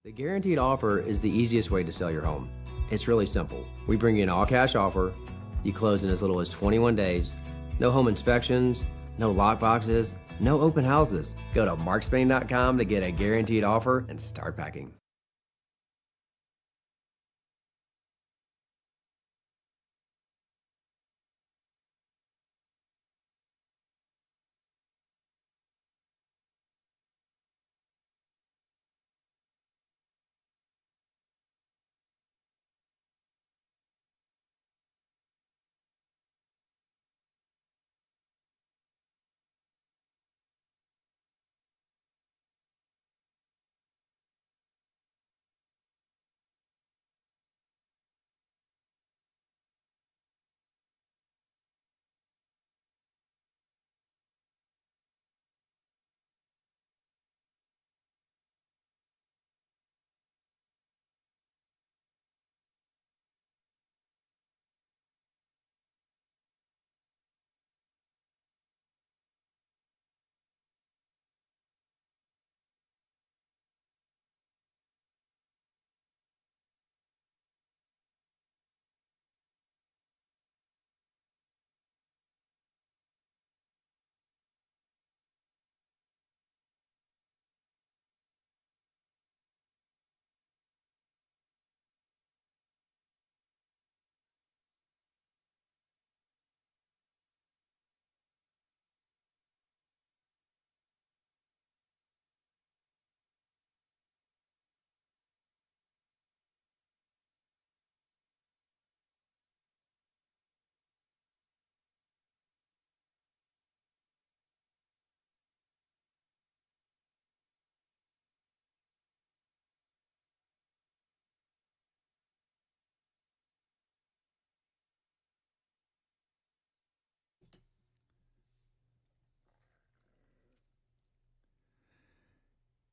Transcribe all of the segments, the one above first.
The guaranteed offer is the easiest way to sell your home. It's really simple. We bring you an all-cash offer. You close in as little as 21 days. No home inspections, no lockboxes, no open houses. Go to markspain.com to get a guaranteed offer and start packing.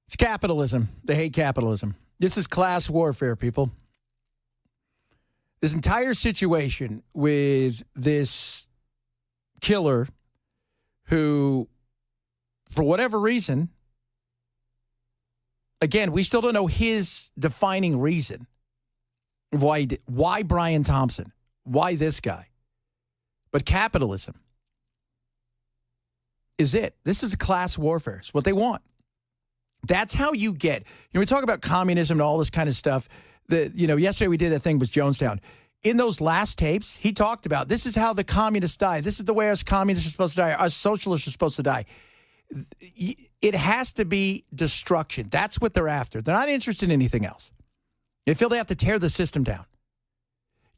It's capitalism. They hate capitalism. This is class warfare, people. This entire situation with this killer who, for whatever reason, again, we still don't know his defining reason of why he did, why Brian Thompson, why this guy. But capitalism is it. This is a class warfare. It's what they want. That's how you get, we talk about communism and all this kind of stuff. Yesterday we did a thing with Jonestown. In those last tapes, he talked about this is how the communists die. This is the way us communists are supposed to die. Us socialists are supposed to die. It has to be destruction. That's what they're after. They're not interested in anything else. They feel they have to tear the system down.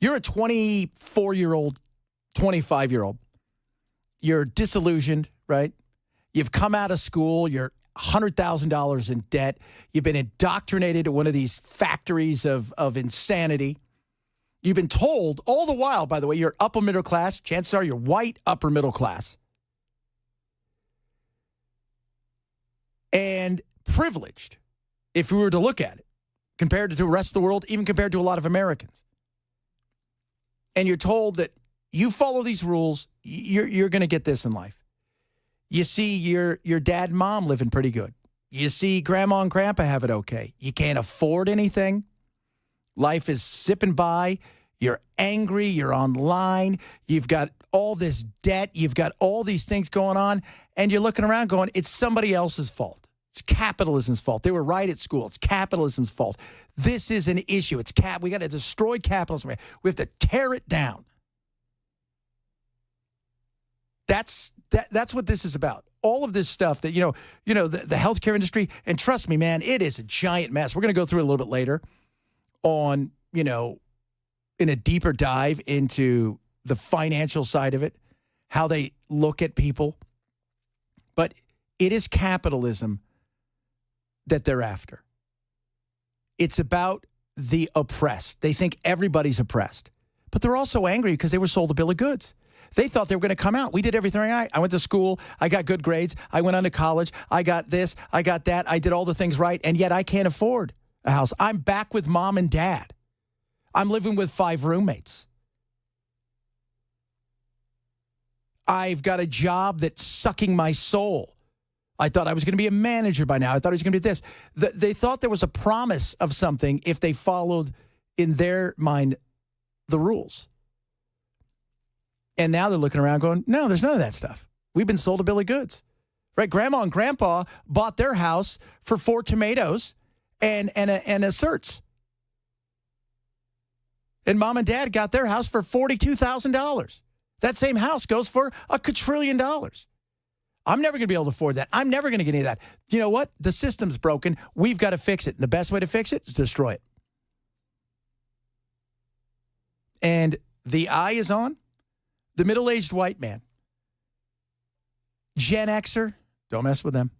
You're a 24-year-old, 25-year-old. You're disillusioned, right? You've come out of school. You're $100,000 in debt. You've been indoctrinated to one of these factories of insanity. You've been told all the while, by the way, you're upper middle class. Chances are you're white upper middle class. And privileged, if we were to look at it, compared to the rest of the world, even compared to a lot of Americans. And you're told that you follow these rules, you're going to get this in life. You see your dad and mom living pretty good. You see grandma and grandpa have it okay. You can't afford anything. Life is zipping by. You're angry. You're online. You've got all this debt. You've got all these things going on. And you're looking around going, it's somebody else's fault. It's capitalism's fault. They were right at school. It's capitalism's fault. This is an issue. We got to destroy capitalism. We have to tear it down. That's what this is about. All of this stuff that, the healthcare industry, and trust me, man, it is a giant mess. We're going to go through it a little bit later on, in a deeper dive into the financial side of it, how they look at people. But it is capitalism that they're after. It's about the oppressed. They think everybody's oppressed. But they're also angry because they were sold a bill of goods. They thought they were going to come out. We did everything right. I went to school. I got good grades. I went on to college. I got this. I got that. I did all the things right. And yet I can't afford a house. I'm back with mom and dad. I'm living with 5 roommates. I've got a job that's sucking my soul. I thought I was going to be a manager by now. I thought I was going to be this. They thought there was a promise of something if they followed, in their mind, the rules. And now they're looking around going, no, there's none of that stuff. We've been sold a bill of goods. Right? Grandma and Grandpa bought their house for 4 tomatoes and a certs. And Mom and Dad got their house for $42,000. That same house goes for $1 quadrillion. I'm never going to be able to afford that. I'm never going to get any of that. You know what? The system's broken. We've got to fix it. And the best way to fix it is destroy it. And the eye is on the middle-aged white man. Gen Xer, don't mess with them.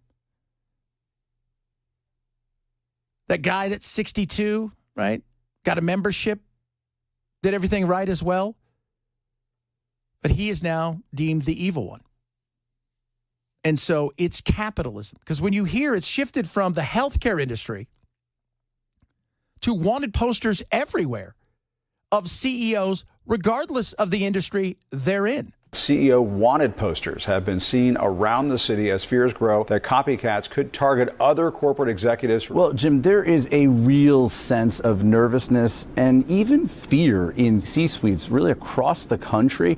That guy that's 62, right? Got a membership, did everything right as well. But he is now deemed the evil one. And so it's capitalism. Because when you hear it's shifted from the healthcare industry to wanted posters everywhere of CEOs, regardless of the industry they're in. CEO wanted posters have been seen around the city as fears grow that copycats could target other corporate executives. Well, Jim, there is a real sense of nervousness and even fear in C-suites really across the country.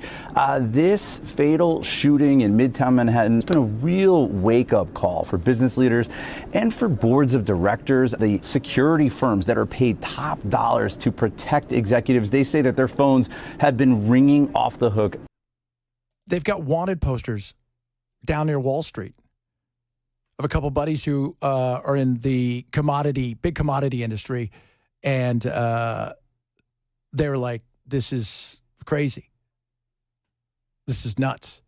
This fatal shooting in Midtown Manhattan has been a real wake-up call for business leaders and for boards of directors. The security firms that are paid top dollars to protect executives, they say that their phones have been ringing off the hook. They've got wanted posters down near Wall Street of a couple buddies who are in the big commodity industry. And they were like, this is crazy. This is nuts.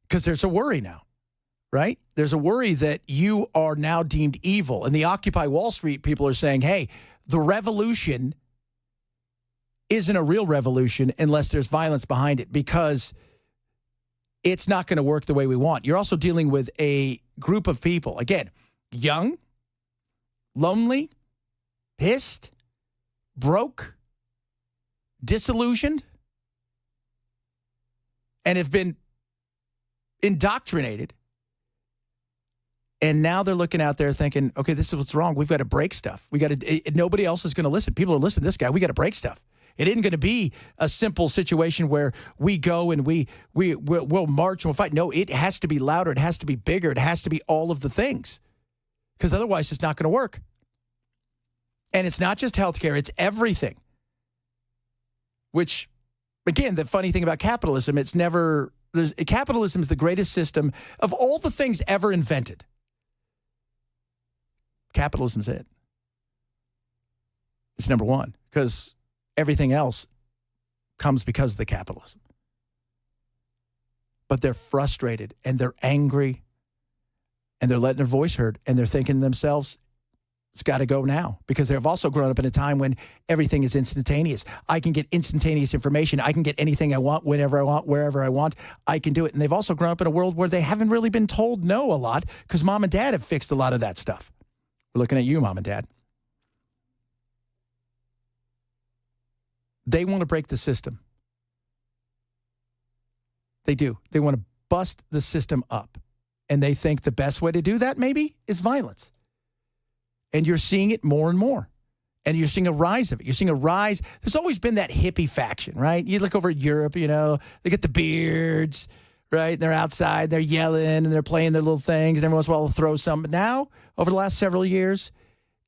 Because there's a worry now, right? There's a worry that you are now deemed evil. And the Occupy Wall Street people are saying, hey, the revolution isn't a real revolution unless there's violence behind it, because it's not going to work the way we want. You're also dealing with a group of people, again, young, lonely, pissed, broke, disillusioned, and have been indoctrinated. And now they're looking out there thinking, okay, this is what's wrong. We've got to break stuff. Nobody else is going to listen. People are listening to this guy. We got to break stuff. It isn't going to be a simple situation where we go and we'll march and we'll fight. No, it has to be louder. It has to be bigger. It has to be all of the things, because otherwise it's not going to work. And it's not just healthcare. It's everything. Which, again, the funny thing about capitalism, capitalism is the greatest system of all the things ever invented. Capitalism's it. It's number one, because everything else comes because of the capitalism. But they're frustrated and they're angry and they're letting their voice heard, and they're thinking to themselves, it's got to go now, because they've also grown up in a time when everything is instantaneous. I can get instantaneous information. I can get anything I want, whenever I want, wherever I want. I can do it. And they've also grown up in a world where they haven't really been told no a lot, because mom and dad have fixed a lot of that stuff. We're looking at you, mom and dad. They want to break the system. They do. They want to bust the system up. And they think the best way to do that, maybe, is violence. And you're seeing it more and more. And you're seeing a rise of it. You're seeing a rise. There's always been that hippie faction, right? You look over at Europe, they get the beards, right? They're outside, they're yelling, and they're playing their little things, and every once in a while they'll throw some. But now, over the last several years,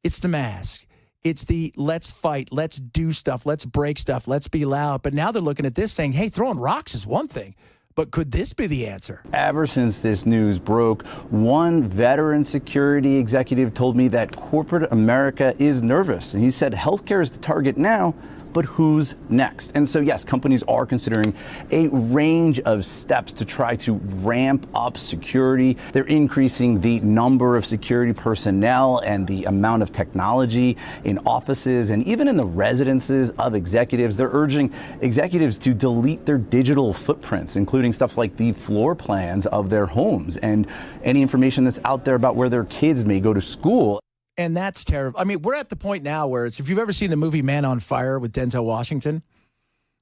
it's the mask. It's the let's fight, let's do stuff, let's break stuff, let's be loud. But now they're looking at this saying, hey, throwing rocks is one thing, but could this be the answer? Ever since this news broke, one veteran security executive told me that corporate America is nervous. And he said healthcare is the target now, but who's next? And so, yes, companies are considering a range of steps to try to ramp up security. They're increasing the number of security personnel and the amount of technology in offices and even in the residences of executives. They're urging executives to delete their digital footprints, including stuff like the floor plans of their homes and any information that's out there about where their kids may go to school. And that's terrible. I mean, we're at the point now where if you've ever seen the movie Man on Fire with Denzel Washington,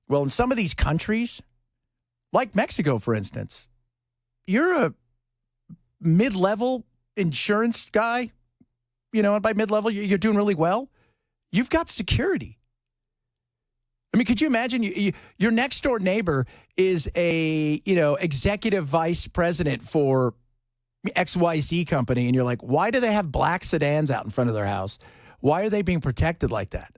well, in some of these countries, like Mexico, for instance, you're a mid-level insurance guy, and by mid-level, you're doing really well. You've got security. I mean, could you imagine your next door neighbor is a, executive vice president for XYZ company, and you're like, why do they have black sedans out in front of their house? Why are they being protected like that?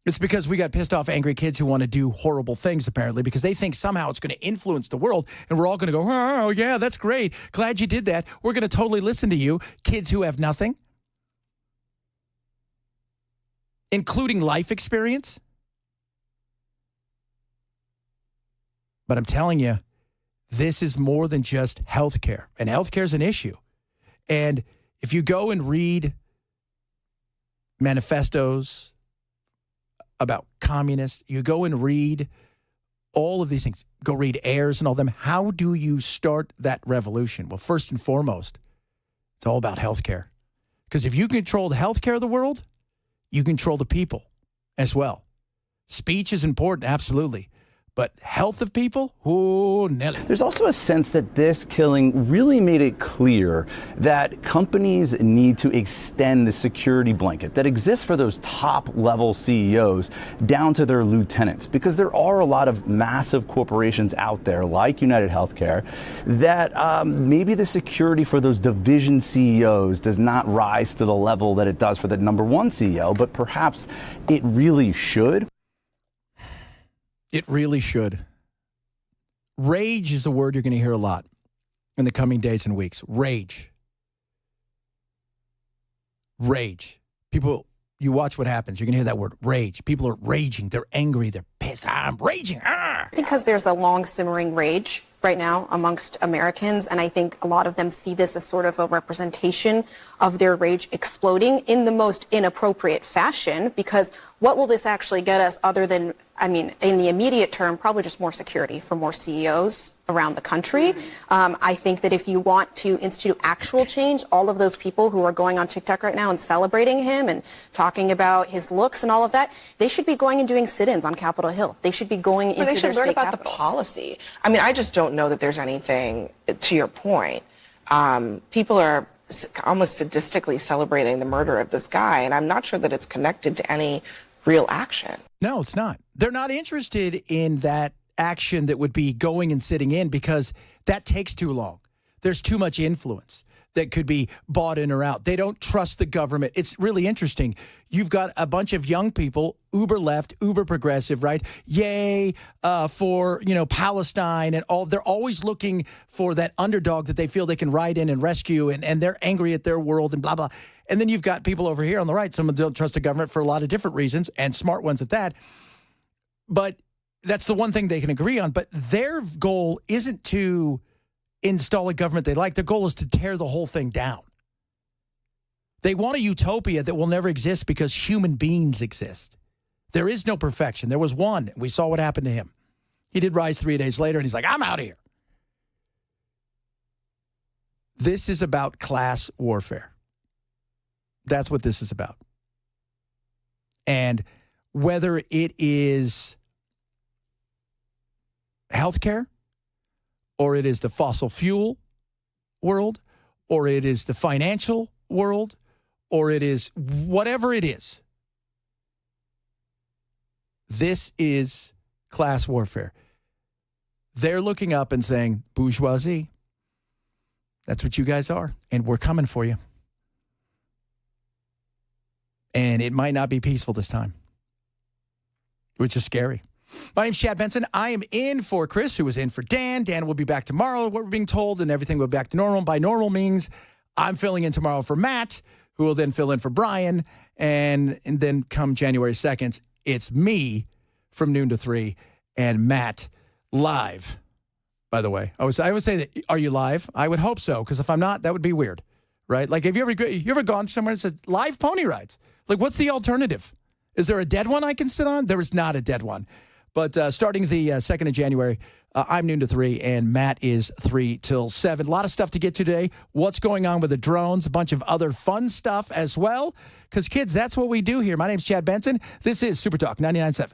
It's because we got pissed off angry kids who want to do horrible things, apparently, because they think somehow it's going to influence the world, and we're all going to go, oh, yeah, that's great. Glad you did that. We're going to totally listen to you, kids who have nothing, including life experience. But I'm telling you, this is more than just healthcare, and healthcare is an issue. And if you go and read manifestos about communists, you go and read all of these things, go read Ayers and all them, how do you start that revolution? Well, first and foremost, it's all about healthcare. Because if you control the healthcare of the world, you control the people as well. Speech is important, absolutely. But health of people? Oh, Nelly. There's also a sense that this killing really made it clear that companies need to extend the security blanket that exists for those top-level CEOs down to their lieutenants, because there are a lot of massive corporations out there, like United Healthcare, that maybe the security for those division CEOs does not rise to the level that it does for the number one CEO, but perhaps it really should. It really should. Rage is a word you're going to hear a lot in the coming days and weeks. Rage. Rage. People, you watch what happens. You're going to hear that word, rage. People are raging. They're angry. They're pissed. I'm raging. Because there's a long simmering rage right now amongst Americans, and I think a lot of them see this as sort of a representation of their rage exploding in the most inappropriate fashion, because what will this actually get us other than, in the immediate term, probably just more security for more CEOs around the country. I think that if you want to institute actual change, all of those people who are going on TikTok right now and celebrating him and talking about his looks and all of that, they should be going and doing sit-ins on Capitol Hill. They should be going into their state capitals. They should learn about the policy. I just don't know that there's anything, to your point. People are almost sadistically celebrating the murder of this guy, and I'm not sure that it's connected to any real action. No, it's not. They're not interested in that action that would be going and sitting in, because that takes too long. There's too much influence that could be bought in or out. They don't trust the government. It's really interesting. You've got a bunch of young people, uber left, uber progressive, right? Yay for, Palestine and all. They're always looking for that underdog that they feel they can ride in and rescue, and they're angry at their world and blah, blah. And then you've got people over here on the right. Some of them don't trust the government for a lot of different reasons, and smart ones at that. But that's the one thing they can agree on. But their goal isn't to install a government they like. Their goal is to tear the whole thing down. They want a utopia that will never exist because human beings exist. There is no perfection. There was one. We saw what happened to him. He did rise 3 days later, and he's like, I'm out of here. This is about class warfare. That's what this is about. And whether it is healthcare, or it is the fossil fuel world, or it is the financial world, or it is whatever it is, this is class warfare. They're looking up and saying, bourgeoisie, that's what you guys are, and we're coming for you. And it might not be peaceful this time, which is scary. My name's Chad Benson. I am in for Chris, who is in for Dan. Dan will be back tomorrow, what we're being told, and everything will be back to normal. By normal means, I'm filling in tomorrow for Matt, who will then fill in for Brian. And then come January 2nd, it's me from noon to 3 and Matt live, by the way. I would say that, are you live? I would hope so, because if I'm not, that would be weird, right? Like, have you ever gone somewhere that says live pony rides? Like, what's the alternative? Is there a dead one I can sit on? There is not a dead one. But starting the 2nd of January, I'm noon to 3, and Matt is 3 till 7. A lot of stuff to get to today. What's going on with the drones, a bunch of other fun stuff as well. Because, kids, that's what we do here. My name's Chad Benson. This is Super Talk 99.7.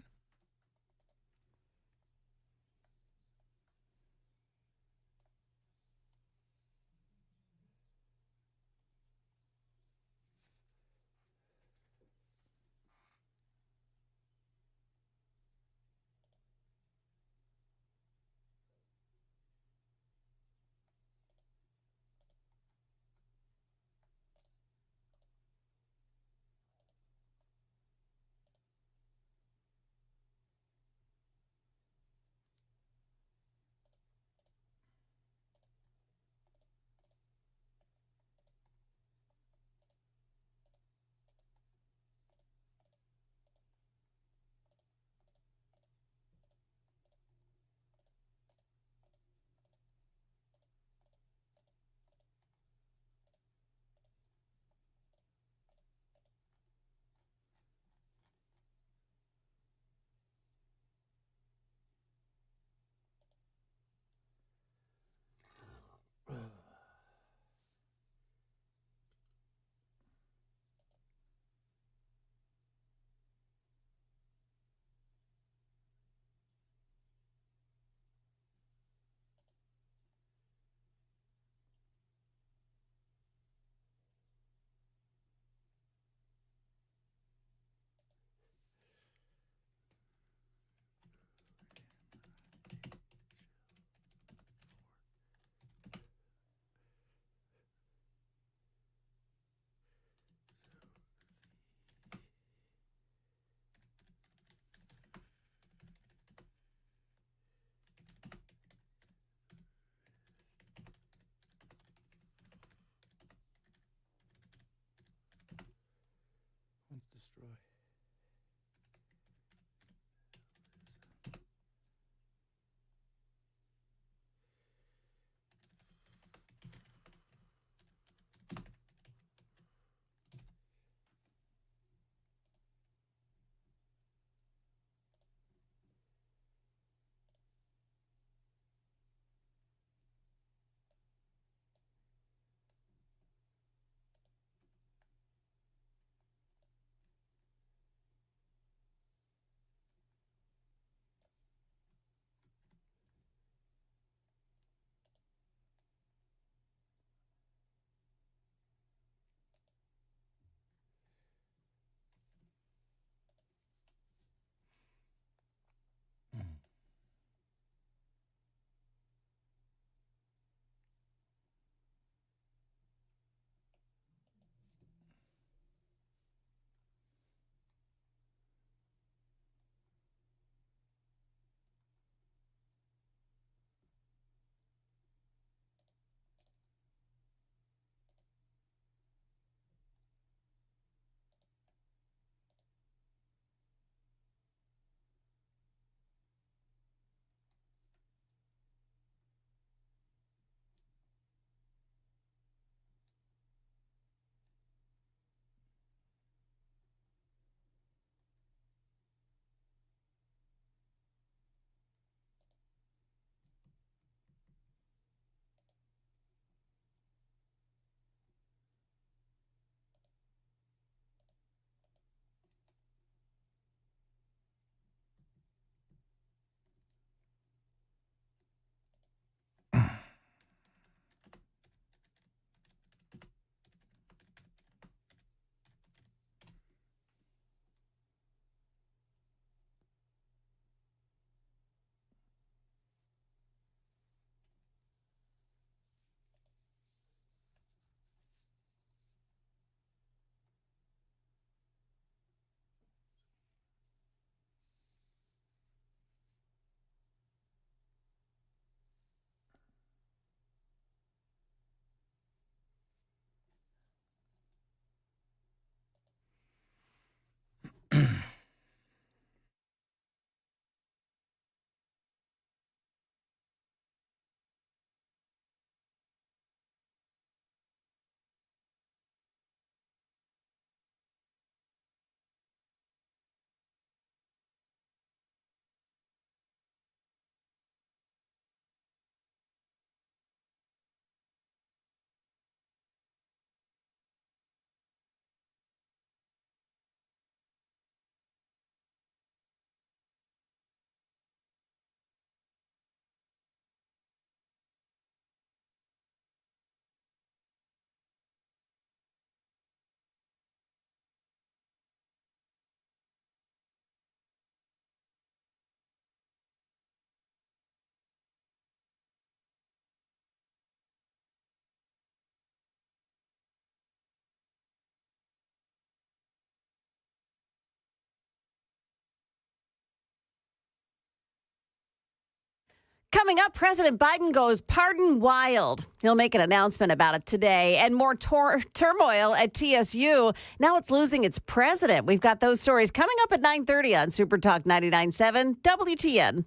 Coming up, President Biden goes pardon wild. He'll make an announcement about it today. And more turmoil at TSU. Now it's losing its president. We've got those stories coming up at 9:30 on Super Talk 99.7 WTN.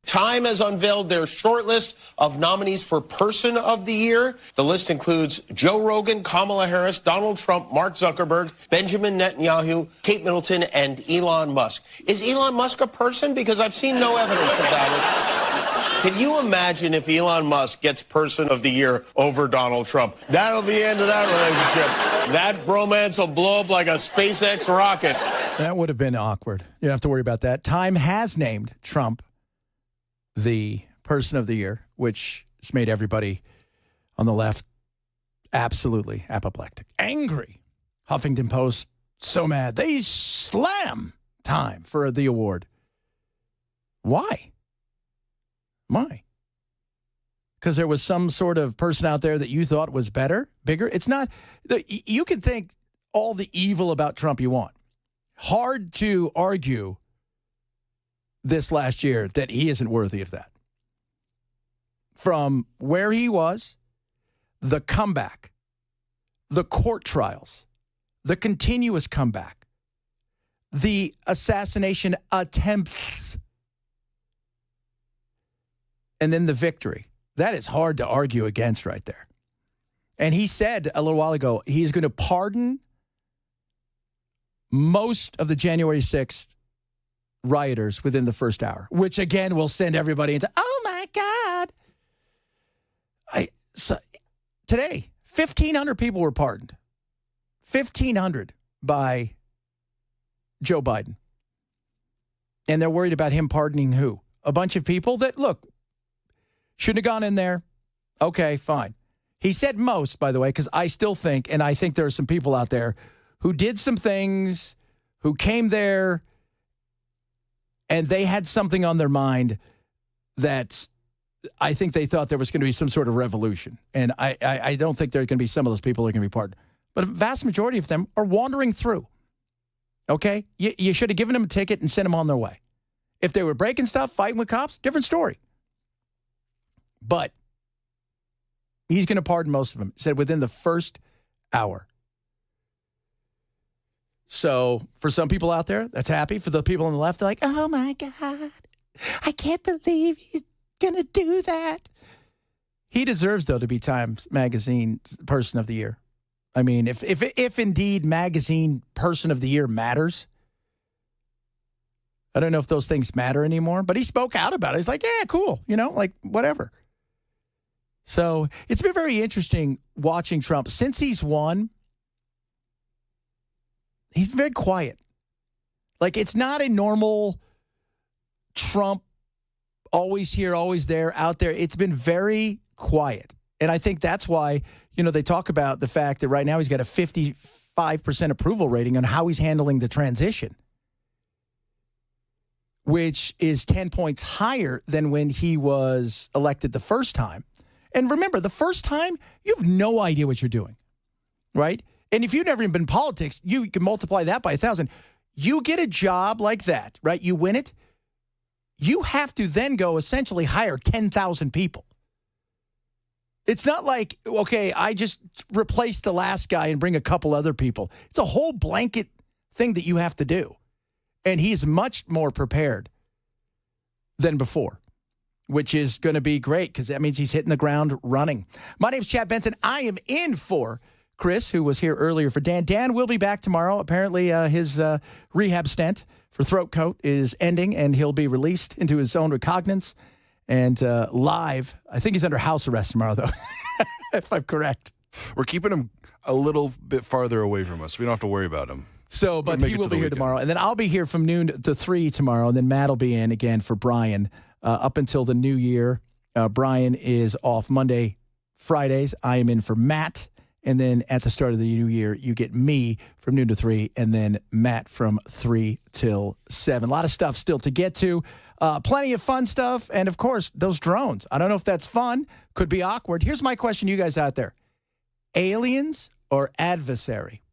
Time has unveiled their short list of nominees for Person of the Year. The list includes Joe Rogan, Kamala Harris, Donald Trump, Mark Zuckerberg, Benjamin Netanyahu, Kate Middleton, and Elon Musk. Is Elon Musk a person? Because I've seen no evidence of that. Can you imagine if Elon Musk gets Person of the Year over Donald Trump? That'll be the end of that relationship. That bromance will blow up like a SpaceX rocket. That would have been awkward. You don't have to worry about that. Time has named Trump the Person of the Year, which has made everybody on the left absolutely apoplectic. Angry. Huffington Post, so mad. They slam Time for the award. Why? Why? Because there was some sort of person out there that you thought was better, bigger? It's not. You can think all the evil about Trump you want. Hard to argue this last year that he isn't worthy of that. From where he was, the comeback, the court trials, the continuous comeback, the assassination attempts, and then the victory. That is hard to argue against right there. And he said a little while ago, he's going to pardon most of the January 6th rioters within the first hour, which again will send everybody into, oh my God. So today, 1,500 people were pardoned. 1,500 by Joe Biden. And they're worried about him pardoning who? A bunch of people that, look, shouldn't have gone in there. Okay, fine. He said most, by the way, because I still think, and I think there are some people out there who did some things, who came there, and they had something on their mind that I think they thought there was going to be some sort of revolution. And I don't think there are going to be some of those people who are going to be pardoned. But a vast majority of them are wandering through. Okay? You should have given them a ticket and sent them on their way. If they were breaking stuff, fighting with cops, different story. But he's going to pardon most of them. Said within the first hour. So for some people out there, that's happy. For the people on the left, they're like, oh my God, I can't believe he's going to do that. He deserves, though, to be Times Magazine Person of the Year. I mean, if indeed Magazine Person of the Year matters, I don't know if those things matter anymore, but he spoke out about it. He's like, yeah, cool. You know, like whatever. So it's been very interesting watching Trump. Since he's won, he's very quiet. Like, it's not a normal Trump, always here, always there, out there. It's been very quiet. And I think that's why, you know, they talk about the fact that right now he's got a 55% approval rating on how he's handling the transition, which is 10 points higher than when he was elected the first time. And remember, the first time, you have no idea what you're doing, right? And if you've never even been in politics, you can multiply that by 1,000. You get a job like that, right? You win it. You have to then go essentially hire 10,000 people. It's not like, okay, I just replace the last guy and bring a couple other people. It's a whole blanket thing that you have to do. And he's much more prepared than before, which is going to be great because that means he's hitting the ground running. My name's Chad Benson. I am in for Chris, who was here earlier for Dan. Dan will be back tomorrow. Apparently his rehab stint for throat coat is ending, and he'll be released into his own recognizance and live. I think he's under house arrest tomorrow, though, if I'm correct. We're keeping him a little bit farther away from us. We don't have to worry about him. So, but he will be here tomorrow. And then I'll be here from noon to 3 tomorrow, and then Matt will be in again for Brian up until the new year. Brian is off Monday, Fridays. I am in for Matt. And then at the start of the new year, you get me from noon to 3, and then Matt from 3 till 7. A lot of stuff still to get to. Plenty of fun stuff. And, of course, those drones. I don't know if that's fun. Could be awkward. Here's my question to you guys out there. Aliens or adversary?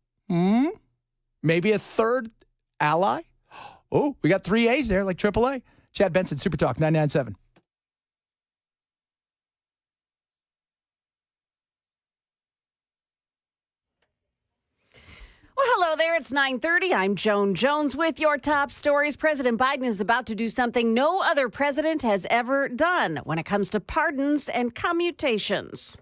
Maybe a third ally? Oh, we got 3 A's there, like AAA. Chad Benson, Super Talk, 99.7. Well, hello there. It's 9:30. I'm Joan Jones with your top stories. President Biden is about to do something no other president has ever done when it comes to pardons and commutations.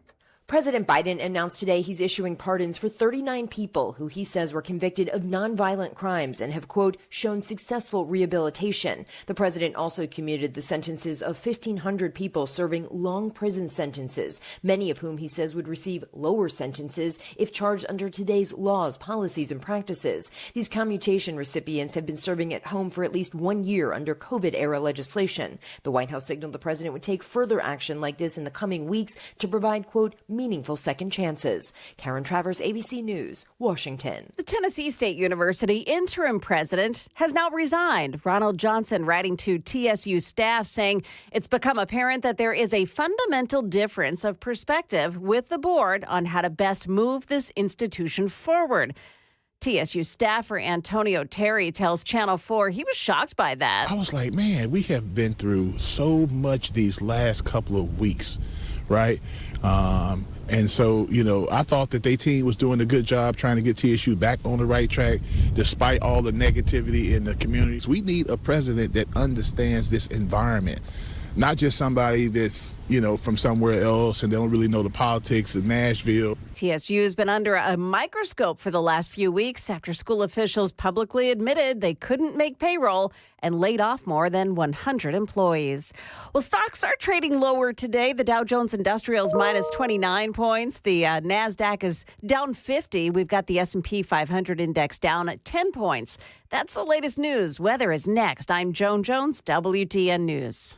President Biden announced today he's issuing pardons for 39 people who he says were convicted of nonviolent crimes and have, quote, shown successful rehabilitation. The president also commuted the sentences of 1,500 people serving long prison sentences, many of whom he says would receive lower sentences if charged under today's laws, policies, and practices. These commutation recipients have been serving at home for at least 1 year under COVID-era legislation. The White House signaled the president would take further action like this in the coming weeks to provide, quote, meaningful second chances. Karen Travers, ABC News, Washington. The Tennessee State University interim president has now resigned. Ronald Johnson writing to TSU staff saying it's become apparent that there is a fundamental difference of perspective with the board on how to best move this institution forward. TSU staffer Antonio Terry tells Channel 4 he was shocked by that. I was like, man, we have been through so much these last couple of weeks, right? And so, I thought that their team was doing a good job trying to get TSU back on the right track, despite all the negativity in the communities. We need a president that understands this environment, not just somebody that's, from somewhere else and they don't really know the politics of Nashville. TSU has been under a microscope for the last few weeks after school officials publicly admitted they couldn't make payroll and laid off more than 100 employees. Well, stocks are trading lower today. The Dow Jones Industrial is minus 29 points. The NASDAQ is down 50. We've got the S&P 500 index down at 10 points. That's the latest news. Weather is next. I'm Joan Jones, WTN News.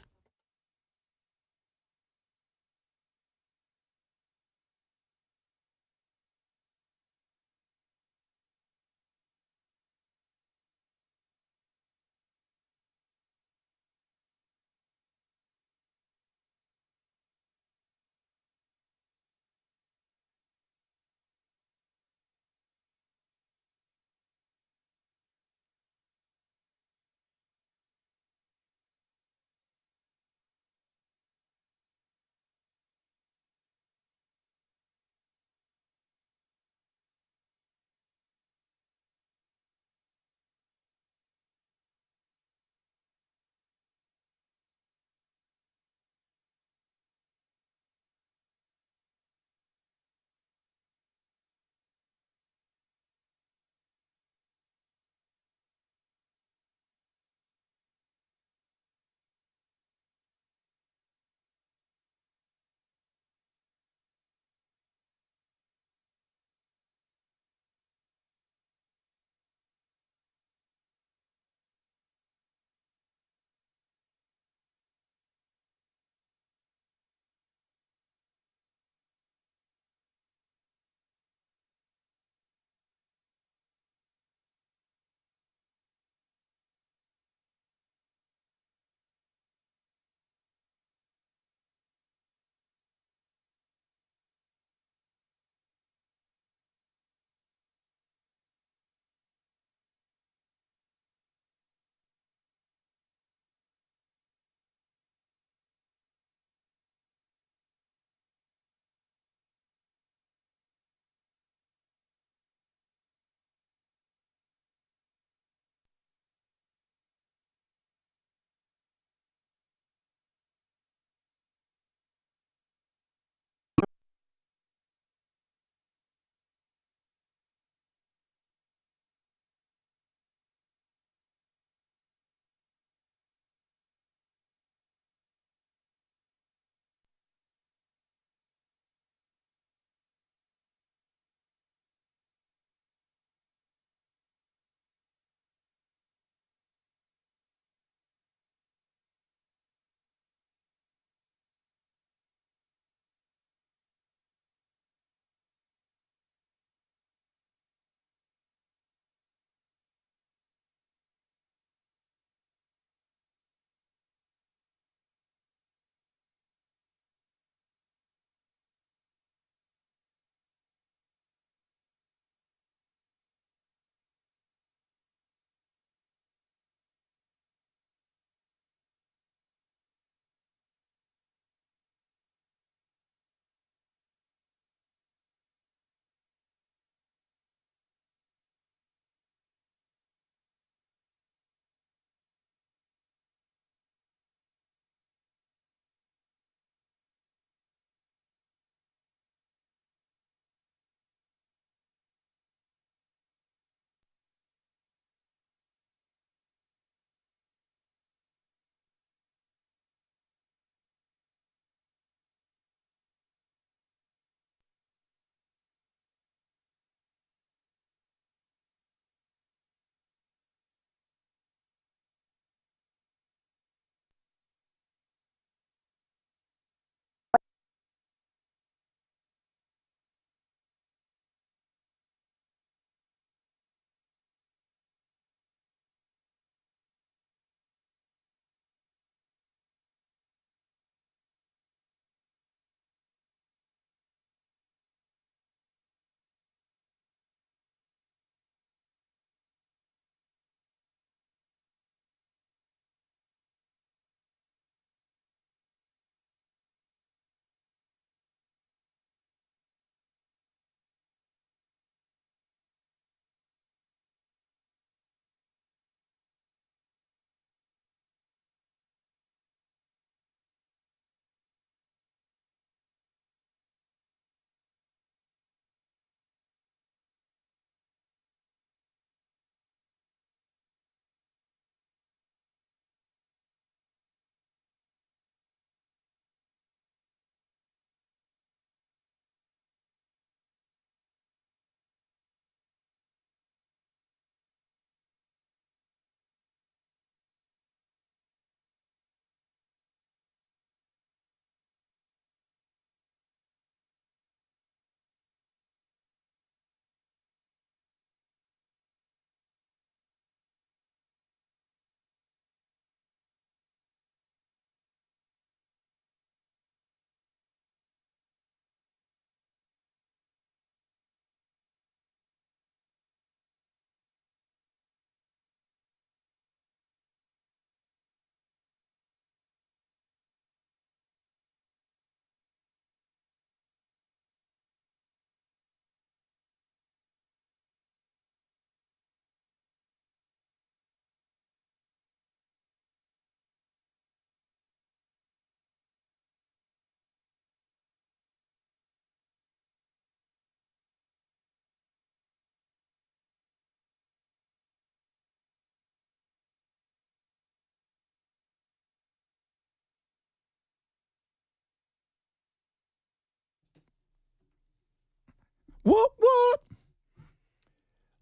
What?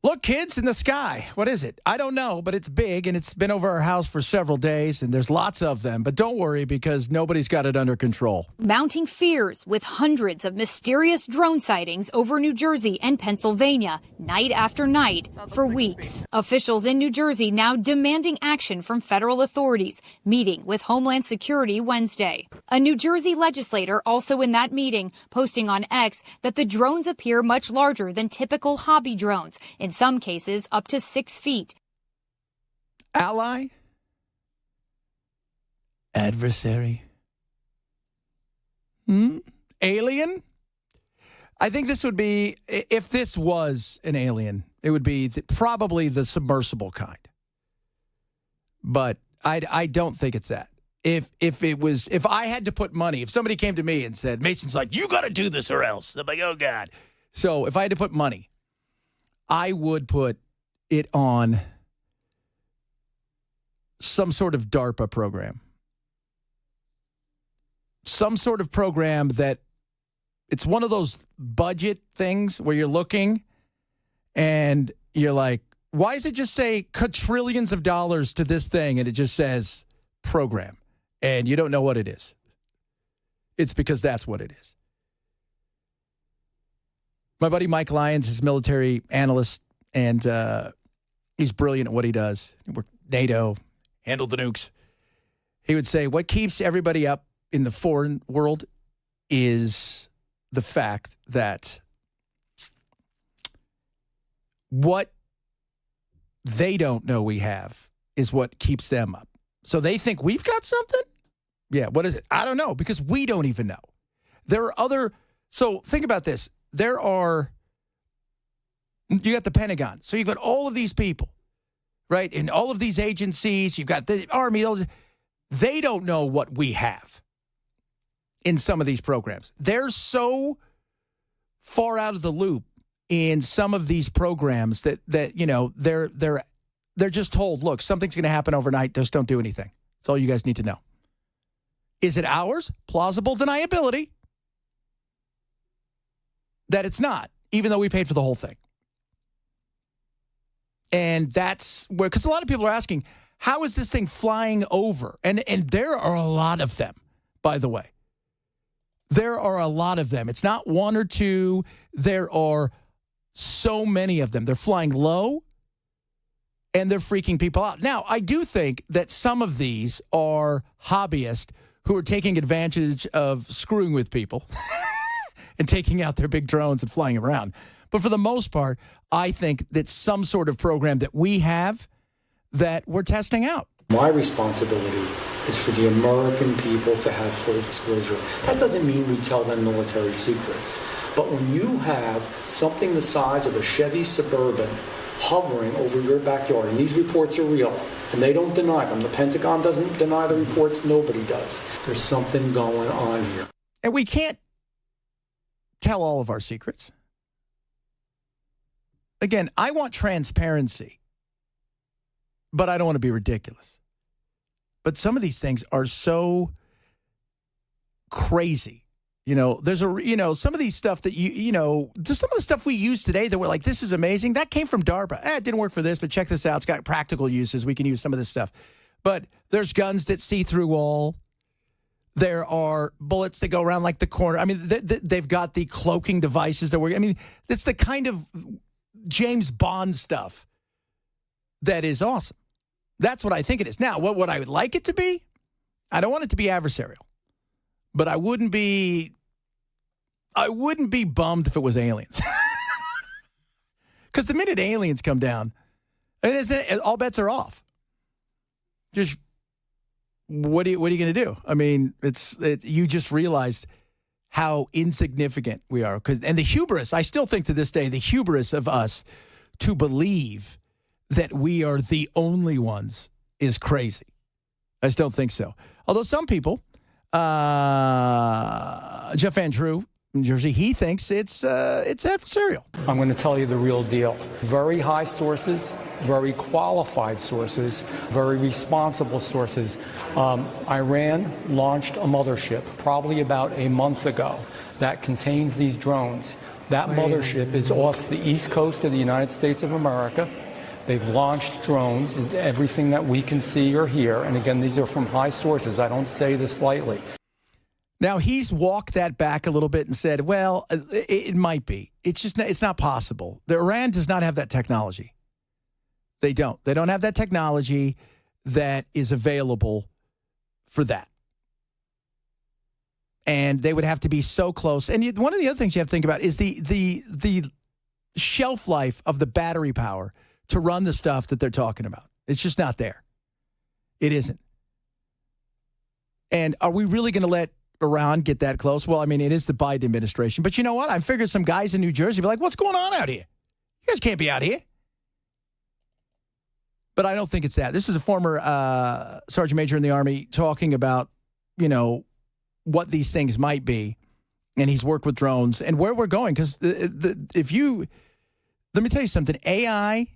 Look, kids, in the sky. What is it? I don't know, but it's big, and it's been over our house for several days, and there's lots of them. But don't worry, because nobody's got it under control. Mounting fears with hundreds of mysterious drone sightings over New Jersey and Pennsylvania, night after night, for weeks. Officials in New Jersey now demanding action from federal authorities, meeting with Homeland Security Wednesday. A New Jersey legislator also in that meeting, posting on X that the drones appear much larger than typical hobby drones, in some cases up to 6 feet. Ally? Adversary? Alien? I think this would be, if this was an alien, it would be probably the submersible kind. But I don't think it's that. If I had to put money, if somebody came to me and said, Mason's like, you got to do this or else. I'm like, oh, God. So if I had to put money, I would put it on some sort of DARPA program. Some sort of program that it's one of those budget things where you're looking and you're like, why does it just say quadrillions of dollars to this thing and it just says program and you don't know what it is? It's because that's what it is. My buddy Mike Lyons is a military analyst, and he's brilliant at what he does. He worked NATO, handled the nukes. He would say what keeps everybody up in the foreign world is the fact that what they don't know we have is what keeps them up. So they think we've got something? Yeah, what is it? I don't know, because we don't even know. There are other, so think about this. You got the Pentagon. So you've got all of these people, right? In all of these agencies, you've got the Army. They don't know what we have in some of these programs. They're so far out of the loop in some of these programs that you know, they're just told, look, something's going to happen overnight. Just don't do anything. That's all you guys need to know. Is it ours? Plausible deniability. That it's not, even though we paid for the whole thing. And that's where, because a lot of people are asking, how is this thing flying over? And there are a lot of them, by the way. There are a lot of them. It's not one or two. There are so many of them. They're flying low, and they're freaking people out. Now, I do think that some of these are hobbyists who are taking advantage of screwing with people and taking out their big drones and flying around. But for the most part, I think that some sort of program that we have that we're testing out. My responsibility is for the American people to have full disclosure. That doesn't mean we tell them military secrets. But when you have something the size of a Chevy Suburban hovering over your backyard, and these reports are real, and they don't deny them. The Pentagon doesn't deny the reports. Nobody does. There's something going on here. And we can't tell all of our secrets. Again, I want transparency, but I don't want to be ridiculous. But some of these things are so crazy. You know, there's some of these stuff that some of the stuff we use today that we're like, this is amazing. That came from DARPA. It didn't work for this, but check this out. It's got practical uses. We can use some of this stuff. But there's guns that see through wall. There are bullets that go around like the corner. I mean, they've got the cloaking devices that work. I mean, it's the kind of James Bond stuff that is awesome. That's what I think it is. Now, what I would like it to be, I don't want it to be adversarial, but I wouldn't be bummed if it was aliens. Because the minute aliens come down, all bets are off. Just what are you going to do? I mean, you just realized how insignificant we are. And the hubris, I still think to this day, the hubris of us to believe that we are the only ones is crazy. I just don't think so. Although some people, Jeff Andrew, New Jersey, he thinks it's adversarial. I'm going to tell you the real deal. Very high sources, very qualified sources, very responsible sources. Iran launched a mothership probably about a month ago that contains these drones. That mothership is off the east coast of the United States of America. They've launched drones, is everything that we can see or hear. And again, these are from high sources. I don't say this lightly. Now, he's walked that back a little bit and said, well, it might be. It's not possible. Iran does not have that technology. They don't. They don't have that technology that is available for that. And they would have to be so close. And one of the other things you have to think about is the shelf life of the battery power to run the stuff that they're talking about. It's just not there. It isn't. And are we really going to let Iran get that close? Well, I mean, it is the Biden administration. But you know what? I figured some guys in New Jersey be like, what's going on out here? You guys can't be out here. But I don't think it's that. This is a former sergeant major in the Army talking about, what these things might be. And he's worked with drones and where we're going. Because let me tell you something, AI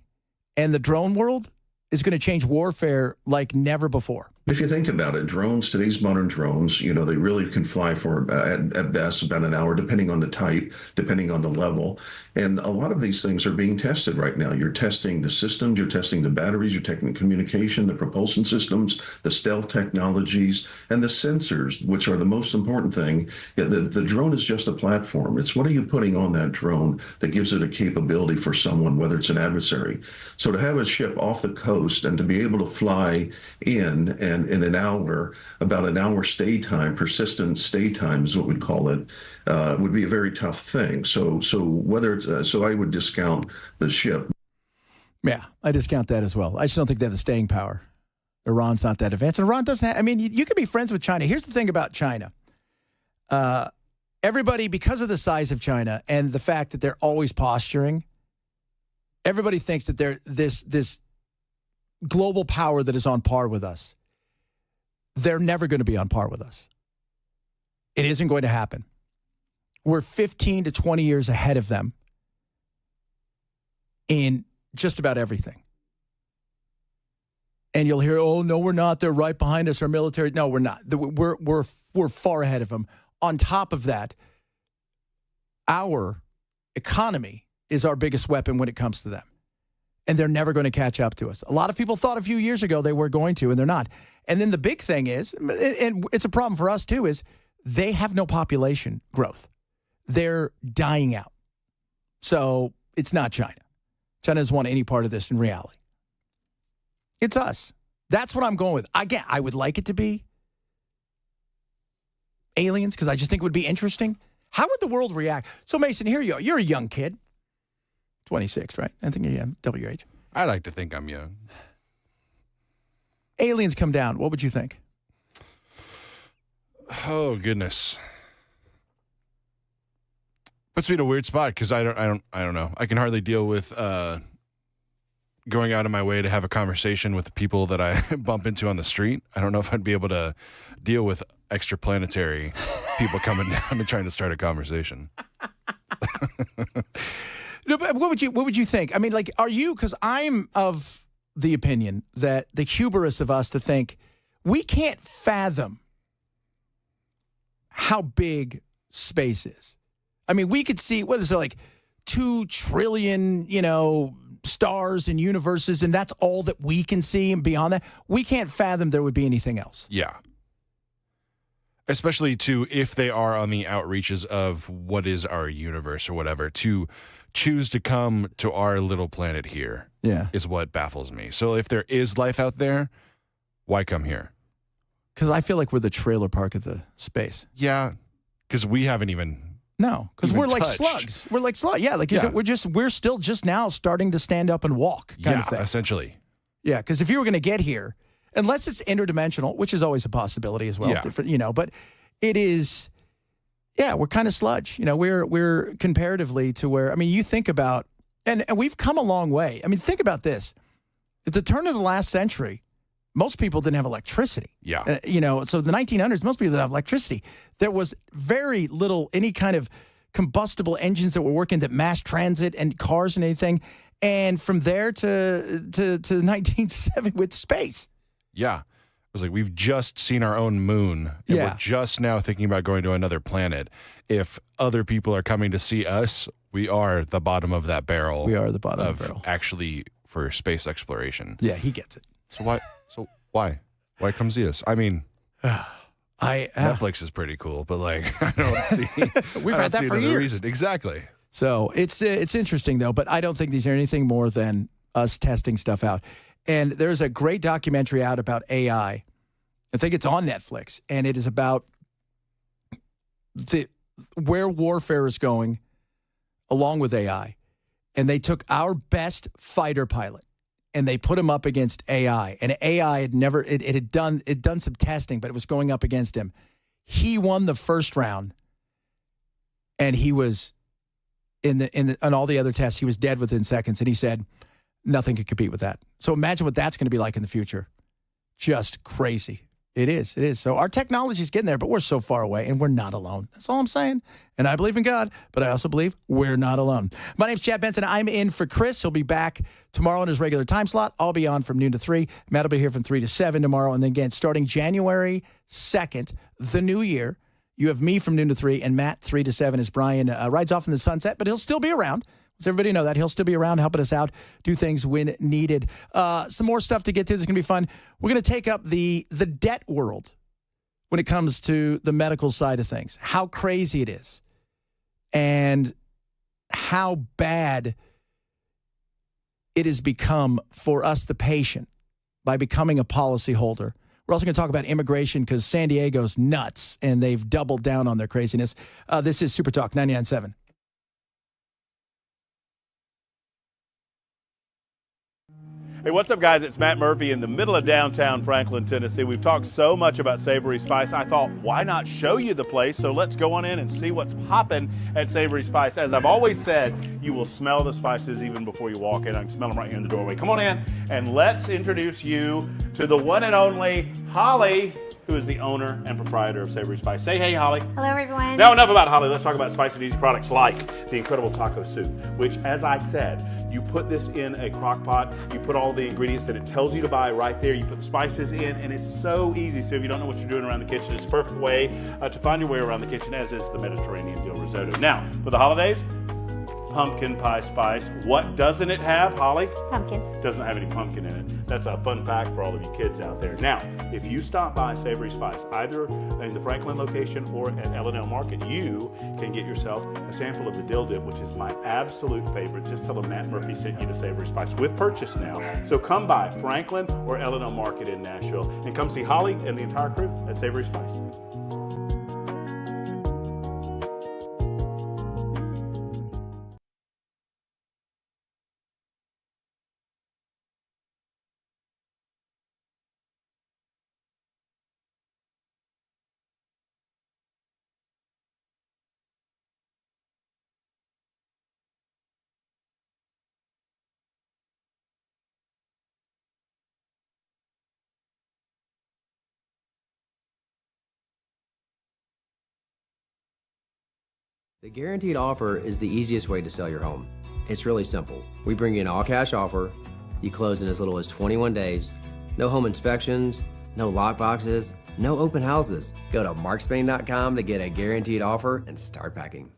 and the drone world is going to change warfare like never before. If you think about it, today's modern drones, they really can fly for at best about an hour, depending on the type, depending on the level. And a lot of these things are being tested right now. You're testing the systems, you're testing the batteries, you're testing communication, the propulsion systems, the stealth technologies, and the sensors, which are the most important thing. The drone is just a platform. It's what are you putting on that drone that gives it a capability for someone, whether it's an adversary. So to have a ship off the coast and to be able to fly in an hour, about an hour stay time, persistent stay time is what we'd call it, would be a very tough thing. So whether it's so I would discount the ship. Yeah, I discount that as well. I just don't think they have the staying power. Iran's not that advanced. Iran doesn't have, you could be friends with China. Here's the thing about China. Everybody, because of the size of China and the fact that they're always posturing, everybody thinks that they're this global power that is on par with us. They're never going to be on par with us. It isn't going to happen. We're 15 to 20 years ahead of them in just about everything. And you'll hear, oh, no, we're not. They're right behind us, our military. No, we're not. We're far ahead of them. On top of that, our economy is our biggest weapon when it comes to them. And they're never going to catch up to us. A lot of people thought a few years ago they were going to, and they're not. And then the big thing is, and it's a problem for us too, is they have no population growth. They're dying out. So it's not China. China doesn't want any part of this in reality. It's us. That's what I'm going with. Again, I would like it to be aliens because I just think it would be interesting. How would the world react? So Mason, here you are. You're a young kid. 26, right? I think you're double your age. I like to think I'm young. Aliens come down. What would you think? Oh goodness, puts me in a weird spot because I don't know. I can hardly deal with going out of my way to have a conversation with the people that I bump into on the street. I don't know if I'd be able to deal with extraplanetary people coming down and trying to start a conversation. No, but what would you think? Are you, because I'm of the opinion that the hubris of us to think we can't fathom how big space is. We could see, what is it, 2 trillion, stars and universes, and that's all that we can see, and beyond that, we can't fathom there would be anything else. Yeah. Especially if they are on the outreaches of what is our universe or whatever, to choose to come to our little planet here is what baffles me. So if there is life out there, why come here? Because I feel like we're the trailer park of the space. Yeah, because we haven't even. No, because we're like slugs. We're like slugs. Yeah, we're still just now starting to stand up and walk kind of thing. Essentially. Yeah, because if you were going to get here, unless it's interdimensional, which is always a possibility as well, but it is, we're kind of sludge. We're comparatively to where, you think about, and we've come a long way. Think about this. At the turn of the last century, most people didn't have electricity. Yeah. So the 1900s, most people didn't have electricity. There was very little, any kind of combustible engines that were working, that mass transit and cars and anything. And from there to 1970 with space. Yeah. was like, we've just seen our own moon, and Yeah. we're just now thinking about going to another planet. If other people are coming to see us, we are the bottom of that barrel. We are the bottom of the barrel. Actually, for space exploration. Yeah, he gets it. So why? Why come see us? I mean, Netflix is pretty cool, but like, I don't see. We've I had don't that see for another years. reason. Exactly. So it's interesting though, but I don't think these are anything more than us testing stuff out. And there's a great documentary out about AI. I think it's on Netflix, and it is about where warfare is going along with AI. And they took our best fighter pilot and they put him up against AI. And AI had never had done some testing, but it was going up against him. He won the first round, and he was on all the other tests, he was dead within seconds. And he said, nothing could compete with that. So imagine what that's going to be like in the future. Just crazy. It is. So our technology is getting there, but we're so far away, and we're not alone. That's all I'm saying. And I believe in God, but I also believe we're not alone. My name's Chad Benson. I'm in for Chris. He'll be back tomorrow in his regular time slot. I'll be on from noon to 3. Matt will be here from 3 to 7 tomorrow. And then again, starting January 2nd, the new year, you have me from noon to 3, and Matt 3 to 7 as Brian rides off in the sunset, but he'll still be around. Does everybody know that? He'll still be around helping us out, do things when needed. Some more stuff to get to. This is going to be fun. We're going to take up the debt world when it comes to the medical side of things, how crazy it is, and how bad it has become for us, the patient, by becoming a policyholder. We're also going to talk about immigration because San Diego's nuts, and they've doubled down on their craziness. This is Super Talk 99.7. Hey, what's up, guys? It's Matt Murphy in the middle of downtown Franklin, Tennessee. We've talked so much about Savory Spice. I thought, why not show you the place? So let's go on in and see what's popping at Savory Spice. As I've always said, you will smell the spices even before you walk in. I can smell them right here in the doorway. Come on in, and let's introduce you to the one and only Holly, who is the owner and proprietor of Savory Spice. Say hey, Holly. Hello, everyone. Now, enough about Holly. Let's talk about spicy and easy products like the incredible taco soup, which, as I said, you put this in a crock pot, you put all the ingredients that it tells you to buy right there, you put the spices in, and it's so easy. So if you don't know what you're doing around the kitchen, it's a perfect way to find your way around the kitchen, as is the Mediterranean dill risotto. Now, for the holidays, pumpkin pie spice. What doesn't it have, Holly? Pumpkin. Doesn't have any pumpkin in it. That's a fun fact for all of you kids out there. Now, if you stop by Savory Spice, either in the Franklin location or at L&L Market, you can get yourself a sample of the dill dip, which is my absolute favorite. Just tell them Matt Murphy sent you to Savory Spice with purchase now. So come by Franklin or L&L Market in Nashville and come see Holly and the entire crew at Savory Spice. The guaranteed offer is the easiest way to sell your home. It's really simple. We bring you an all-cash offer. You close in as little as 21 days. No home inspections, no lock boxes, no open houses. Go to markspain.com to get a guaranteed offer and start packing.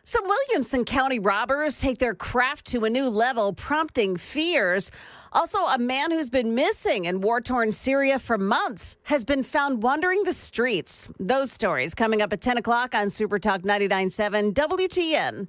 Some Williamson County robbers take their craft to a new level, prompting fears. Also, a man who's been missing in war-torn Syria for months has been found wandering the streets. Those stories coming up at 10 o'clock on Super Talk 99.7 WTN.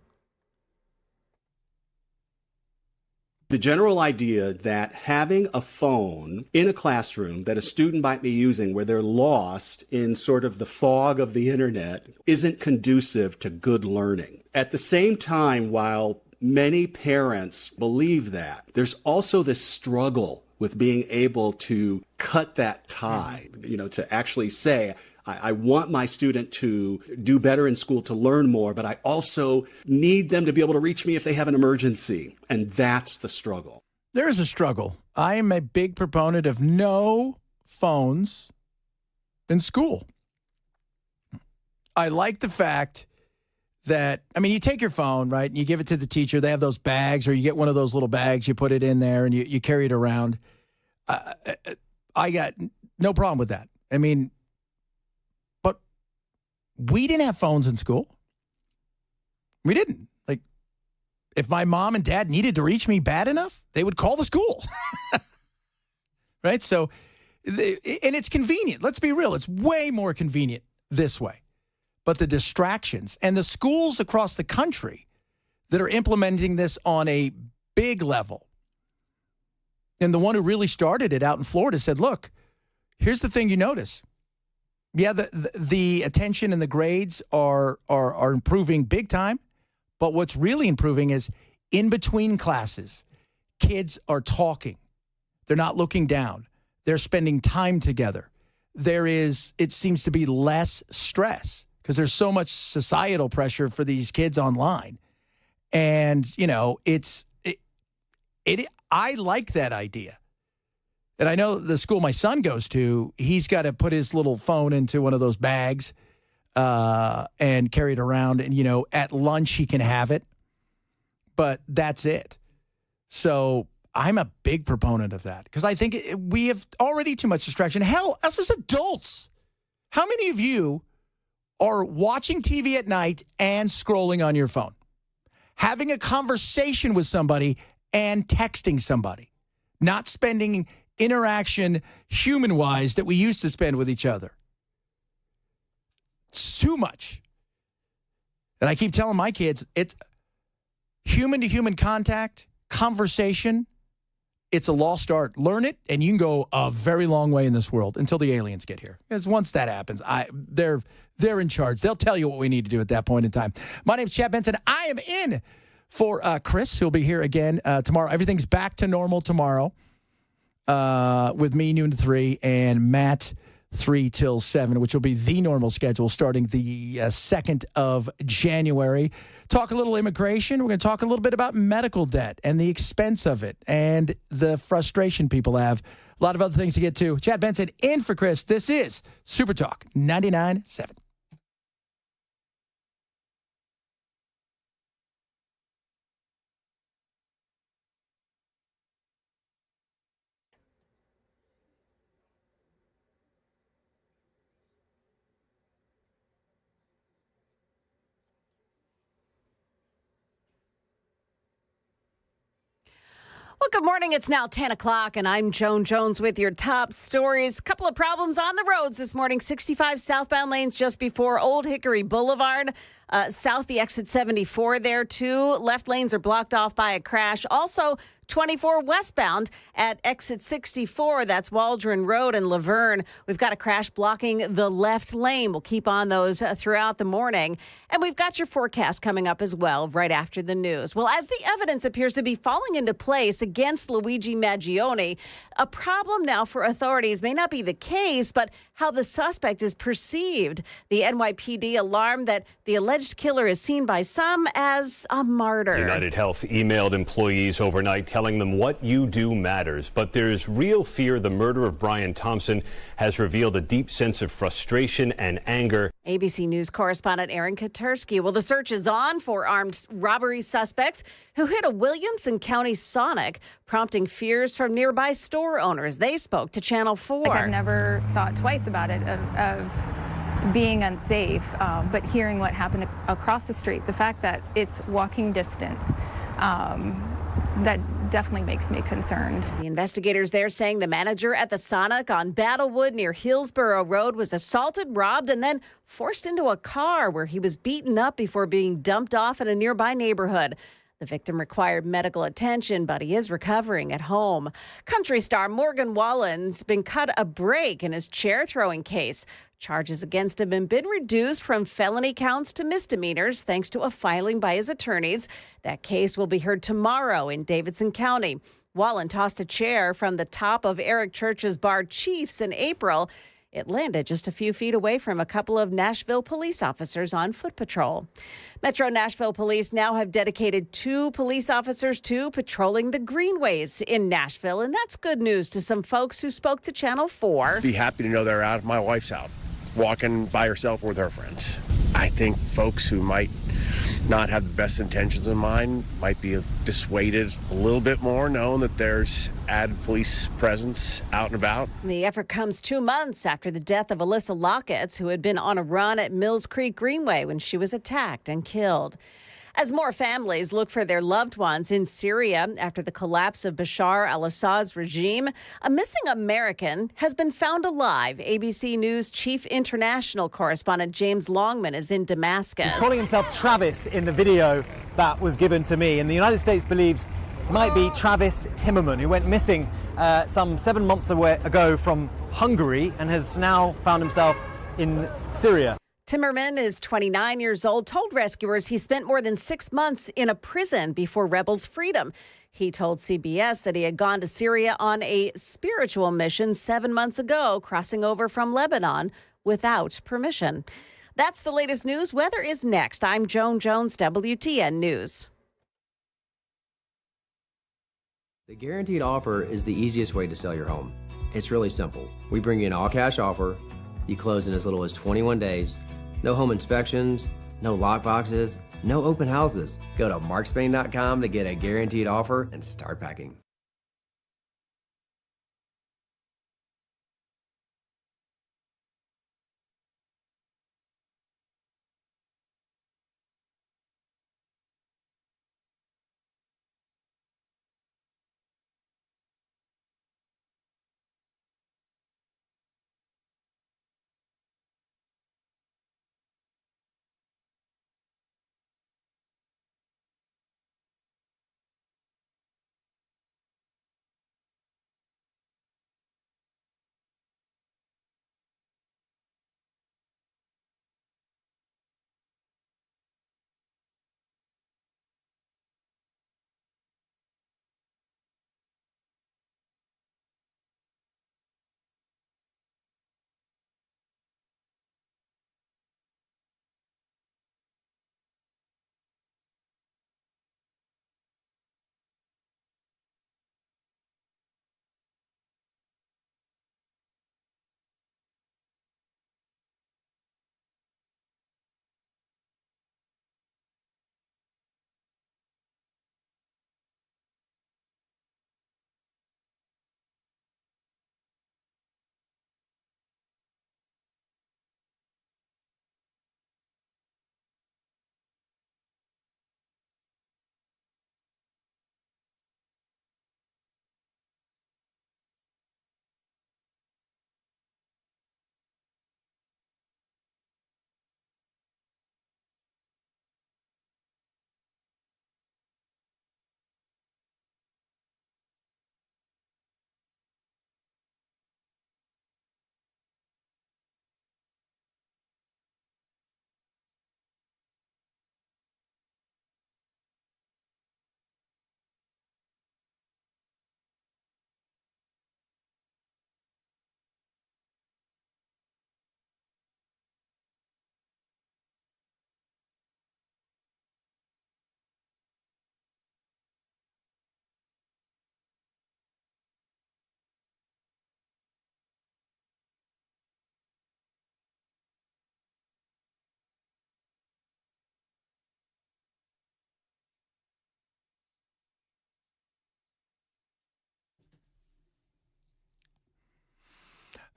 The general idea that having a phone in a classroom that a student might be using where they're lost in sort of the fog of the internet isn't conducive to good learning. At the same time, while many parents believe that, there's also this struggle with being able to cut that tie, to actually say, I want my student to do better in school, to learn more, but I also need them to be able to reach me if they have an emergency. And that's the struggle. There is a struggle. I am a big proponent of no phones in school. I like the fact that, you take your phone, right, and you give it to the teacher. They have those bags, or you get one of those little bags, you put it in there, and you carry it around. I got no problem with that. We didn't have phones in school. We didn't. Like, if my mom and dad needed to reach me bad enough, they would call the school. Right? So, and it's convenient. Let's be real. It's way more convenient this way. But the distractions and the schools across the country that are implementing this on a big level. And the one who really started it out in Florida said, look, here's the thing you notice. Yeah, the attention and the grades are improving big time, but what's really improving is in between classes, kids are talking. They're not looking down. They're spending time together. It seems to be less stress because there's so much societal pressure for these kids online. And, I like that idea. And I know the school my son goes to, he's got to put his little phone into one of those bags and carry it around. And, at lunch he can have it. But that's it. So I'm a big proponent of that because I think we have already too much distraction. Hell, us as adults, how many of you are watching TV at night and scrolling on your phone? Having a conversation with somebody and texting somebody? Not spending interaction human-wise that we used to spend with each other. It's too much. And I keep telling my kids, it's human-to-human contact, conversation, it's a lost art. Learn it, and you can go a very long way in this world until the aliens get here. Because once that happens, they're in charge. They'll tell you what we need to do at that point in time. My name's Chad Benson. I am in for Chris, who'll be here again tomorrow. Everything's back to normal tomorrow. With me, noon to 3, and Matt, 3 till 7, which will be the normal schedule starting the 2nd of January. Talk a little immigration. We're going to talk a little bit about medical debt and the expense of it and the frustration people have. A lot of other things to get to. Chad Benson in for Chris. This is Super Talk 99.7. Well, good morning. It's now 10 o'clock, and I'm Joan Jones with your top stories. Couple of problems on the roads this morning. 65 southbound lanes just before Old Hickory Boulevard. South the exit 74 there, too. Left lanes are blocked off by a crash. Also, 24 westbound at exit 64. That's Waldron Road and Laverne. We've got a crash blocking the left lane. We'll keep on those throughout the morning. And we've got your forecast coming up as well right after the news. Well, as the evidence appears to be falling into place against Luigi Maggione, a problem now for authorities may not be the case, but how the suspect is perceived. The NYPD alarmed that the alleged killer is seen by some as a martyr. United Health emailed employees overnight telling them what you do matters. But there's real fear the murder of Brian Thompson has revealed a deep sense of frustration and anger. ABC News correspondent Aaron Katersky. Well, the search is on for armed robbery suspects who hit a Williamson County Sonic, prompting fears from nearby store owners. They spoke to Channel 4. I've never thought twice about it of being unsafe, but hearing what happened across the street, the fact that it's walking distance, that definitely makes me concerned. The investigators there saying the manager at the Sonic on Battlewood near Hillsborough Road was assaulted, robbed, and then forced into a car where he was beaten up before being dumped off in a nearby neighborhood. The victim required medical attention, but he is recovering at home. Country star Morgan Wallen's been cut a break in his chair throwing case. Charges against him have been reduced from felony counts to misdemeanors thanks to a filing by his attorneys. That case will be heard tomorrow in Davidson County. Wallen tossed a chair from the top of Eric Church's bar Chiefs in April. It landed just a few feet away from a couple of Nashville police officers on foot patrol. Metro Nashville Police now have dedicated 2 police officers to patrolling the greenways in Nashville, and that's good news to some folks who spoke to Channel 4. Be happy to know they're out. My wife's out walking by herself or with her friends. I think folks who might not have the best intentions in mind might be dissuaded a little bit more, knowing that there's added police presence out and about. The effort comes 2 months after the death of Alyssa Lockett, who had been on a run at Mills Creek Greenway when she was attacked and killed. As more families look for their loved ones in Syria after the collapse of Bashar al-Assad's regime, a missing American has been found alive. ABC News chief international correspondent James Longman is in Damascus. He's calling himself Travis in the video that was given to me, and the United States believes might be Travis Timmerman, who went missing some 7 months ago from Hungary and has now found himself in Syria. Timmerman is 29 years old, told rescuers he spent more than 6 months in a prison before rebels freed him. He told CBS that he had gone to Syria on a spiritual mission 7 months ago, crossing over from Lebanon without permission. That's the latest news. Weather is next. I'm Joan Jones, WTN News. The guaranteed offer is the easiest way to sell your home. It's really simple. We bring you an all-cash offer. You close in as little as 21 days. No home inspections, no lockboxes, no open houses. Go to markspain.com to get a guaranteed offer and start packing.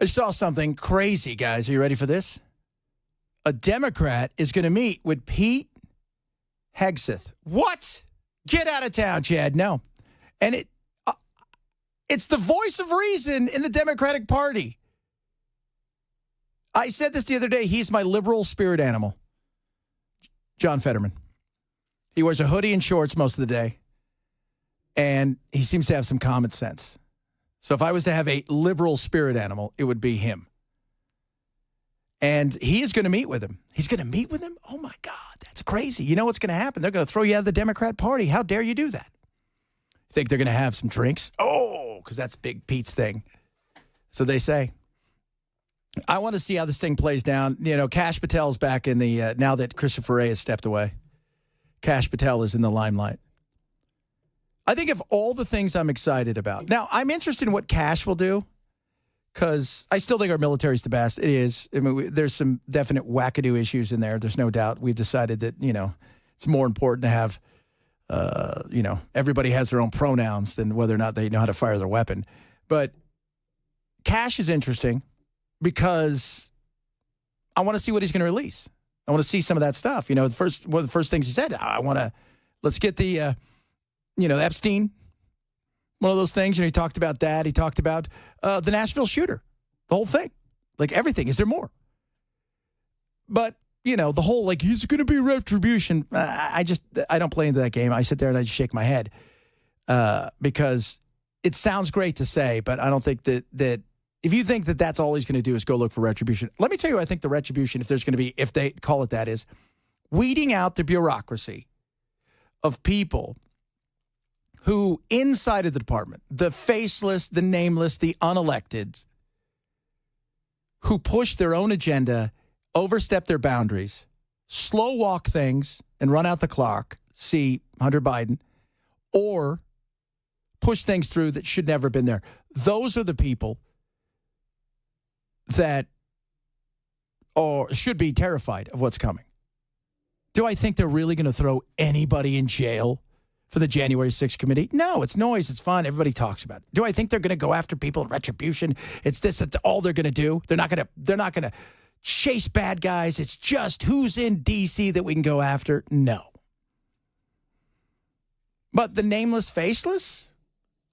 I saw something crazy, guys. Are you ready for this? a Democrat is going to meet with Pete Hegseth. What? Get out of town, Chad. No. And it's the voice of reason in the Democratic Party. I said this the other day. He's my liberal spirit animal. John Fetterman. He wears a hoodie and shorts most of the day. And he seems to have some common sense. So if I was to have a liberal spirit animal, it would be him. And he is going to meet with him. He's going to meet with him? Oh, my God. That's crazy. You know what's going to happen? They're going to throw you out of the Democrat Party. How dare you do that? Think they're going to have some drinks? Oh, because that's Big Pete's thing. So they say. I want to see how this thing plays down. You know, Kash Patel's back in the, now that Christopher Wray has stepped away. Kash Patel is in the limelight. I think of all the things I'm excited about. Now, I'm interested in what Kash will do because I still think our military is the best. It is. I mean, there's some definite wackadoo issues in there. There's no doubt. We've decided that, you know, it's more important to have, you know, everybody has their own pronouns than whether or not they know how to fire their weapon. But Kash is interesting because I want to see what he's going to release. I want to see some of that stuff. You know, one of the first things he said, let's get the, you know, Epstein, one of those things. You know, he talked about that. He talked about the Nashville shooter, the whole thing, like everything. Is there more? But, you know, the whole, like, he's going to be retribution. I don't play into that game. I sit there and I just shake my head because it sounds great to say, but I don't think that if you think that that's all he's going to do is go look for retribution. Let me tell you, I think the retribution, if they call it that, is weeding out the bureaucracy of people who inside of the department, the faceless, the nameless, the unelected, who push their own agenda, overstep their boundaries, slow walk things and run out the clock, see Hunter Biden, or push things through that should never have been there. Those are the people that should be terrified of what's coming. Do I think they're really going to throw anybody in jail for the January 6th committee? No, it's noise. It's fun. Everybody talks about it. Do I think they're going to go after people in retribution? That's all they're going to do. They're not going to chase bad guys. It's just who's in D.C. that we can go after. No. But the nameless, faceless,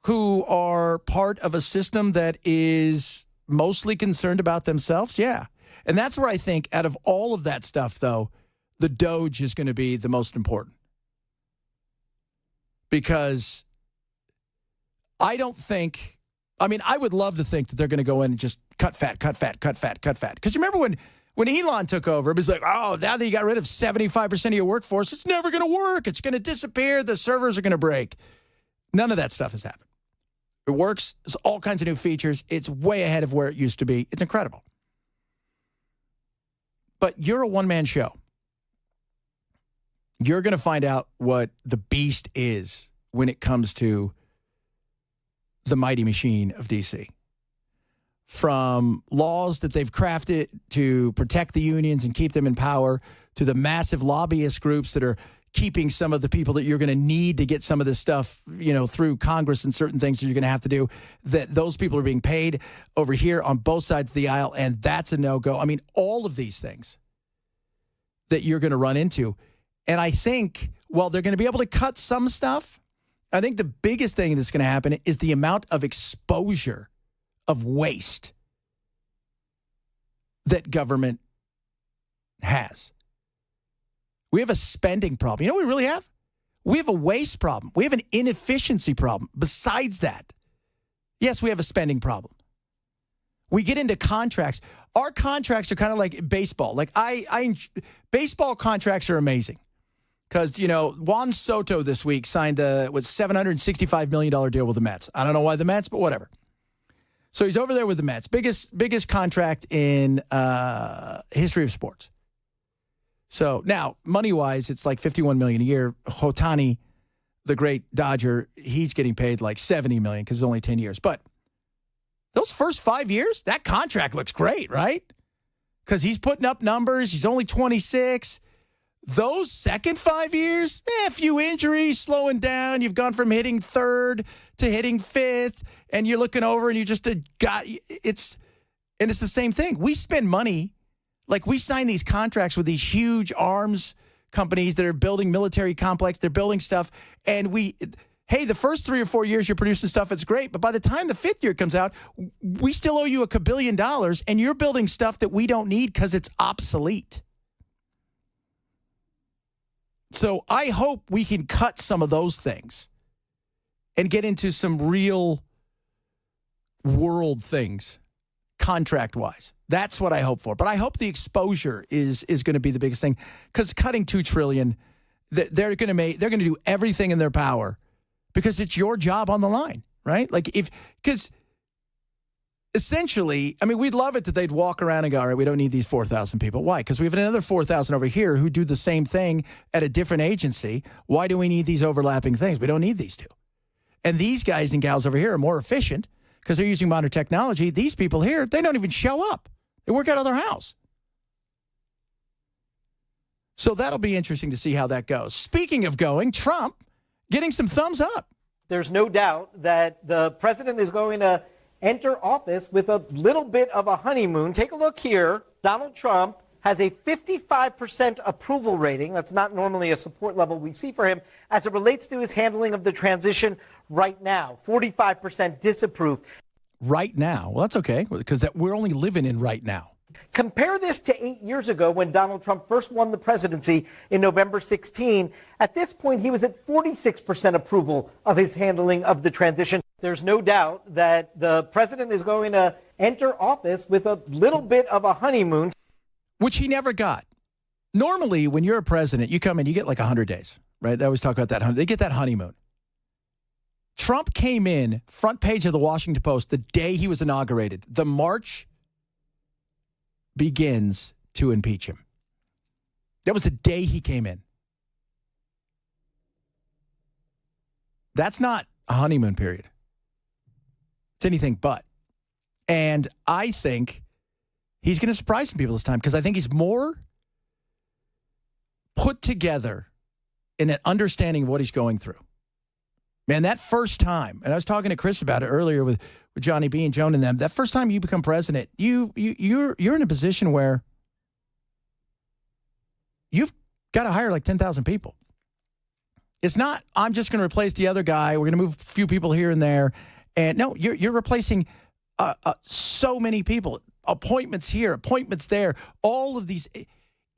who are part of a system that is mostly concerned about themselves, yeah. And that's where I think out of all of that stuff, though, the Doge is going to be the most important. Because I don't think, I mean, I would love to think that they're going to go in and just cut fat. Because you remember when Elon took over, it was like, oh, now that you got rid of 75% of your workforce, it's never going to work. It's going to disappear. The servers are going to break. None of that stuff has happened. It works. There's all kinds of new features. It's way ahead of where it used to be. It's incredible. But you're a one-man show. You're going to find out what the beast is when it comes to the mighty machine of D.C. From laws that they've crafted to protect the unions and keep them in power, to the massive lobbyist groups that are keeping some of the people that you're going to need to get some of this stuff, you know, through Congress and certain things that you're going to have to do, that those people are being paid over here on both sides of the aisle, and that's a no-go. I mean, all of these things that you're going to run into. And I think, well, they're going to be able to cut some stuff. I think the biggest thing that's going to happen is the amount of exposure of waste that government has. We have a spending problem. You know what we really have? We have a waste problem. We have an inefficiency problem. Besides that, yes, we have a spending problem. We get into contracts. Our contracts are kind of like baseball. Like baseball contracts are amazing. Because, you know, Juan Soto this week signed a $765 million deal with the Mets. I don't know why the Mets, but whatever. So he's over there with the Mets. Biggest contract in history of sports. So now, money-wise, it's like $51 million a year. Ohtani, the great Dodger, he's getting paid like $70 million because it's only 10 years. But those first 5 years, that contract looks great, right? Because he's putting up numbers. He's only 26. Those second 5 years, a few injuries, slowing down. You've gone from hitting third to hitting fifth, and you're looking over and you just got it's the same thing. We spend money Like, we sign these contracts with these huge arms companies that are building military complex. They're building stuff. And hey, the first 3 or 4 years you're producing stuff, it's great. But by the time the 5th year comes out, we still owe you $1 billion, and you're building stuff that we don't need because it's obsolete. So I hope we can cut some of those things and get into some real world things, contract-wise. That's what I hope for. But I hope the exposure is going to be the biggest thing, because cutting $2 trillion, they're going to do everything in their power because it's your job on the line, right? Like, because essentially, I mean, we'd love it that they'd walk around and go, all right, we don't need these 4,000 people. Why? Because we have another 4,000 over here who do the same thing at a different agency. Why do we need these overlapping things? We don't need these two. And these guys and gals over here are more efficient because they're using modern technology. These people here, they don't even show up. They work out of their house. So that'll be interesting to see how that goes. Speaking of going, Trump getting some thumbs up. There's no doubt that the president is going to enter office with a little bit of a honeymoon. Take a look here. Donald Trump has a 55% approval rating. That's not normally a support level we see for him as it relates to his handling of the transition right now. 45% disapprove. Right now? Well, that's okay, because we're only living in right now. Compare this to 8 years ago when Donald Trump first won the presidency in November 16. At this point, he was at 46% approval of his handling of the transition. There's no doubt that the president is going to enter office with a little bit of a honeymoon. Which he never got. Normally, when you're a president, you come in, you get like 100 days, right? They always talk about that. They get that honeymoon. Trump came in, front page of the Washington Post, the day he was inaugurated. The march begins to impeach him. That was the day he came in. That's not a honeymoon period. It's anything but. And I think he's going to surprise some people this time because I think he's more put together in an understanding of what he's going through. Man, that first time, and I was talking to Chris about it earlier with Johnny B and Joan and them, that first time you become president, you're in a position where you've got to hire like 10,000 people. It's not, I'm just going to replace the other guy. We're going to move a few people here and there. And no, you're replacing so many people. Appointments here, appointments there, all of these.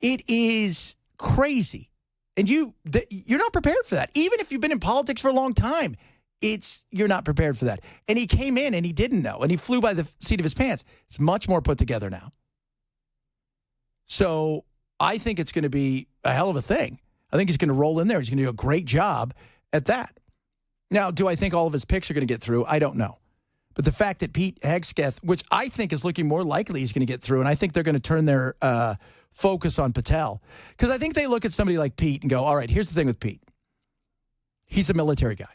It is crazy. And you're not prepared for that. Even if you've been in politics for a long time, you're not prepared for that. And he came in and he didn't know, and he flew by the seat of his pants. It's much more put together now. So I think it's going to be a hell of a thing. I think he's going to roll in there. He's going to do a great job at that. Now, do I think all of his picks are going to get through? I don't know. But the fact that Pete Hegseth, which I think is looking more likely he's going to get through, and I think they're going to turn their focus on Patel. Because I think they look at somebody like Pete and go, all right, here's the thing with Pete. He's a military guy.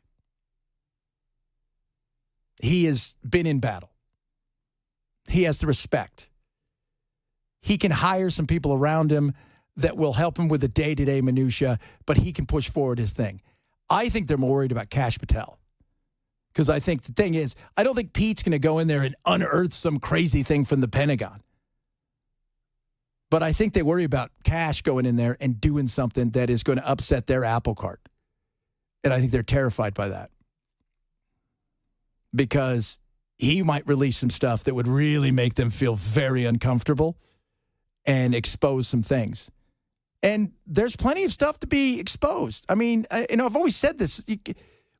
He has been in battle. He has the respect. He can hire some people around him that will help him with the day-to-day minutia, but he can push forward his thing. I think they're more worried about Kash Patel. Because I think the thing is, I don't think Pete's going to go in there and unearth some crazy thing from the Pentagon. But I think they worry about Kash going in there and doing something that is going to upset their apple cart. And I think they're terrified by that. Because he might release some stuff that would really make them feel very uncomfortable and expose some things. And there's plenty of stuff to be exposed. I mean, I've always said this.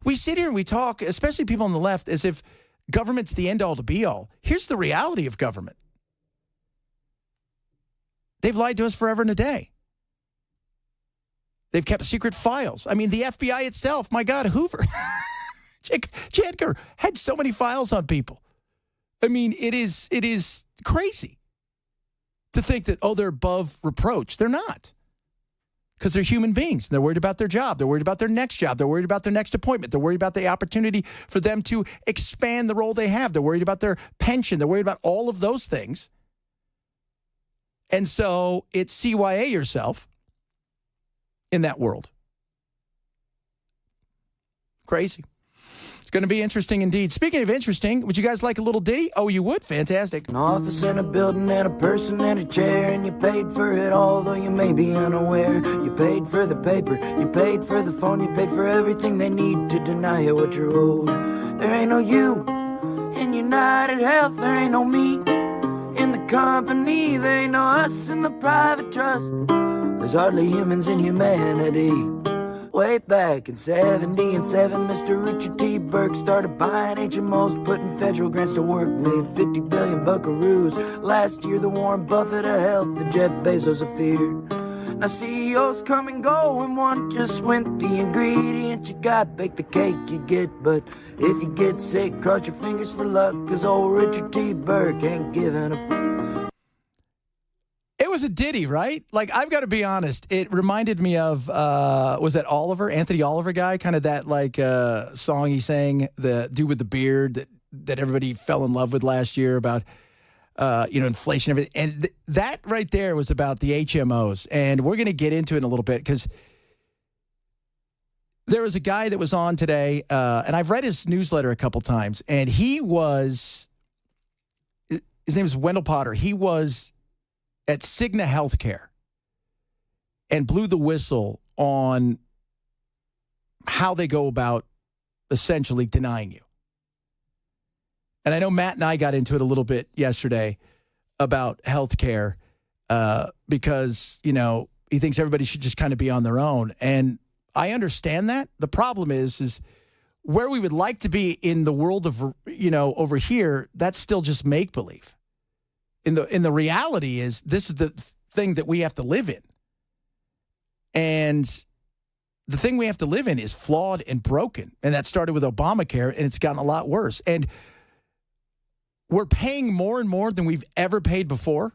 We sit here and we talk, especially people on the left, as if government's the end-all to be-all. Here's the reality of government. They've lied to us forever and a day. They've kept secret files. I mean, the FBI itself, my God, Hoover, J. Edgar had so many files on people. I mean, it is crazy to think that, they're above reproach. They're not. Because they're human beings. They're worried about their job. They're worried about their next job. They're worried about their next appointment. They're worried about the opportunity for them to expand the role they have. They're worried about their pension. They're worried about all of those things. And so it's CYA yourself in that world. Crazy. It's going to be interesting indeed. Speaking of interesting, would you guys like a little ditty? Oh, you would? Fantastic. An office and a building and a person and a chair, and you paid for it all, though you may be unaware. You paid for the paper, you paid for the phone, you paid for everything they need to deny you what you're owed. There ain't no you in United Health, there ain't no me in the company, there ain't no us in the private trust. There's hardly humans in humanity. Way back in 77, Mr. Richard T. Burke started buying HMOs, putting federal grants to work, made 50 billion buckaroos. Last year, the Warren Buffett of health, and Jeff Bezos of fear. Now CEOs come and go, and one just went. The ingredients you got, bake the cake you get. But if you get sick, cross your fingers for luck, cause old Richard T. Burke ain't giving a It was a ditty, right? Like, I've got to be honest. It reminded me of, was that Oliver, Anthony Oliver guy? Kind of that, like, song he sang, the dude with the beard that everybody fell in love with last year about, inflation and everything. And that right there was about the HMOs. And we're going to get into it in a little bit because there was a guy that was on today, and I've read his newsletter a couple times, and his name is Wendell Potter. He was at Cigna Healthcare and blew the whistle on how they go about essentially denying you. And I know Matt and I got into it a little bit yesterday about healthcare because, he thinks everybody should just kind of be on their own. And I understand that. The problem is where we would like to be in the world of, over here, that's still just make-believe. In the reality is this is the thing that we have to live in. And the thing we have to live in is flawed and broken. And that started with Obamacare, and it's gotten a lot worse. And we're paying more and more than we've ever paid before,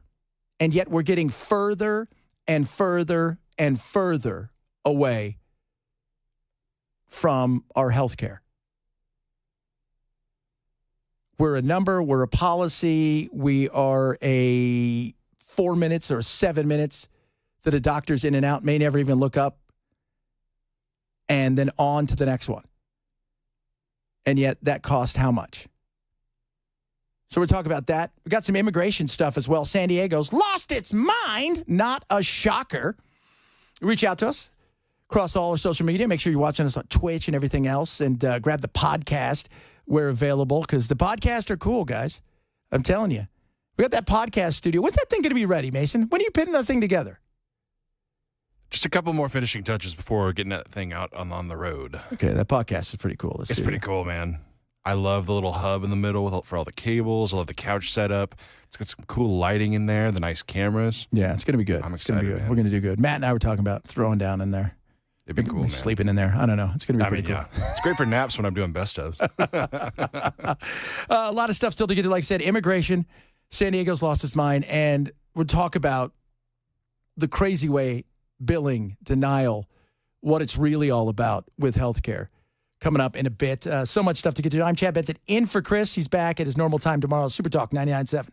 and yet we're getting further and further and further away from our health care. We're a number, we're a policy, we are a 4 minutes or 7 minutes that a doctor's in and out, may never even look up, and then on to the next one. And yet that cost how much? So we're talking about that. We got some immigration stuff as well. San Diego's lost its mind. Not a shocker. Reach out to us across all our social media. Make sure you're watching us on Twitch and everything else, and grab the podcast. We're available because the podcasts are cool, guys. I'm telling you. We got that podcast studio. When's that thing going to be ready, Mason? When are you putting that thing together? Just a couple more finishing touches before getting that thing out on the road. Okay, that podcast is pretty cool. It's pretty cool, man. I love the little hub in the middle for all the cables. I love the couch setup. It's got some cool lighting in there, the nice cameras. Yeah, it's going to be good. I'm It's gonna excited, be good. man. We're going to do good. Matt and I were talking about throwing down in there. It'd be cool, man. Sleeping in there. I don't know. It's going to be pretty cool. Yeah. It's great for naps when I'm doing best ofs. A lot of stuff still to get to. Like I said, immigration. San Diego's lost its mind. And we'll talk about the crazy way, billing, denial, what it's really all about with healthcare. Coming up in a bit. So much stuff to get to. I'm Chad Benson in for Chris. He's back at his normal time tomorrow. Super Talk 99.7.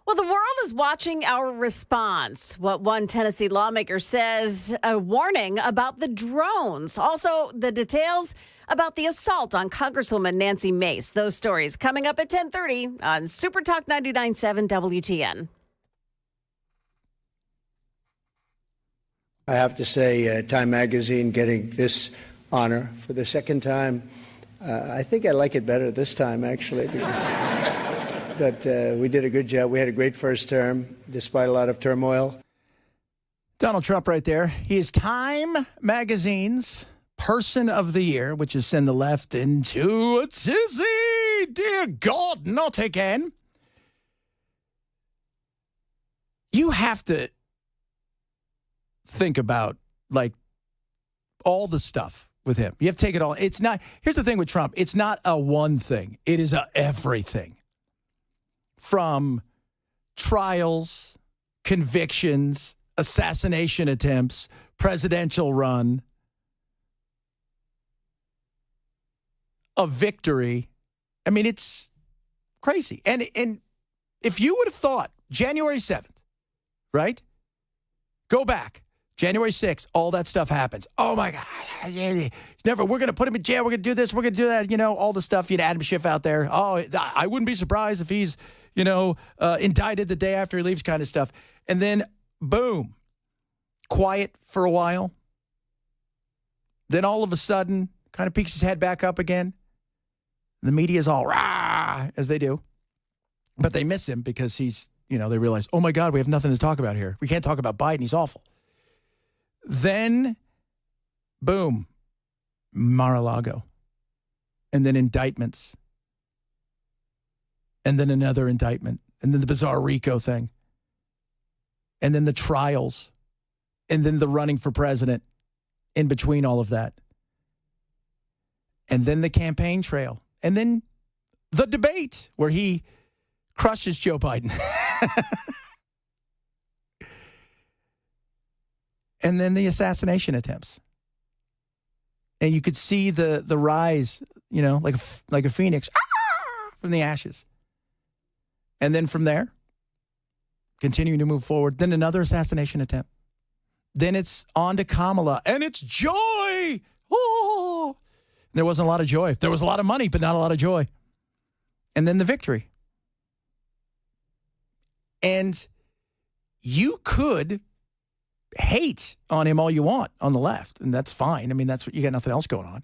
Well, the world is watching our response. What one Tennessee lawmaker says, a warning about the drones. Also, the details about the assault on Congresswoman Nancy Mace. Those stories coming up at 10:30 on Super Talk 99.7 WTN. I have to say, Time Magazine getting this honor for the second time. I think I like it better this time, actually, but we did a good job. We had a great first term, despite a lot of turmoil. Donald Trump right there. He is Time Magazine's Person of the Year, which is send the left into a tizzy. Dear God, not again. You have to think about, like, all the stuff with him. You have to take it all. It's not, here's the thing with Trump. It's not a one thing. It is a everything. From trials, convictions, assassination attempts, presidential run, a victory. I mean, it's crazy. And if you would have thought January 7th, right? Go back. January 6th, all that stuff happens. Oh, my God. It's never, we're going to put him in jail. We're going to do this. We're going to do that. You know, all the stuff. You know, Adam Schiff out there. Oh, I wouldn't be surprised if he's, you know, indicted the day after he leaves kind of stuff. And then, boom, quiet for a while. Then all of a sudden, kind of peeks his head back up again. The media is all rah, as they do. But they miss him because he's, you know, they realize, oh, my God, we have nothing to talk about here. We can't talk about Biden. He's awful. Then, boom, Mar-a-Lago. And then indictments. And then another indictment. And then the bizarre RICO thing. And then the trials. And then the running for president in between all of that. And then the campaign trail. And then the debate where he crushes Joe Biden. And then the assassination attempts. And you could see the rise, you know, like a phoenix from the ashes. And then from there, continuing to move forward. Then another assassination attempt. Then it's on to Kamala. And it's joy. Oh! There wasn't a lot of joy. There was a lot of money, but not a lot of joy. And then the victory. And you could hate on him all you want on the left, and that's fine. I mean, that's what you got, nothing else going on.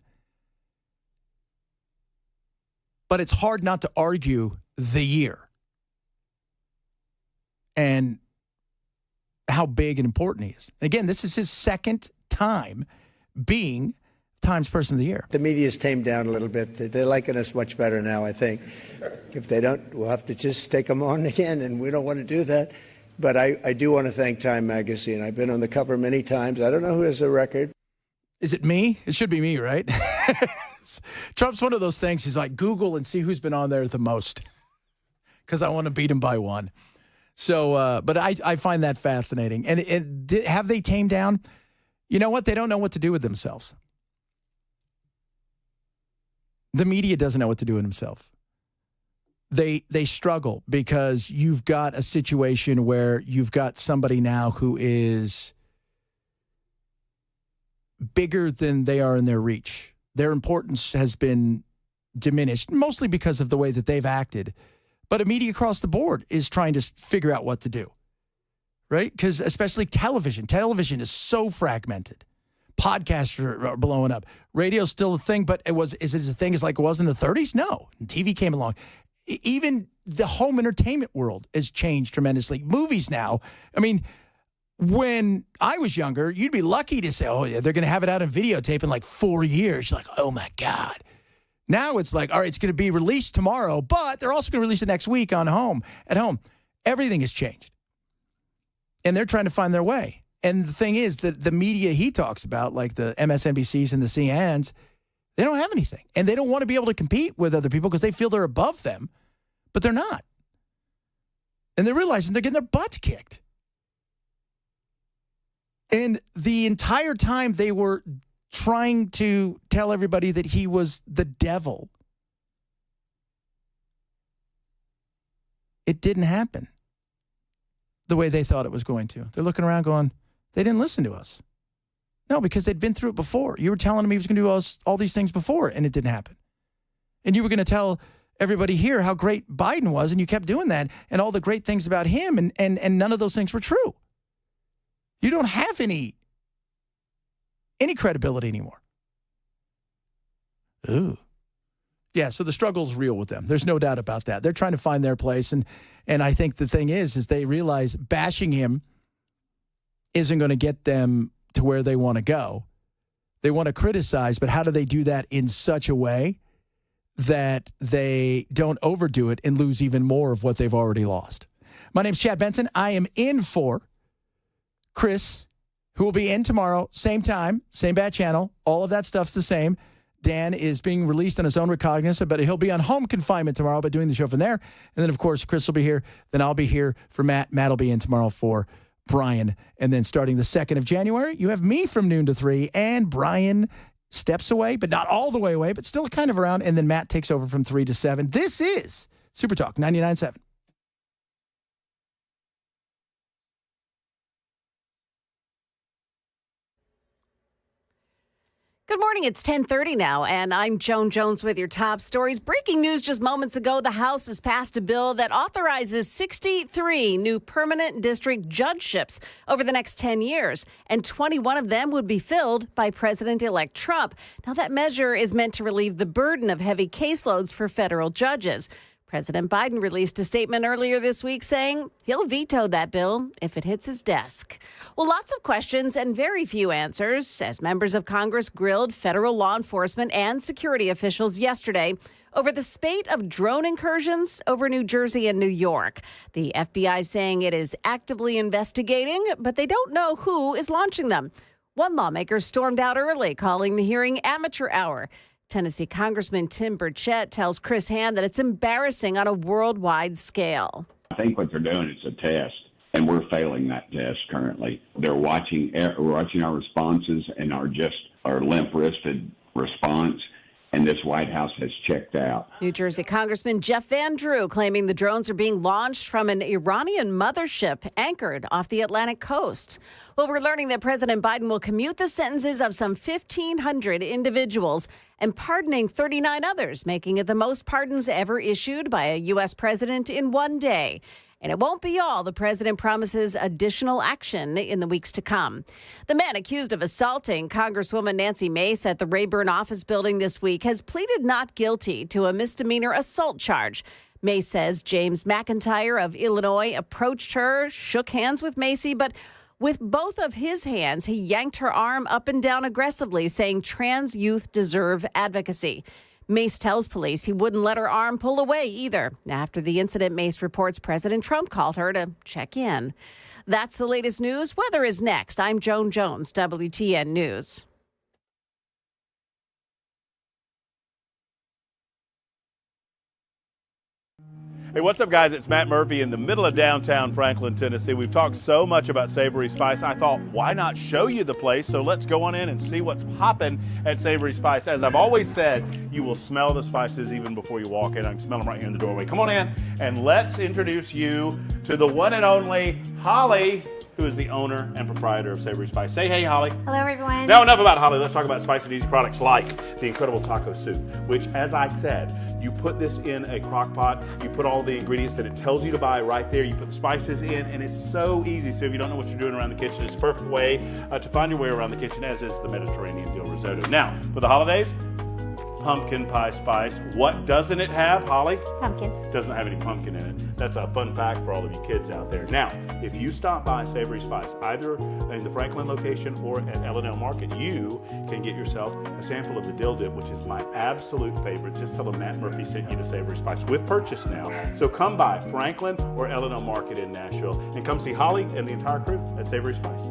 But it's hard not to argue the year and how big and important he is. And again, this is his second time being Times Person of the Year. The media's tamed down a little bit. They're liking us much better now, I think. If they don't, we'll have to just take them on again, and we don't want to do that. But I do want to thank Time Magazine. I've been on the cover many times. I don't know who has the record. Is it me? It should be me, right? Trump's one of those things. He's like, Google and see who's been on there the most because I want to beat him by one. So, but I find that fascinating. And have they tamed down? You know what? They don't know what to do with themselves. The media doesn't know what to do with himself. They struggle because you've got a situation where you've got somebody now who is bigger than they are in their reach. Their importance has been diminished, mostly because of the way that they've acted. But a media across the board is trying to figure out what to do, right? Because especially television is so fragmented. Podcasts are blowing up. Radio's still a thing, but is it a thing as like it was in the 30s? No. TV came along. Even the home entertainment world has changed tremendously. Movies now, I mean, when I was younger, you'd be lucky to say, oh, yeah, they're going to have it out on videotape in like 4 years. You're like, oh, my God. Now it's like, all right, it's going to be released tomorrow, but they're also going to release it next week at home. Everything has changed. And they're trying to find their way. And the thing is that the media he talks about, like the MSNBCs and the CNNs, they don't have anything. And they don't want to be able to compete with other people because they feel they're above them, but they're not. And they're realizing they're getting their butts kicked. And the entire time they were trying to tell everybody that he was the devil, it didn't happen. the way they thought it was going to. They're looking around going, they didn't listen to us. No, because they'd been through it before. You were telling him he was going to do all these things before, and it didn't happen. And you were going to tell everybody here how great Biden was, and you kept doing that, and all the great things about him, and none of those things were true. You don't have any credibility anymore. Ooh. Yeah, so the struggle's real with them. There's no doubt about that. They're trying to find their place, and I think the thing is they realize bashing him isn't going to get them to where they want to go. They want to criticize, but how do they do that in such a way that they don't overdo it and lose even more of what they've already lost? My name's Chad Benson. I am in for Chris, who will be in tomorrow, same time, same bad channel. All of that stuff's the same. Dan is being released on his own recognizance, but he'll be on home confinement tomorrow, but doing the show from there. And then, of course, Chris will be here. Then I'll be here for Matt. Matt will be in tomorrow for Brian. And then starting the 2nd of January, you have me from noon to 3, and Brian steps away, but not all the way away, but still kind of around. And then Matt takes over from 3 to 7. This is Super Talk 99.7. Good morning. It's 10:30 now, and I'm Joan Jones with your top stories. Breaking news just moments ago, the House has passed a bill that authorizes 63 new permanent district judgeships over the next 10 years, and 21 of them would be filled by President-elect Trump. Now, that measure is meant to relieve the burden of heavy caseloads for federal judges. President Biden released a statement earlier this week saying he'll veto that bill if it hits his desk. Well, lots of questions and very few answers as members of Congress grilled federal law enforcement and security officials yesterday over the spate of drone incursions over New Jersey and New York. The FBI saying it is actively investigating, but they don't know who is launching them. One lawmaker stormed out early, calling the hearing amateur hour. Tennessee Congressman Tim Burchett tells Chris Hand that it's embarrassing on a worldwide scale. I think what they're doing is a test, and we're failing that test currently. They're watching our responses and our limp-wristed response, and this White House has checked out. New Jersey Congressman Jeff Van Drew claiming the drones are being launched from an Iranian mothership anchored off the Atlantic coast. Well, we're learning that President Biden will commute the sentences of some 1,500 individuals and pardoning 39 others, making it the most pardons ever issued by a U.S. president in one day. And it won't be all. The president promises additional action in the weeks to come. The man accused of assaulting Congresswoman Nancy Mace at the Rayburn office building this week has pleaded not guilty to a misdemeanor assault charge. Mace says James McIntyre of Illinois approached her, shook hands with Macy, but with both of his hands, he yanked her arm up and down aggressively, saying trans youth deserve advocacy. Mace tells police he wouldn't let her arm pull away either. After the incident, Mace reports President Trump called her to check in. That's the latest news. Weather is next. I'm Joan Jones, WTN News. Hey, what's up, guys? It's Matt Murphy in the middle of downtown Franklin, Tennessee. We've talked so much about Savory Spice. I thought, why not show you the place? So let's go on in and see what's popping at Savory Spice. As I've always said, you will smell the spices even before you walk in. I can smell them right here in the doorway. Come on in, and let's introduce you to the one and only Holly, who is the owner and proprietor of Savory Spice. Say hey, Holly. Hello, everyone. Now, enough about Holly. Let's talk about spicy and easy products like the incredible taco soup, which, as I said, you put this in a crock pot, you put all the ingredients that it tells you to buy right there, you put the spices in, and it's so easy. So if you don't know what you're doing around the kitchen, it's a perfect way to find your way around the kitchen, as is the Mediterranean dill risotto. Now, for the holidays, pumpkin pie spice. What doesn't it have, Holly? Pumpkin. It doesn't have any pumpkin in it. That's a fun fact for all of you kids out there. Now, if you stop by Savory Spice, either in the Franklin location or at L&L Market, you can get yourself a sample of the dill dip, which is my absolute favorite. Just tell them Matt Murphy sent you to Savory Spice with purchase now. So come by Franklin or L&L Market in Nashville and come see Holly and the entire crew at Savory Spice.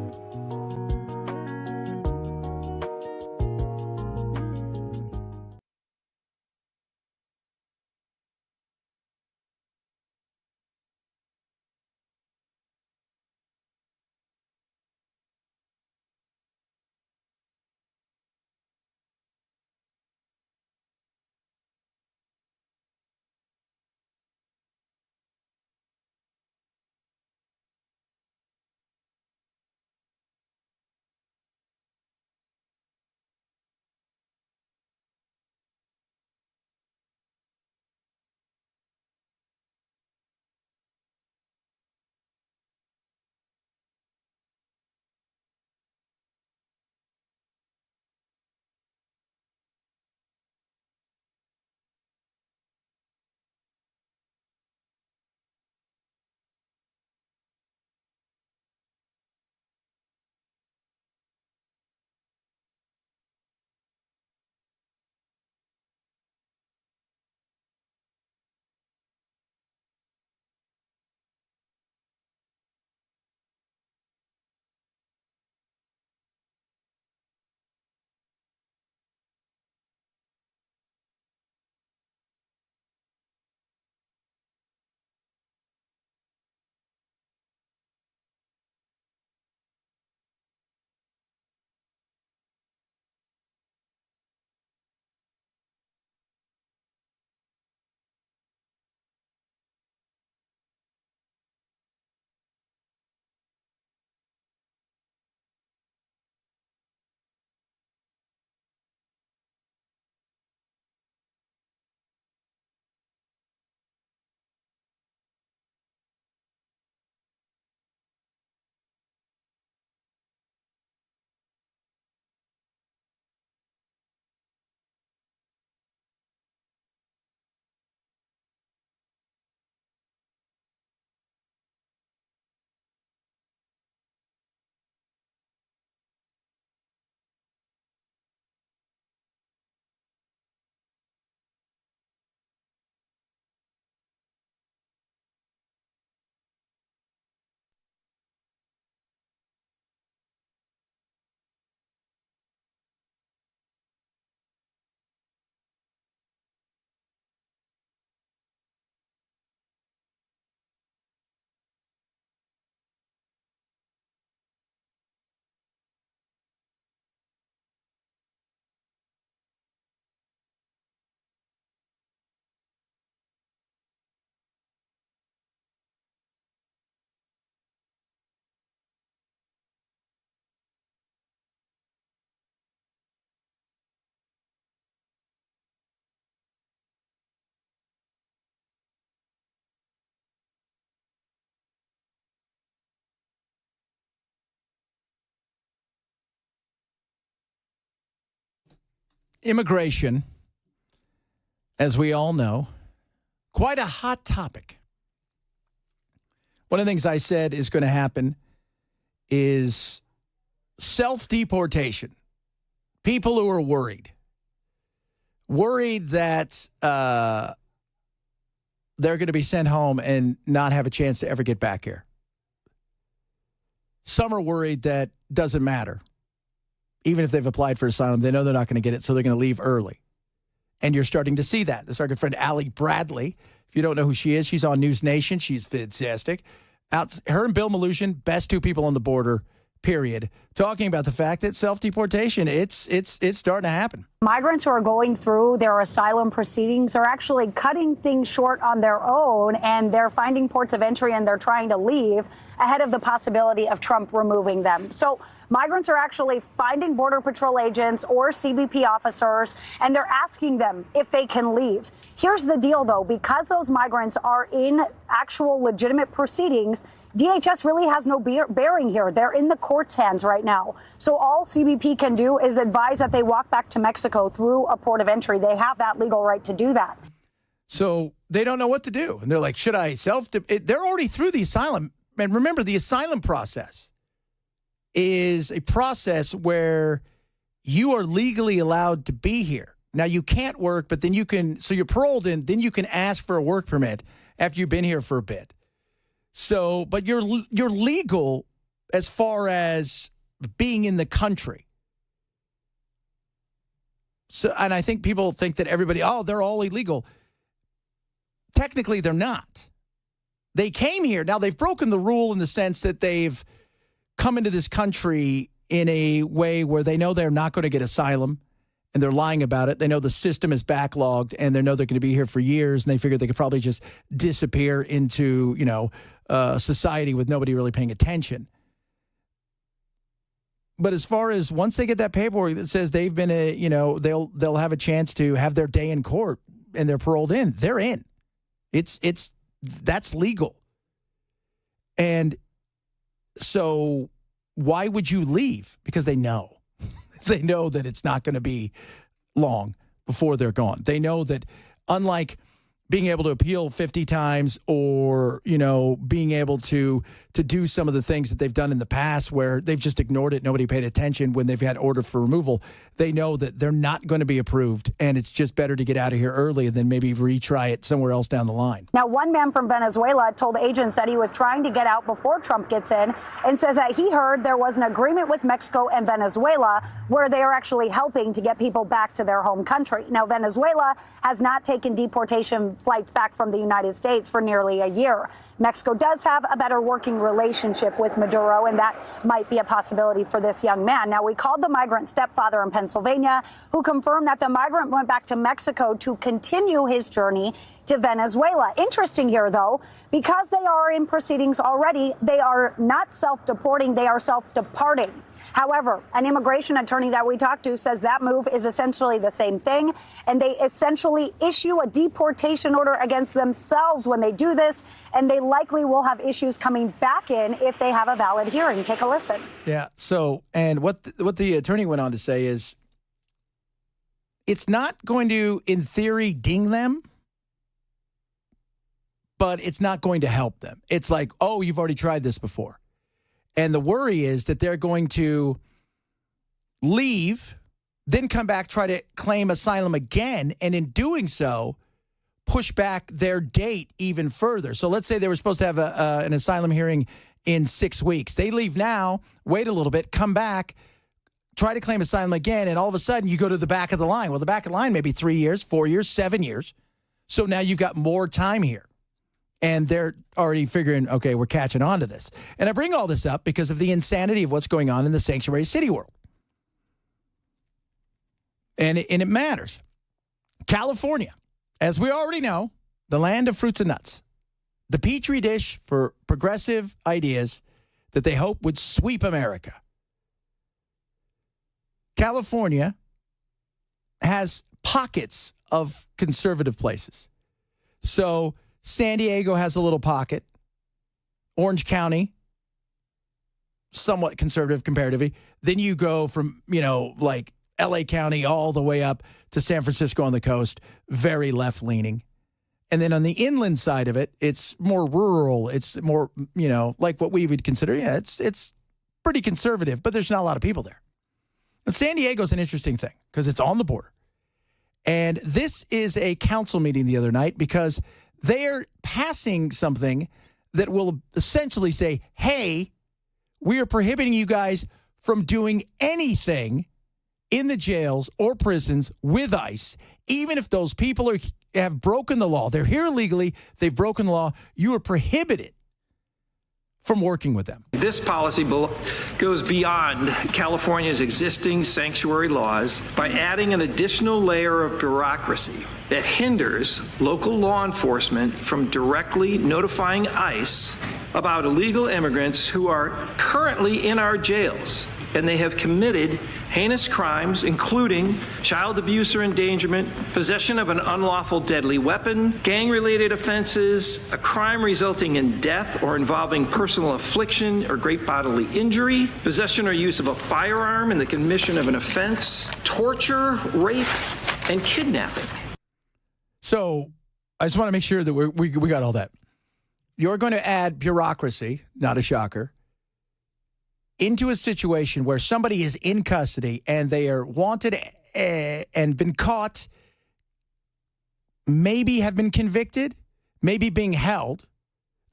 immigration, as we all know, quite a hot topic. One of the things I said is going to happen is self-deportation. People who are worried that they're going to be sent home and not have a chance to ever get back here. Some are worried that doesn't matter. Even if they've applied for asylum, they know they're not going to get it, so they're going to leave early. And you're starting to see that. This is our good friend Allie Bradley. If you don't know who she is, she's on News Nation. She's fantastic. Her and Bill Malutian, best two people on the border, period, talking about the fact that self-deportation, it's starting to happen. Migrants who are going through their asylum proceedings are actually cutting things short on their own, and they're finding ports of entry and they're trying to leave ahead of the possibility of Trump removing them. So migrants are actually finding Border Patrol agents or CBP officers, and they're asking them if they can leave. Here's the deal, though. Because those migrants are in actual legitimate proceedings, DHS really has no bearing here. They're in the court's hands right now. So all CBP can do is advise that they walk back to Mexico through a port of entry. They have that legal right to do that. So they don't know what to do. And they're like, should I they're already through the asylum. And remember, the asylum process is a process where you are legally allowed to be here. Now, you can't work, but then so you're paroled in, then you can ask for a work permit after you've been here for a bit. So, but you're legal as far as being in the country. So, and I think people think that they're all illegal. Technically, they're not. They came here. Now, they've broken the rule in the sense that they've come into this country in a way where they know they're not going to get asylum, and they're lying about it. They know the system is backlogged, and they know they're going to be here for years, and they figure they could probably just disappear into, society with nobody really paying attention. But as far as once they get that paperwork that says they've been they'll have a chance to have their day in court and they're paroled in, they're in. That's legal. And so why would you leave? Because they know. They know that it's not going to be long before they're gone. They know that unlike being able to appeal 50 times or, being able to do some of the things that they've done in the past where they've just ignored it, nobody paid attention when they've had order for removal, they know that they're not going to be approved, and it's just better to get out of here early and then maybe retry it somewhere else down the line. Now, one man from Venezuela told agents that he was trying to get out before Trump gets in, and says that he heard there was an agreement with Mexico and Venezuela where they are actually helping to get people back to their home country. Now, Venezuela has not taken deportation flights back from the United States for nearly a year. Mexico does have a better working relationship with Maduro, and that might be a possibility for this young man. Now, we called the migrant stepfather in Pennsylvania, who confirmed that the migrant went back to Mexico to continue his journey to Venezuela. Interesting here, though, because they are in proceedings already, they are not self-deporting, they are self-departing. However, an immigration attorney that we talked to says that move is essentially the same thing, and they essentially issue a deportation order against themselves when they do this, and they likely will have issues coming back in if they have a valid hearing. Take a listen. Yeah, so, and what the attorney went on to say is it's not going to, in theory, ding them, but it's not going to help them. It's like, oh, you've already tried this before. And the worry is that they're going to leave, then come back, try to claim asylum again, and in doing so, push back their date even further. So let's say they were supposed to have an asylum hearing in 6 weeks. They leave now, wait a little bit, come back, try to claim asylum again, and all of a sudden you go to the back of the line. Well, the back of the line may be 3 years, 4 years, 7 years. So now you've got more time here. And they're already figuring, okay, we're catching on to this. And I bring all this up because of the insanity of what's going on in the sanctuary city world. And it matters. California, as we already know, the land of fruits and nuts. The petri dish for progressive ideas that they hope would sweep America. California has pockets of conservative places. So San Diego has a little pocket. Orange County, somewhat conservative comparatively. Then you go from, like L.A. County all the way up to San Francisco on the coast, very left-leaning. And then on the inland side of it, it's more rural. It's more, like what we would consider, it's pretty conservative, but there's not a lot of people there. And San Diego's an interesting thing because it's on the border. And this is a council meeting the other night because they're passing something that will essentially say, hey, we are prohibiting you guys from doing anything in the jails or prisons with ICE, even if those people have broken the law. They're here illegally. They've broken the law. You are prohibited from working with them. This policy goes beyond California's existing sanctuary laws by adding an additional layer of bureaucracy that hinders local law enforcement from directly notifying ICE about illegal immigrants who are currently in our jails, and they have committed heinous crimes, including child abuse or endangerment, possession of an unlawful deadly weapon, gang-related offenses, a crime resulting in death or involving personal affliction or great bodily injury, possession or use of a firearm in the commission of an offense, torture, rape, and kidnapping. So I just want to make sure that we got all that. You're going to add bureaucracy, not a shocker, into a situation where somebody is in custody and they are wanted and been caught, maybe have been convicted, maybe being held.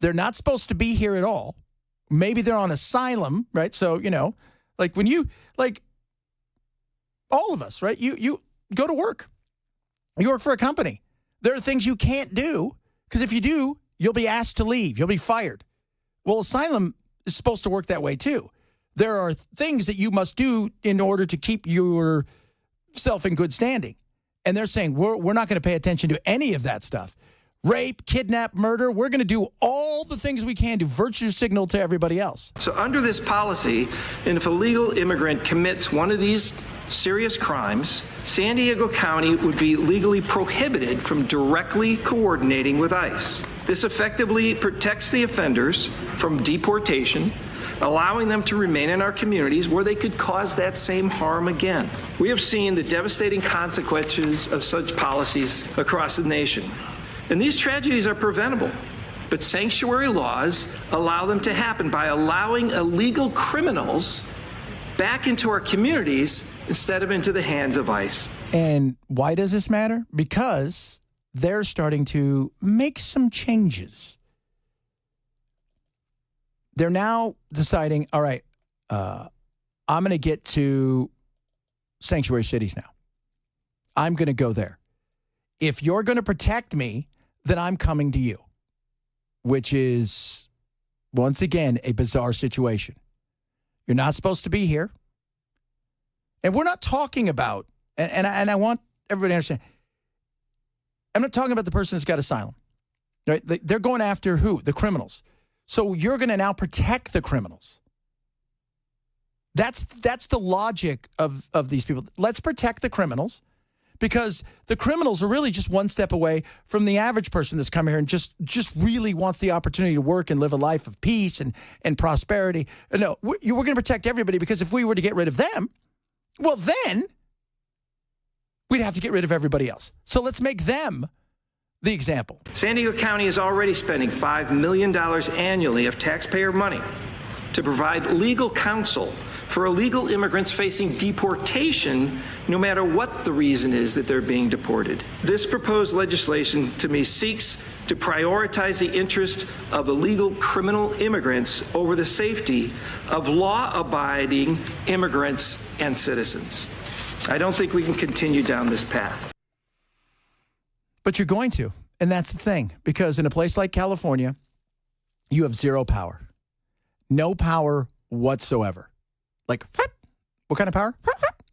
They're not supposed to be here at all. Maybe they're on asylum, right? So, like when you, like all of us, right? You go to work. You work for a company. There are things you can't do because if you do, you'll be asked to leave. You'll be fired. Well, asylum is supposed to work that way too. There are things that you must do in order to keep yourself in good standing. And they're saying, we're not going to pay attention to any of that stuff. Rape, kidnap, murder, we're going to do all the things we can to virtue signal to everybody else. So under this policy, and if a legal immigrant commits one of these serious crimes, San Diego County would be legally prohibited from directly coordinating with ICE. This effectively protects the offenders from deportation, allowing them to remain in our communities where they could cause that same harm again. We have seen the devastating consequences of such policies across the nation. And these tragedies are preventable, but sanctuary laws allow them to happen by allowing illegal criminals back into our communities instead of into the hands of ICE. And why does this matter? Because they're starting to make some changes. They're now deciding, all right, I'm going to get to sanctuary cities now. I'm going to go there. If you're going to protect me, then I'm coming to you, which is, once again, a bizarre situation. You're not supposed to be here. And we're not talking about, and I want everybody to understand, I'm not talking about the person that's got asylum. Right? They're going after who? The criminals. So you're going to now protect the criminals. That's the logic of these people. Let's protect the criminals because the criminals are really just one step away from the average person that's come here and just really wants the opportunity to work and live a life of peace and prosperity. No, we're going to protect everybody because if we were to get rid of them, well, then we'd have to get rid of everybody else. So let's make them the example. San Diego County is already spending $5 million annually of taxpayer money to provide legal counsel for illegal immigrants facing deportation, no matter what the reason is that they're being deported. This proposed legislation, to me, seeks to prioritize the interest of illegal criminal immigrants over the safety of law-abiding immigrants and citizens. I don't think we can continue down this path. But you're going to, and that's the thing, because in a place like California, you have zero power. No power whatsoever. Like, what kind of power?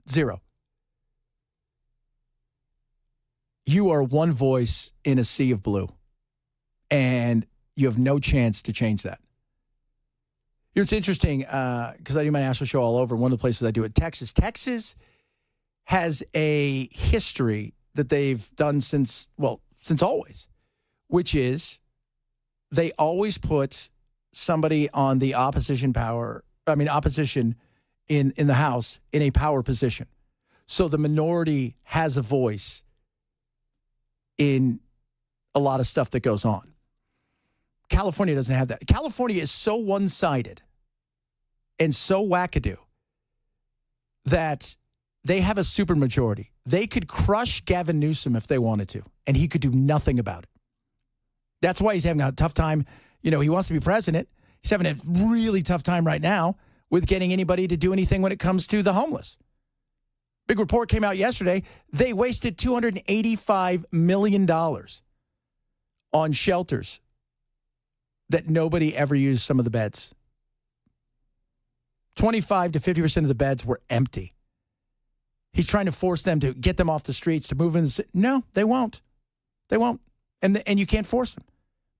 Zero. You are one voice in a sea of blue, and you have no chance to change that. It's interesting, because I do my national show all over. One of the places I do it, Texas. Texas has a history that they've done since always, which is they always put somebody on the opposition in the House in a power position. So the minority has a voice in a lot of stuff that goes on. California doesn't have that. California is so one-sided and so wackadoo that they have a supermajority. They could crush Gavin Newsom if they wanted to, and he could do nothing about it. That's why he's having a tough time. You know, he wants to be president. He's having a really tough time right now with getting anybody to do anything when it comes to the homeless. Big report came out yesterday. They wasted $285 million on shelters that nobody ever used some of the beds. 25 to 50% of the beds were empty. He's trying to force them to get them off the streets, to move in. No, they won't. They won't. And you can't force them.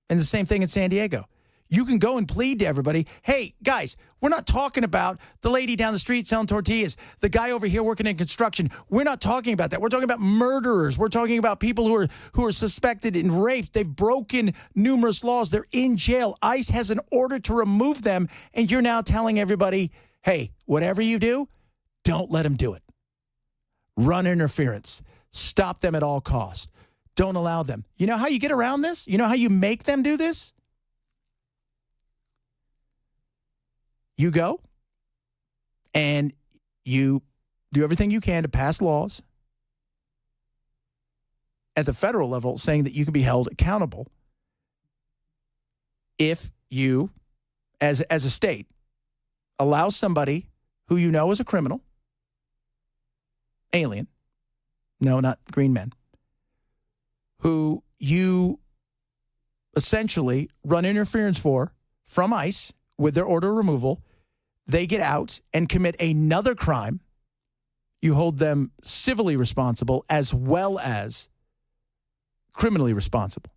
And the same thing in San Diego. You can go and plead to everybody, hey, guys, we're not talking about the lady down the street selling tortillas, the guy over here working in construction. We're not talking about that. We're talking about murderers. We're talking about people who are suspected in rape. They've broken numerous laws. They're in jail. ICE has an order to remove them, and you're now telling everybody, hey, whatever you do, don't let them do it. Run interference. Stop them at all costs. Don't allow them. You know how you get around this? You know how you make them do this? You go and you do everything you can to pass laws at the federal level saying that you can be held accountable if you, as a state, allow somebody who you know is a criminal, alien, no, not green men, who you essentially run interference for from ICE with their order of removal. They get out and commit another crime. You hold them civilly responsible as well as criminally responsible.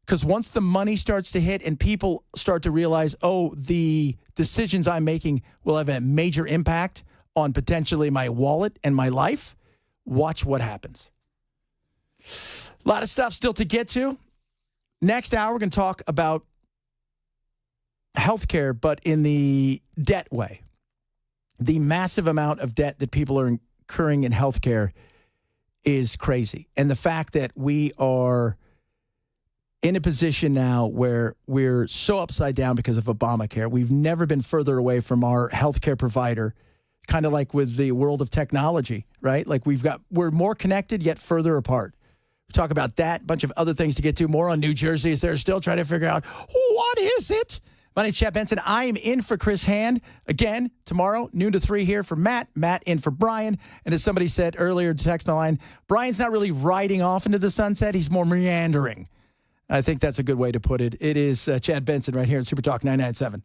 Because once the money starts to hit and people start to realize, oh, the decisions I'm making will have a major impact on potentially my wallet and my life, watch what happens. A lot of stuff still to get to. Next hour, we're going to talk about healthcare, but in the debt way. The massive amount of debt that people are incurring in healthcare is crazy. And the fact that we are in a position now where we're so upside down because of Obamacare. We've never been further away from our healthcare provider, kind of like with the world of technology, right? Like we're more connected yet further apart. We talk about that, a bunch of other things to get to. More on New Jersey as they're still trying to figure out, what is it? My name's Chad Benson. I am in for Chris Hand. Again, tomorrow, noon to 3 here for Matt. Matt in for Brian. And as somebody said earlier, text line, Brian's not really riding off into the sunset. He's more meandering. I think that's a good way to put it. It is Chad Benson right here at Super Talk 997.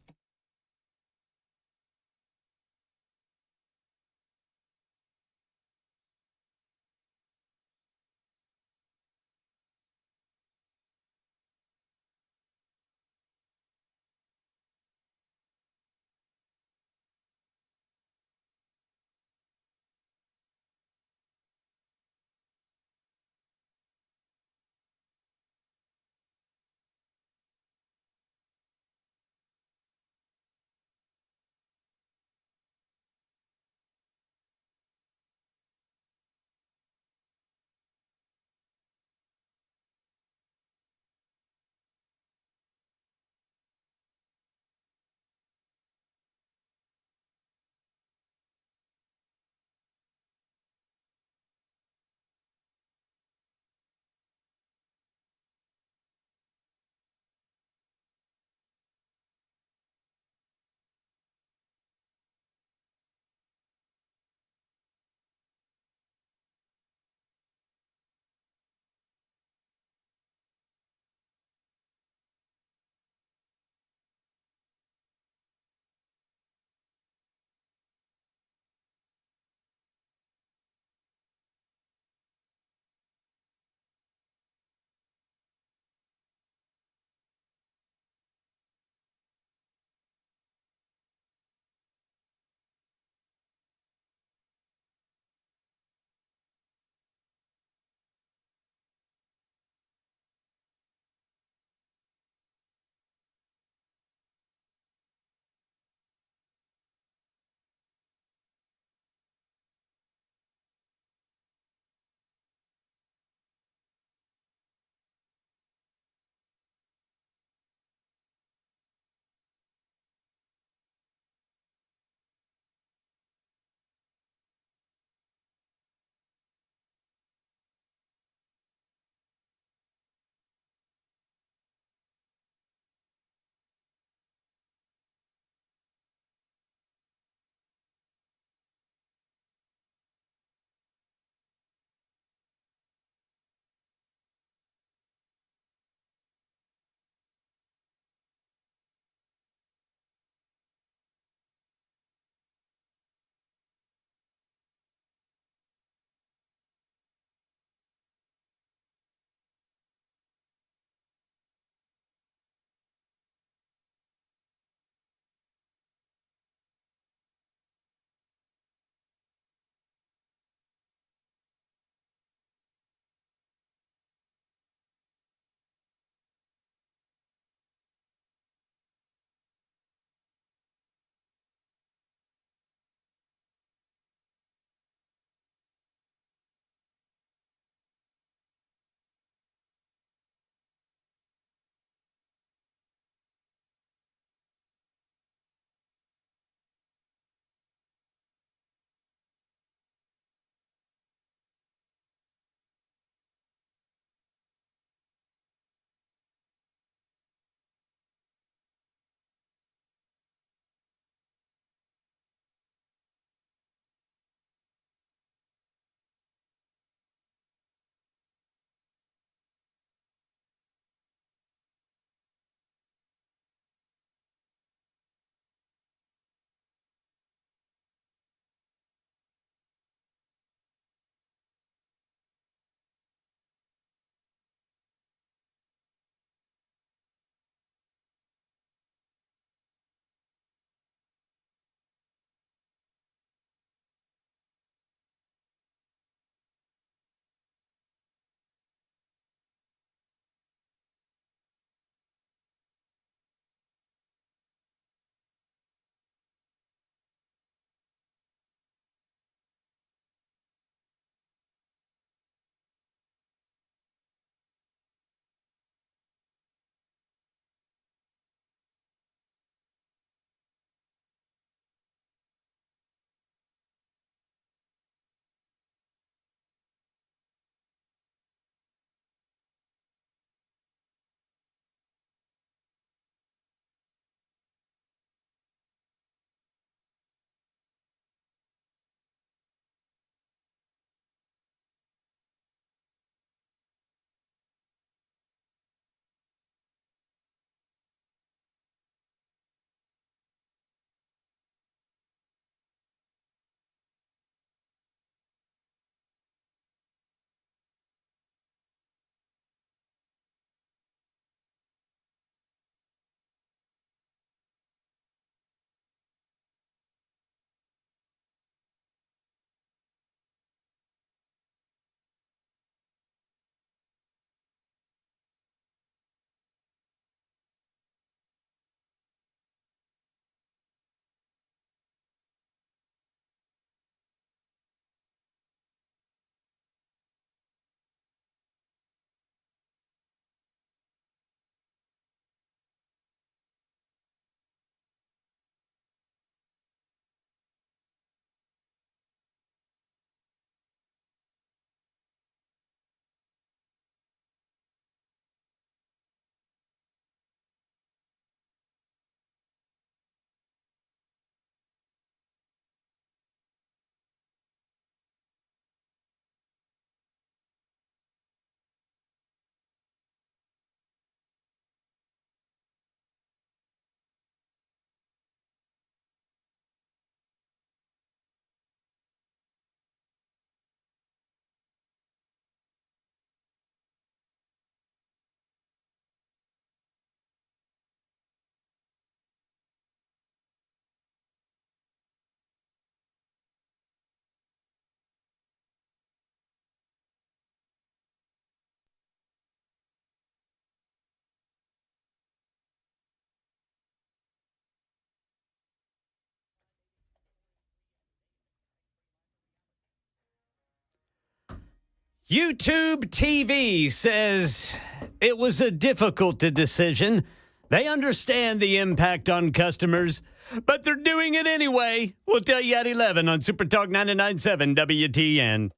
YouTube TV says it was a difficult decision. They understand the impact on customers, but they're doing it anyway. We'll tell you at 11 on Super Talk 99.7 WTN.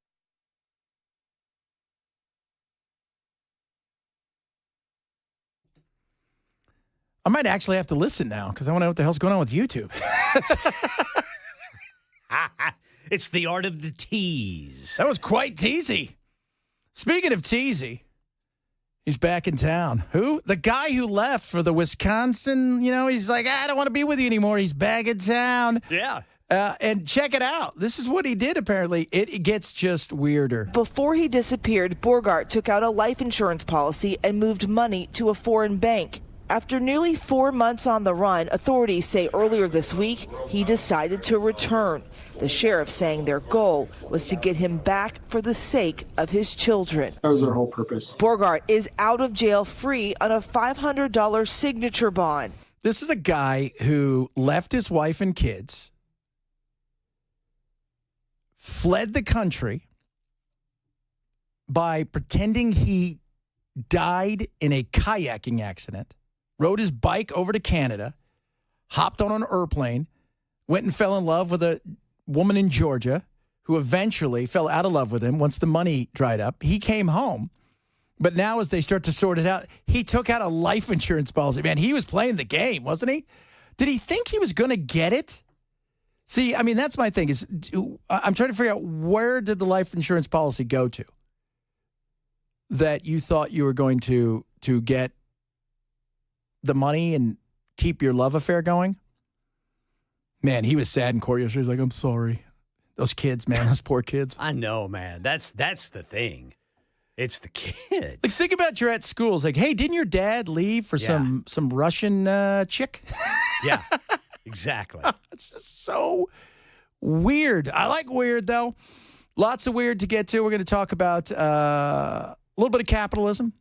I might actually have to listen now because I want to know what the hell's going on with YouTube. It's the art of the tease. That was quite teasy. Speaking of teasy, he's back in town. Who? The guy who left for the Wisconsin, he's like, I don't want to be with you anymore. He's back in town. Yeah. And check it out. This is what he did, apparently. It gets just weirder. Before he disappeared, Borgart took out a life insurance policy and moved money to a foreign bank. After nearly 4 months on the run, authorities say earlier this week he decided to return. The sheriff saying their goal was to get him back for the sake of his children. That was their whole purpose. Borgart is out of jail free on a $500 signature bond. This is a guy who left his wife and kids, fled the country by pretending he died in a kayaking accident, rode his bike over to Canada, hopped on an airplane, went and fell in love with a woman in Georgia who eventually fell out of love with him once the money dried up. He came home, but now as they start to sort it out, he took out a life insurance policy. Man, he was playing the game, wasn't he? Did he think he was going to get it? See, I mean, that's my thing is I'm trying to figure out where did the life insurance policy go to that you thought you were going to get the money and keep your love affair going? Man, he was sad in court yesterday. He's like, I'm sorry. Those kids, man, those poor kids. I know, man. That's the thing. It's the kids. Like, think about you're at school. It's like, hey, didn't your dad leave for some Russian chick? Yeah, exactly. It's just so weird. I like weird, though. Lots of weird to get to. We're going to talk about a little bit of capitalism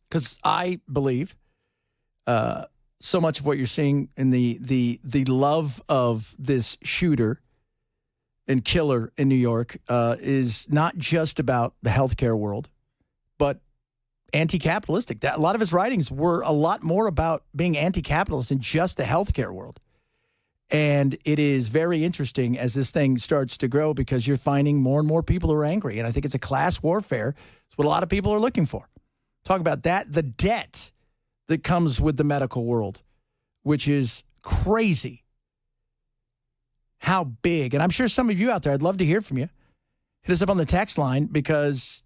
because I believe so much of what you're seeing in the love of this shooter and killer in New York is not just about the healthcare world, but anti-capitalistic. A lot of his writings were a lot more about being anti-capitalist than just the healthcare world. And it is very interesting as this thing starts to grow because you're finding more and more people who are angry. And I think it's a class warfare. It's what a lot of people are looking for. Talk about that. The debt that comes with the medical world, which is crazy. How big. And I'm sure some of you out there, I'd love to hear from you. Hit us up on the text line because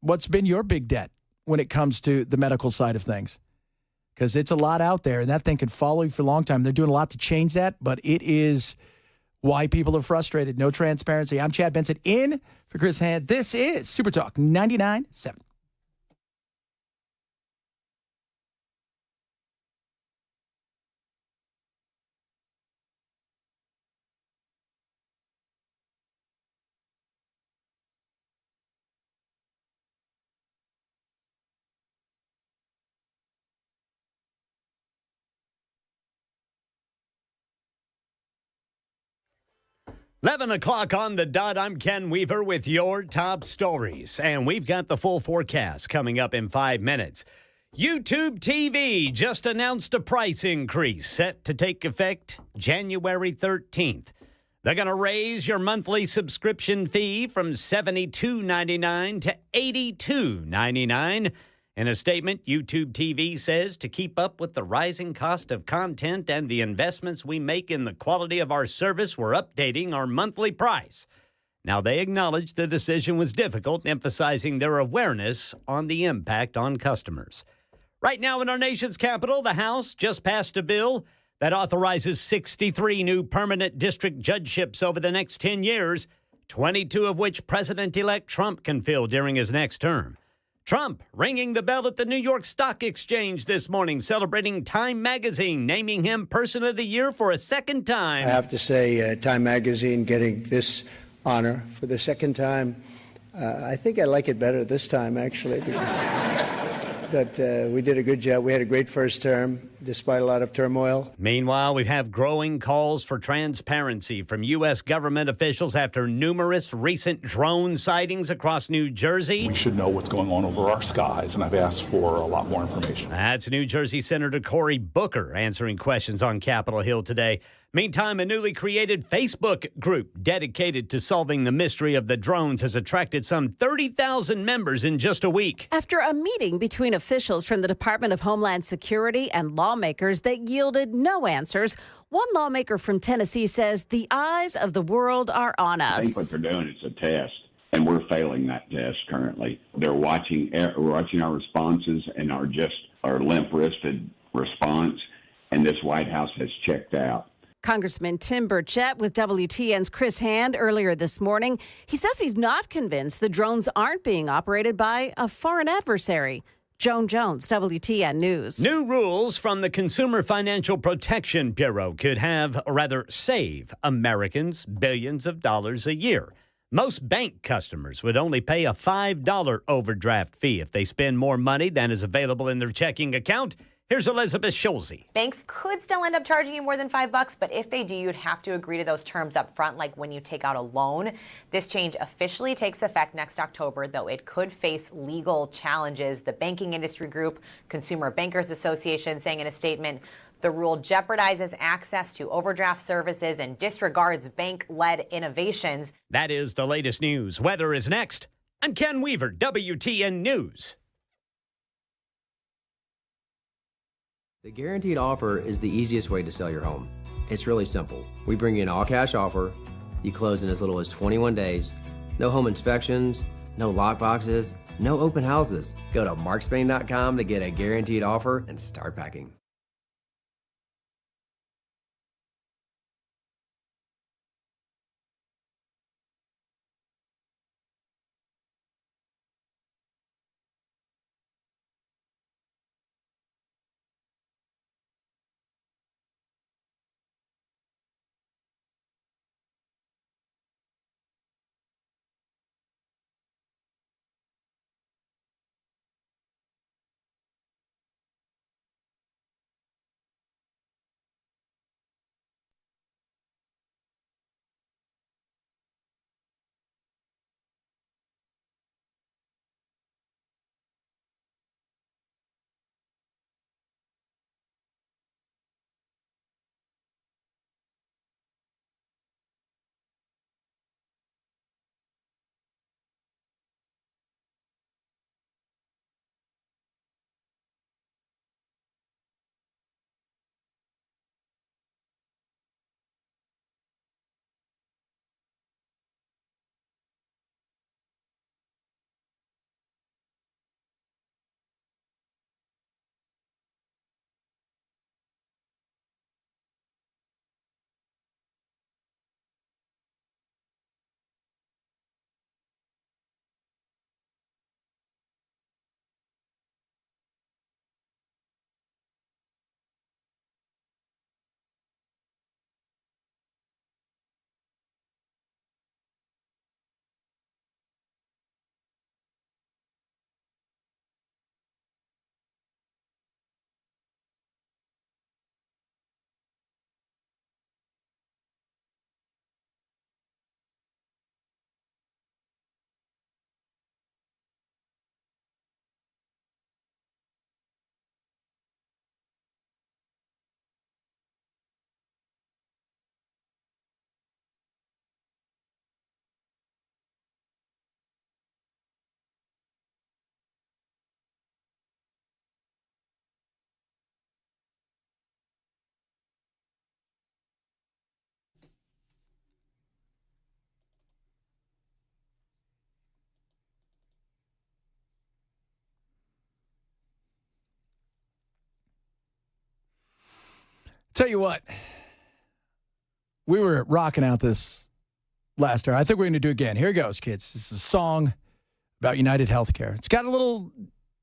what's been your big debt when it comes to the medical side of things? Because it's a lot out there, and that thing can follow you for a long time. They're doing a lot to change that, but it is why people are frustrated. No transparency. I'm Chad Benson in for Chris Hand. This is Super Talk 99.7. Eleven o'clock on the dot. I'm Ken Weaver with your top stories. And we've got the full forecast coming up in 5 minutes. YouTube TV just announced a price increase set to take effect January 13th. They're going to raise your monthly subscription fee from $72.99 to $82.99. In a statement, YouTube TV says to keep up with the rising cost of content and the investments we make in the quality of our service, we're updating our monthly price. Now, they acknowledge the decision was difficult, emphasizing their awareness on the impact on customers. Right now in our nation's capital, the House just passed a bill that authorizes 63 new permanent district judgeships over the next 10 years, 22 of which President-elect Trump can fill during his next term. Trump ringing the bell at the New York Stock Exchange this morning, celebrating Time Magazine, naming him Person of the Year for a second time. I have to say, Time Magazine getting this honor for the second time. I think I like it better this time, actually, because but we did a good job. We had a great first term, despite a lot of turmoil. Meanwhile, we have growing calls for transparency from U.S. government officials after numerous recent drone sightings across New Jersey. We should know what's going on over our skies, and I've asked for a lot more information. That's New Jersey Senator Cory Booker answering questions on Capitol Hill today. Meantime, a newly created Facebook group dedicated to solving the mystery of the drones has attracted some 30,000 members in just a week. After a meeting between officials from the Department of Homeland Security and lawmakers that yielded no answers, one lawmaker from Tennessee says the eyes of the world are on us. I think what they're doing is a test, and we're failing that test currently. They're watching our responses and our limp-wristed response, and this White House has checked out. Congressman Tim Burchett with WTN's Chris Hand earlier this morning. He says he's not convinced the drones aren't being operated by a foreign adversary. Joan Jones, WTN News. New rules from the Consumer Financial Protection Bureau could have, or rather save, Americans billions of dollars a year. Most bank customers would only pay a $5 overdraft fee if they spend more money than is available in their checking account. Here's Elizabeth Schulze. Banks could still end up charging you more than $5, but if they do, you'd have to agree to those terms up front, like when you take out a loan. This change officially takes effect next October, though it could face legal challenges. The Banking Industry Group, Consumer Bankers Association, saying in a statement, the rule jeopardizes access to overdraft services and disregards bank-led innovations. That is the latest news. Weather is next. I'm Ken Weaver, WTN News. The guaranteed offer is the easiest way to sell your home. It's really simple. We bring you an all-cash offer. You close in as little as 21 days. No home inspections, no lockboxes, no open houses. Go to markspain.com to get a guaranteed offer and start packing. Tell you what, we were rocking out this last hour. I think we're going to do it again. Here it goes, kids. This is a song about United Healthcare. It's got a little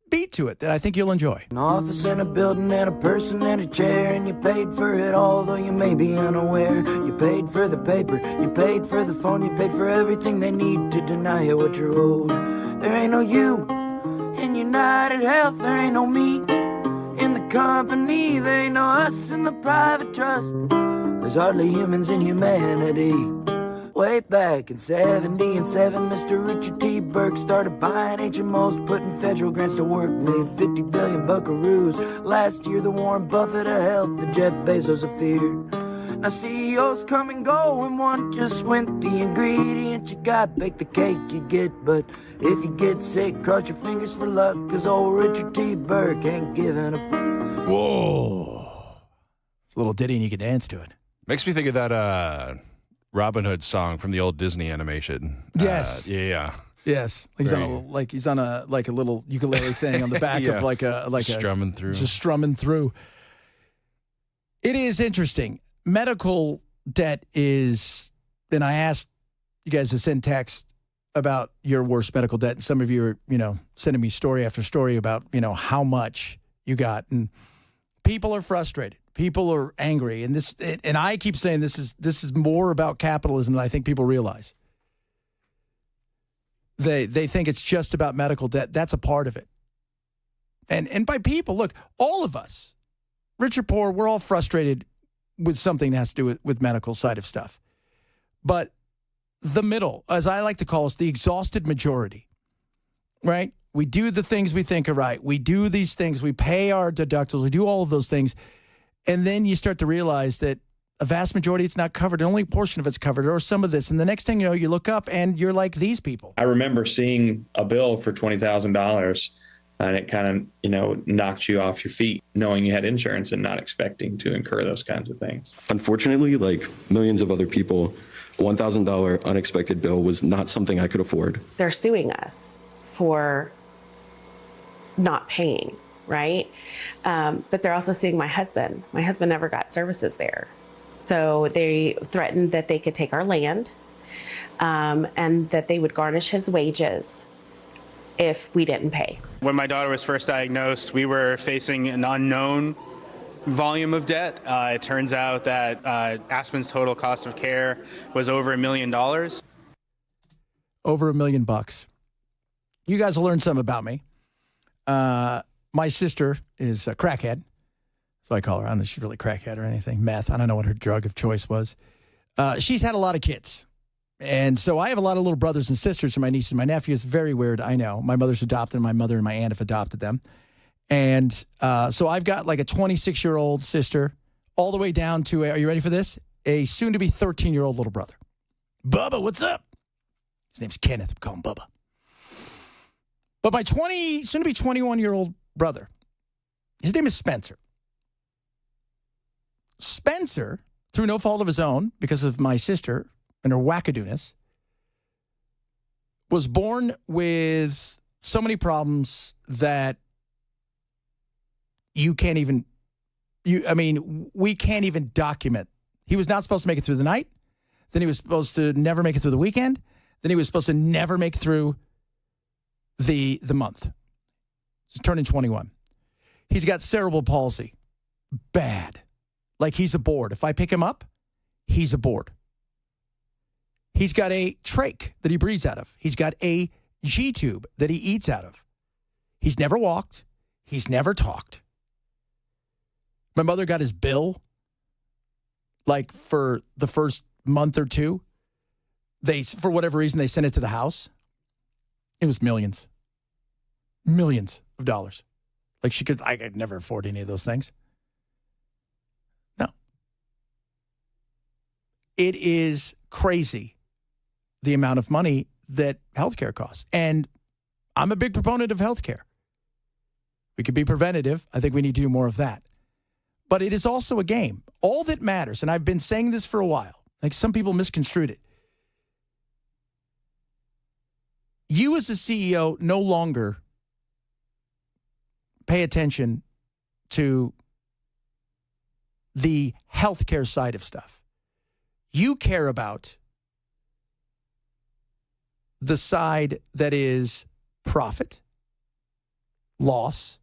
beat to it that I think you'll enjoy. An office and a building and a person and a chair, and you paid for it all, though you may be unaware. You paid for the paper, you paid for the phone, you paid for everything they need to deny you what you're owed. There ain't no you in United Health, there ain't no me in the company. They know us in the private trust. There's hardly humans in humanity. Way back in 77, Mr. Richard T. Burke started buying HMOs, putting federal grants to work, made 50 billion buckaroos. Last year, the Warren Buffett of help and Jeff Bezos of fear. Now CEOs come and go, and one just went. The ingredient you got, bake the cake you get. But if you get sick, cross your fingers for luck, cause old Richard T. Burke ain't giving a... Whoa. It's a little ditty and you can dance to it. Makes me think of that Robin Hood song from the old Disney animation. Yes. Yeah. Yes. He's on a little ukulele thing on the back Yeah. of like a Strumming through. Just strumming through. It is interesting. Medical debt is, and I asked you guys to send text about your worst medical debt. And some of you are, sending me story after story about, how much you got. And people are frustrated. People are angry. And I keep saying this is more about capitalism than I think people realize. They think it's just about medical debt. That's a part of it. And by people, look, all of us, rich or poor, we're all frustrated with something that has to do with medical side of stuff. But the middle, as I like to call us, the exhausted majority, right? We do the things we think are right. We do these things. We pay our deductibles. We do all of those things. And then you start to realize that a vast majority, it's not covered. Only a portion of it's covered, or some of this. And the next thing you know, you look up and you're like these people. I remember seeing a bill for $20,000 and it kind of, knocked you off your feet, knowing you had insurance and not expecting to incur those kinds of things. Unfortunately, like millions of other people, a $1,000 unexpected bill was not something I could afford. They're suing us for not paying, right? But they're also suing my husband. My husband never got services there. So they threatened that they could take our land and that they would garnish his wages if we didn't pay. When my daughter was first diagnosed, we were facing an unknown volume of debt. It turns out that Aspen's total cost of care was over $1 million. Over $1 million. You guys will learn something about me. My sister is a crackhead. So I call her. I don't know if she's really crackhead or anything. Meth. I don't know what her drug of choice was. She's had a lot of kids. And so I have a lot of little brothers and sisters, and my niece and my nephew. It's very weird, I know. My mother's adopted, and my mother and my aunt have adopted them. And so I've got like a 26-year-old sister all the way down to, are you ready for this? A soon-to-be 13-year-old little brother. Bubba, what's up? His name's Kenneth. I'm calling him Bubba. But my soon-to-be 21-year-old brother, his name is Spencer. Spencer, through no fault of his own, because of my sister and her wackadoodness, was born with so many problems that we can't even document. He was not supposed to make it through the night. Then he was supposed to never make it through the weekend. Then he was supposed to never make it through the month. He's turning 21. He's got cerebral palsy. Bad. Like he's a board. If I pick him up, he's a board. He's got a trach that he breathes out of. He's got a G-tube that he eats out of. He's never walked. He's never talked. My mother got his bill, like for the first month or two. For whatever reason, they sent it to the house. It was millions. Millions of dollars. Like I could never afford any of those things. No. It is crazy the amount of money that healthcare costs. And I'm a big proponent of healthcare. We could be preventative. I think we need to do more of that. But it is also a game. All that matters, and I've been saying this for a while, like some people misconstrued it. You as a CEO no longer pay attention to the healthcare side of stuff. You care about the side that is profit, loss.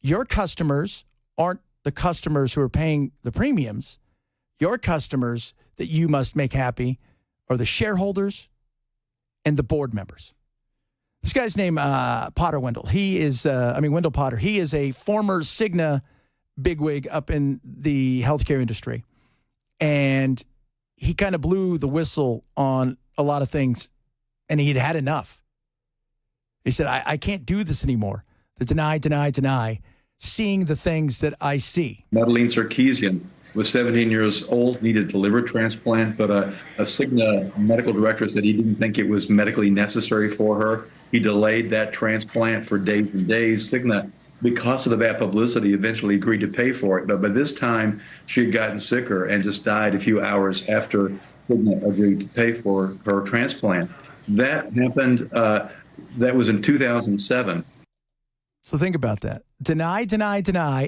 Your customers aren't the customers who are paying the premiums. Your customers that you must make happy are the shareholders and the board members. This guy's named Potter Wendell. He is, Wendell Potter. He is a former Cigna bigwig up in the healthcare industry. And he kind of blew the whistle on a lot of things, and he'd had enough. He said, I can't do this anymore. The deny, seeing the things that I see. Madeline Sarkeesian was 17 years old, needed a liver transplant, but a Cigna medical director said he didn't think it was medically necessary for her. He delayed that transplant for days and days. Cigna, because of the bad publicity, eventually agreed to pay for it. But by this time, she had gotten sicker and just died a few hours after Cigna agreed to pay for her transplant. That happened, that was in 2007. So think about that. Deny,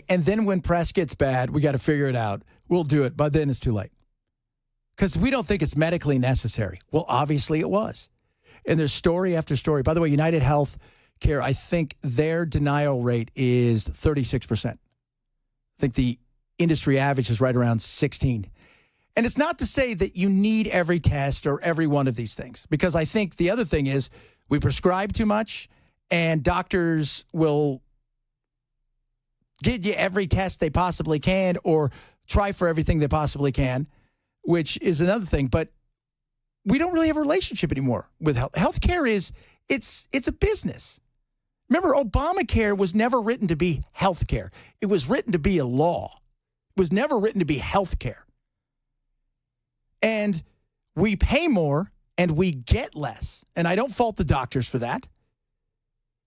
and then when press gets bad, we got to figure it out. We'll do it, but then it's too late. Because we don't think it's medically necessary. Well, obviously it was. And there's story after story. By the way, United Health Care, I think their denial rate is 36%. I think the industry average is right around 16. And it's not to say that you need every test or every one of these things, because I think the other thing is we prescribe too much, and doctors will give you every test they possibly can or try for everything they possibly can, which is another thing. But we don't really have a relationship anymore with health. Healthcare it's a business. Remember, Obamacare was never written to be healthcare. It was written to be a law. It was never written to be healthcare. And we pay more and we get less. And I don't fault the doctors for that,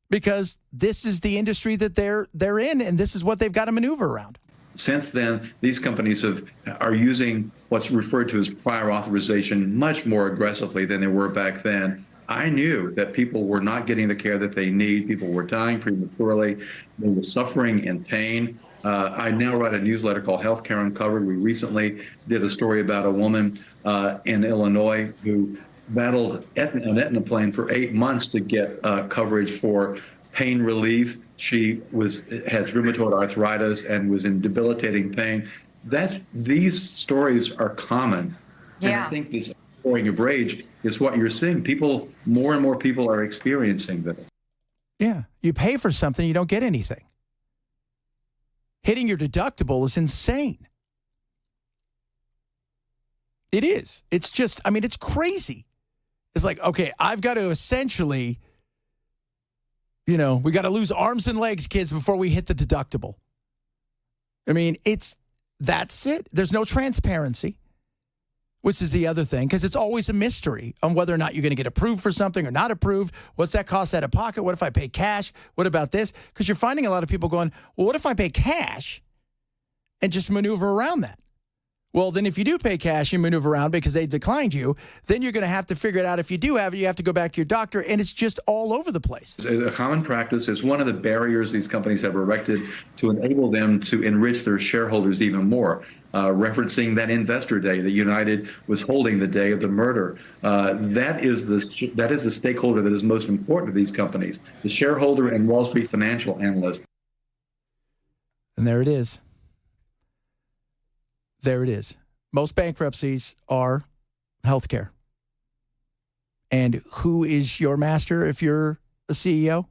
because this is the industry that they're in, and this is what they've got to maneuver around. Since then, these companies are using what's referred to as prior authorization much more aggressively than they were back then. I knew that people were not getting the care that they need. People were dying prematurely. They were suffering in pain. I now write a newsletter called Healthcare Uncovered. We recently did a story about a woman in Illinois who battled an Aetna plan for 8 months to get coverage for pain relief. She has rheumatoid arthritis and was in debilitating pain. These stories are common. Yeah. And I think this pouring of rage is what you're seeing. More and more people are experiencing this. Yeah. You pay for something, you don't get anything. Hitting your deductible is insane. It is. It's just, it's crazy. It's like, okay, I've got to essentially, we got to lose arms and legs, kids, before we hit the deductible. That's it. There's no transparency, which is the other thing, because it's always a mystery on whether or not you're going to get approved for something or not approved. What's that cost out of pocket? What if I pay cash? What about this? Because you're finding a lot of people going, well, what if I pay cash and just maneuver around that? Well, then if you do pay cash, you maneuver around because they declined you, then you're going to have to figure it out. If you do have it, you have to go back to your doctor, and it's just all over the place. A common practice is one of the barriers these companies have erected to enable them to enrich their shareholders even more. Referencing that investor day that United was holding the day of the murder. That is the stakeholder that is most important to these companies, the shareholder and Wall Street financial analyst. And there it is. There it is. Most bankruptcies are healthcare. And who is your master if you're a CEO?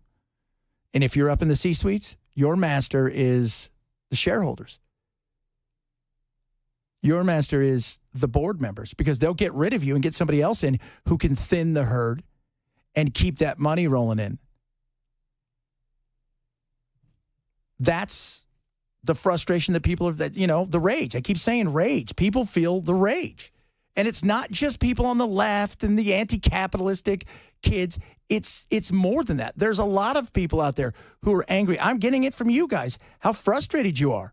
And if you're up in the C-suites, your master is the shareholders. Your master is the board members, because they'll get rid of you and get somebody else in who can thin the herd and keep that money rolling in. That's the frustration that people have, the rage. I keep saying rage. People feel the rage. And it's not just people on the left and the anti-capitalistic kids. It's more than that. There's a lot of people out there who are angry. I'm getting it from you guys, how frustrated you are.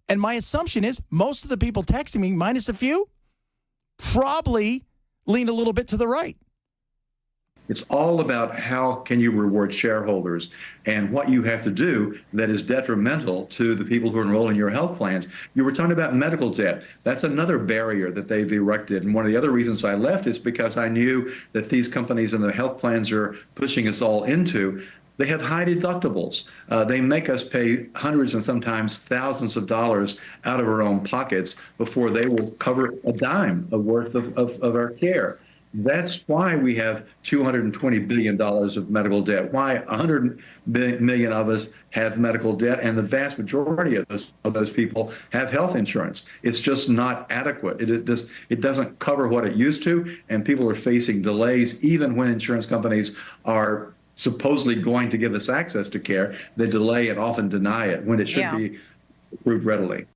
And my assumption is most of the people texting me, minus a few, probably lean a little bit to the right. It's all about how can you reward shareholders and what you have to do that is detrimental to the people who enroll in your health plans. You were talking about medical debt. That's another barrier that they've erected. And one of the other reasons I left is because I knew that these companies and the health plans are pushing us all into. They have high deductibles. They make us pay hundreds and sometimes thousands of dollars out of our own pockets before they will cover a dime of worth of our care. That's why we have $220 billion of medical debt, why 100 million of us have medical debt, and the vast majority of those people have health insurance. It's just not adequate. It doesn't cover what it used to, and people are facing delays even when insurance companies are supposedly going to give us access to care. They delay and often deny it when it should be approved readily.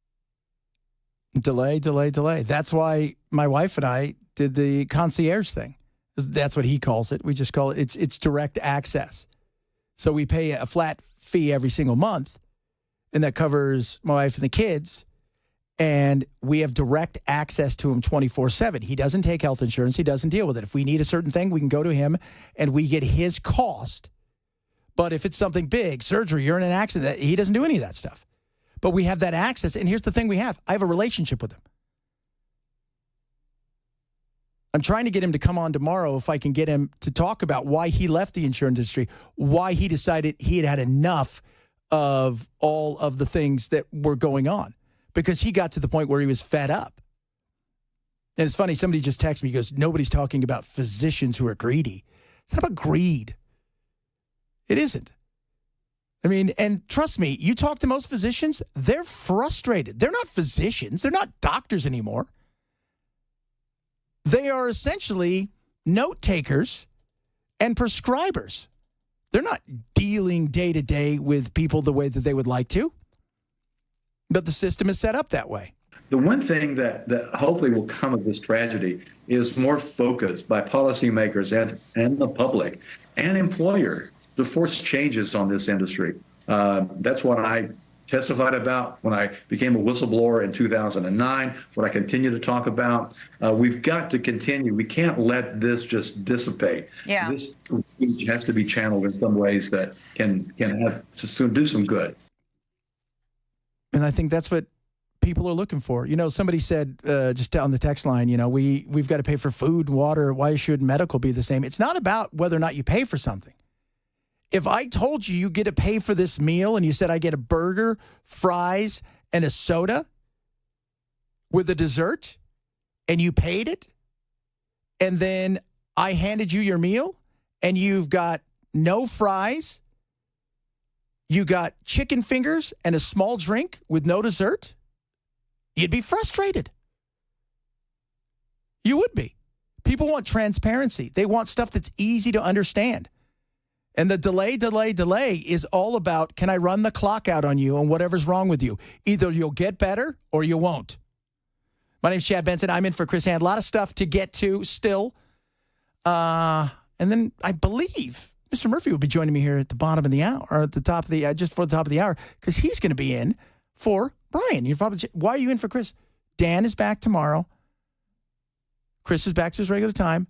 Delay. That's why my wife and I did the concierge thing. That's what he calls it. We just call it, it's direct access. So we pay a flat fee every single month, and that covers my wife and the kids, and we have direct access to him 24/7. He doesn't take health insurance. He doesn't deal with it. If we need a certain thing, we can go to him, and we get his cost. But if it's something big, surgery, you're in an accident, he doesn't do any of that stuff. But we have that access, and here's the thing we have. I have a relationship with him. I'm trying to get him to come on tomorrow if I can get him to talk about why he left the insurance industry, why he decided he had enough of all of the things that were going on, because he got to the point where he was fed up. And it's funny, somebody just texted me, he goes, nobody's talking about physicians who are greedy. It's not about greed. It isn't. I mean, and trust me, you talk to most physicians, they're frustrated. They're not physicians. They're not doctors anymore. They are essentially note takers and prescribers. They're not dealing day to day with people the way that they would like to. But the system is set up that way. The one thing that hopefully will come of this tragedy is more focus by policymakers and the public and employers to force changes on this industry. That's what I testified about when I became a whistleblower in 2009, what I continue to talk about. We've got to continue. We can't let this just dissipate. Yeah. This has to be channeled in some ways that can have to do some good. And I think that's what people are looking for. You know, somebody said just on the text line, you know, we've got to pay for food and water. Why should medical be the same? It's not about whether or not you pay for something. If I told you get to pay for this meal and you said I get a burger, fries, and a soda with a dessert, and you paid it, and then I handed you your meal and you've got no fries, you got chicken fingers and a small drink with no dessert, you'd be frustrated. You would be. People want transparency. They want stuff that's easy to understand. And the delay is all about, can I run the clock out on you on whatever's wrong with you? Either you'll get better or you won't. My name's Chad Benson. I'm in for Chris Hand. A lot of stuff to get to still. And then I believe Mr. Murphy will be joining me here at the bottom of the hour, or at the top of the, just for the top of the hour, because he's going to be in for Brian. You're probably, why are you in for Chris? Dan is back tomorrow. Chris is back to his regular time.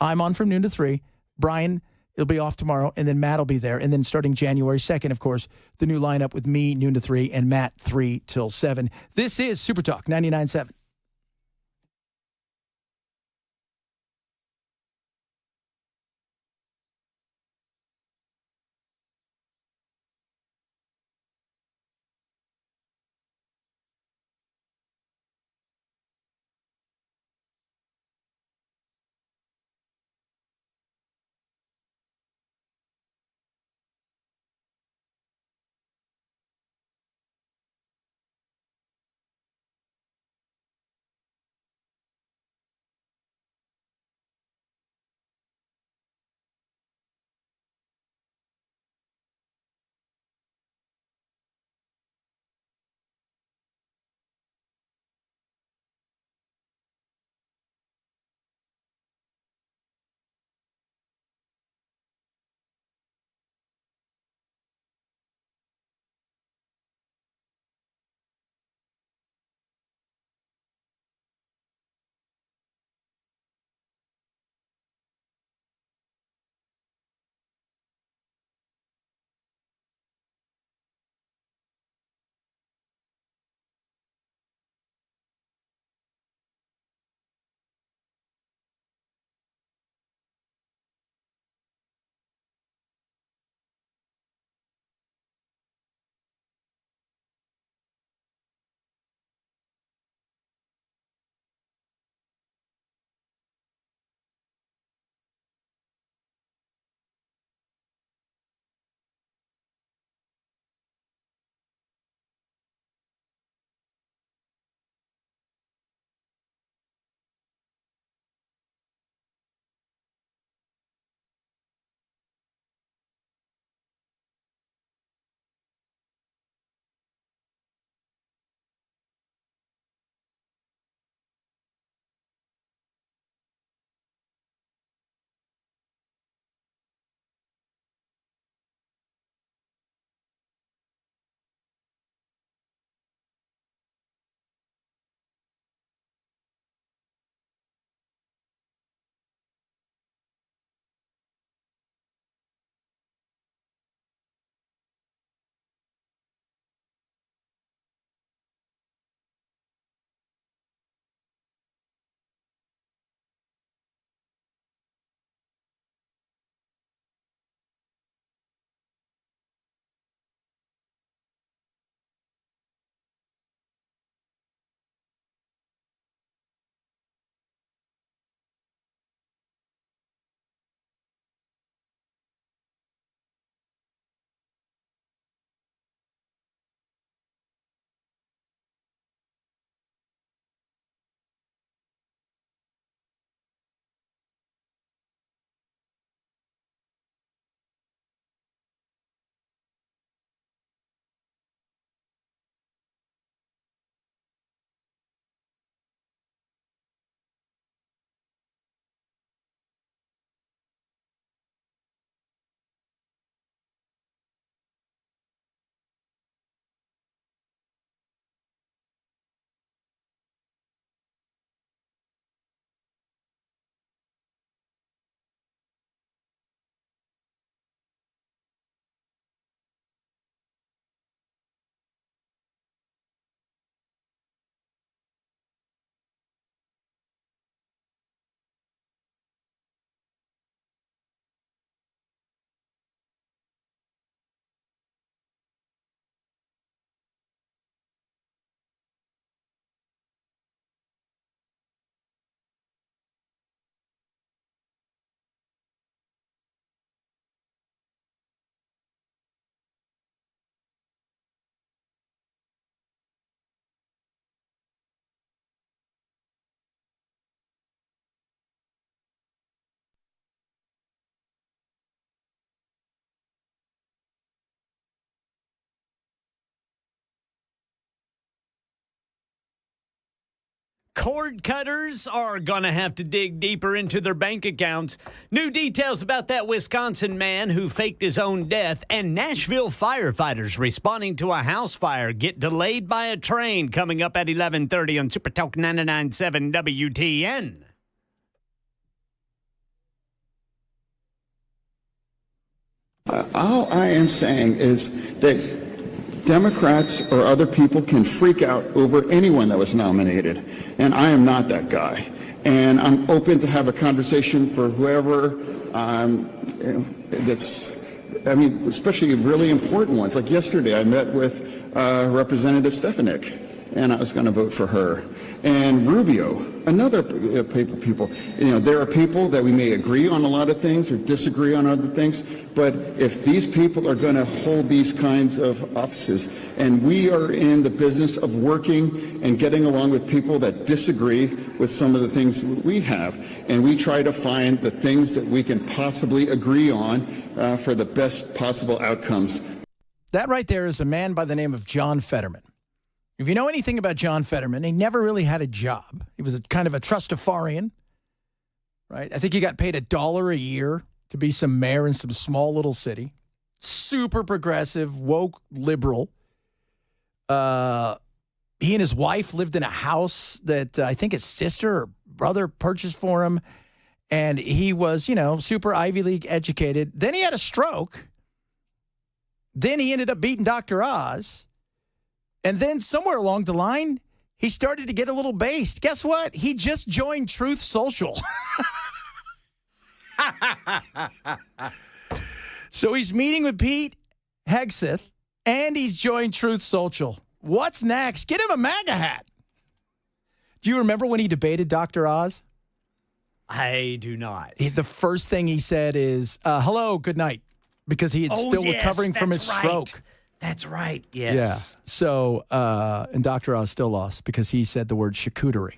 I'm on from noon to 3. Brian, he'll be off tomorrow, and then Matt will be there. And then starting January 2nd, of course, the new lineup with me, noon to 3, and Matt, 3 till 7. This is Super Talk 99.7. Cord cutters are going to have to dig deeper into their bank accounts. New details about that Wisconsin man who faked his own death, and Nashville firefighters responding to a house fire get delayed by a train, coming up at 11:30 on Super Talk 99.7 WTN. All I am saying is that Democrats or other people can freak out over anyone that was nominated, and I am not that guy. And I'm open to have a conversation for whoever especially really important ones. Like yesterday, I met with Representative Stefanik, and I was going to vote for her. And Rubio, another people. There are people that we may agree on a lot of things or disagree on other things, but if these people are going to hold these kinds of offices, and we are in the business of working and getting along with people that disagree with some of the things we have, and we try to find the things that we can possibly agree on for the best possible outcomes. That right there is a man by the name of John Fetterman. If you know anything about John Fetterman, he never really had a job. He was kind of a trustafarian, right? I think he got paid $1 a year to be some mayor in some small little city. Super progressive, woke, liberal. He and his wife lived in a house that I think his sister or brother purchased for him. And he was, super Ivy League educated. Then he had a stroke. Then he ended up beating Dr. Oz. And then somewhere along the line, he started to get a little based. Guess what? He just joined Truth Social. So he's meeting with Pete Hegseth, and he's joined Truth Social. What's next? Get him a MAGA hat. Do you remember when he debated Dr. Oz? I do not. The first thing he said is, hello, good night, because he had still recovering from his stroke. That's right. Yes. Yeah. So, and Dr. Oz still lost because he said the word charcuterie.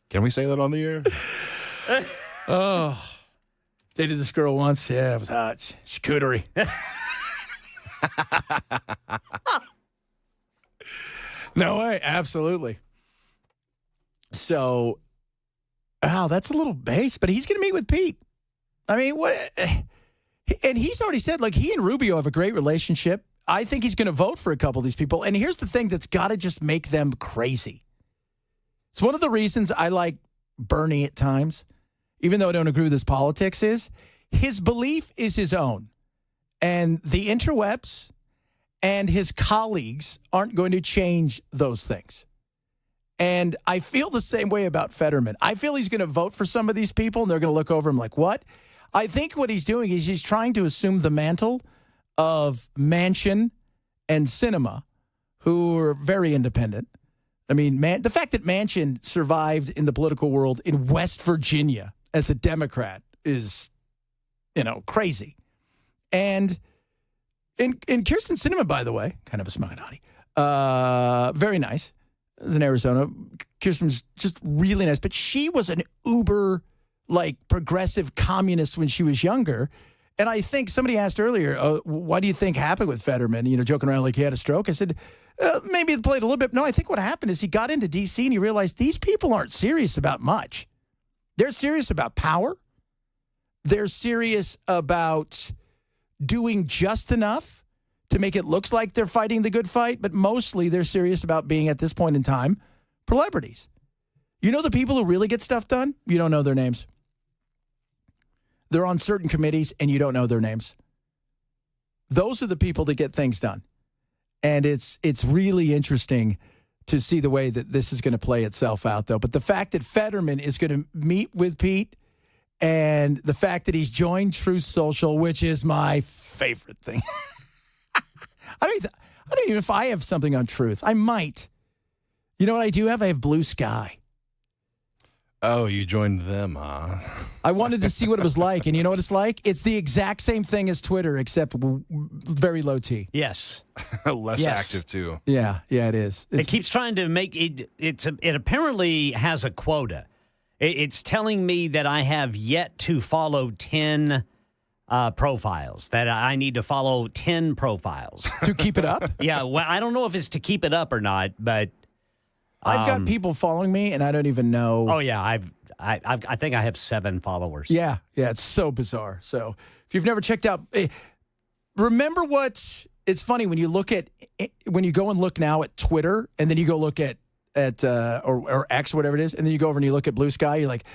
Can we say that on the air? Oh, dated this girl once. Yeah, it was hot. Charcuterie. No way. Absolutely. So, wow, that's a little base, but he's going to meet with Pete. I mean, what? And he's already said, like, he and Rubio have a great relationship. I think he's going to vote for a couple of these people. And here's the thing that's got to just make them crazy. It's one of the reasons I like Bernie at times, even though I don't agree with his politics, is his belief is his own. And the interwebs and his colleagues aren't going to change those things. And I feel the same way about Fetterman. I feel he's going to vote for some of these people, and they're going to look over him like, what? I think what he's doing is he's trying to assume the mantle of Manchin and Sinema, who are very independent. I mean, the fact that Manchin survived in the political world in West Virginia as a Democrat is, crazy. And Kirsten Sinema, by the way, kind of a smart hottie, very nice. It was in Arizona. Kirsten's just really nice, but she was an uber, progressive communist when she was younger. And I think somebody asked earlier, what do you think happened with Fetterman? Joking around like he had a stroke. I said, maybe it played a little bit. No, I think what happened is he got into D.C. and he realized these people aren't serious about much. They're serious about power. They're serious about doing just enough to make it look like they're fighting the good fight, but mostly they're serious about being, at this point in time, celebrities. The people who really get stuff done, you don't know their names. They're on certain committees, and you don't know their names. Those are the people that get things done. And it's really interesting to see the way that this is going to play itself out, though. But the fact that Fetterman is going to meet with Pete, and the fact that he's joined Truth Social, which is my favorite thing. I don't even know if I have something on Truth. I might. You know what I do have? I have Blue Sky. Oh, you joined them, huh? I wanted to see what it was like, and you know what it's like? It's the exact same thing as Twitter, except very low T. Yes. Less active, too. Yeah, it is. It keeps trying to make it. It apparently has a quota. It's telling me that I have yet to follow 10 profiles, that I need to follow 10 profiles. To keep it up? Yeah, well, I don't know if it's to keep it up or not, but... I've got people following me, and I don't even know. Oh, yeah, I think I have 7 followers. Yeah, it's so bizarre. So if you've never checked out... remember what... It's funny when you go and look now at Twitter, and then you go look at or X, whatever it is, and then you go over and you look at Blue Sky, you're like,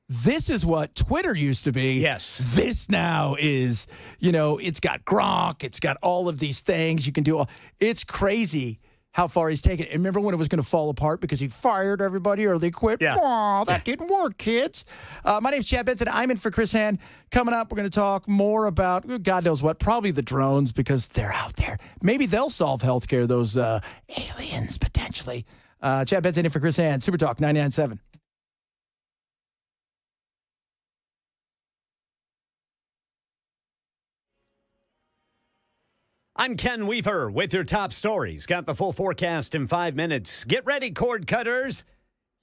this is what Twitter used to be. Yes. This now is, it's got Gronk, it's got all of these things you can do. It's crazy how far he's taken it. And remember when it was going to fall apart because he fired everybody or they quit? Yeah. Aw, that didn't work, kids. My name's Chad Benson. I'm in for Chris Hand. Coming up, we're going to talk more about, God knows what, probably the drones because they're out there. Maybe they'll solve healthcare, those aliens, potentially. Chad Benson in for Chris Hand. Super Talk 99.7. I'm Ken Weaver with your top stories. Got the full forecast in 5 minutes. Get ready, cord cutters.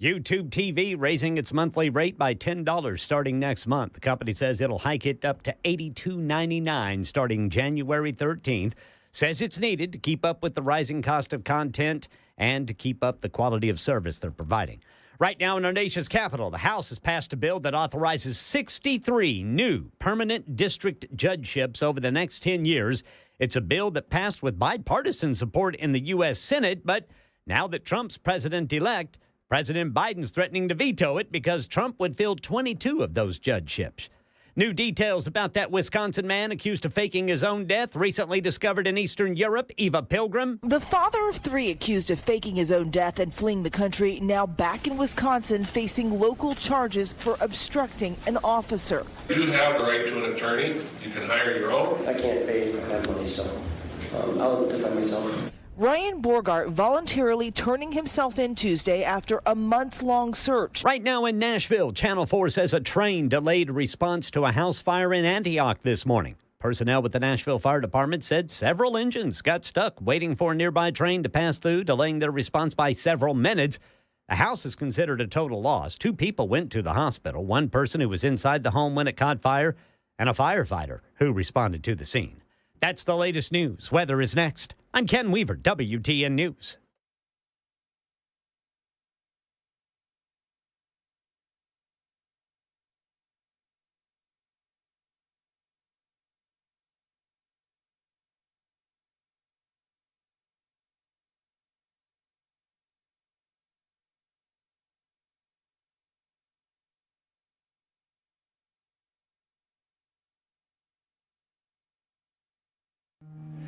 YouTube TV raising its monthly rate by $10 starting next month. The company says it'll hike it up to $82.99 starting January 13th. Says it's needed to keep up with the rising cost of content and to keep up the quality of service they're providing. Right now in our nation's capital, the House has passed a bill that authorizes 63 new permanent district judgeships over the next 10 years. It's a bill that passed with bipartisan support in the U.S. Senate, but now that Trump's president-elect, President Biden's threatening to veto it because Trump would fill 22 of those judgeships. New details about that Wisconsin man accused of faking his own death, recently discovered in Eastern Europe, Eva Pilgrim. The father of 3 accused of faking his own death and fleeing the country, now back in Wisconsin facing local charges for obstructing an officer. You have the right to an attorney. You can hire your own. I can't pay that money, so I'll defend myself. Ryan Borgart voluntarily turning himself in Tuesday after a months-long search. Right now in Nashville, Channel 4 says a train delayed response to a house fire in Antioch this morning. Personnel with the Nashville Fire Department said several engines got stuck waiting for a nearby train to pass through, delaying their response by several minutes. The house is considered a total loss. 2 people went to the hospital, one person who was inside the home when it caught fire, and a firefighter who responded to the scene. That's the latest news. Weather is next. I'm Ken Weaver, WTN News.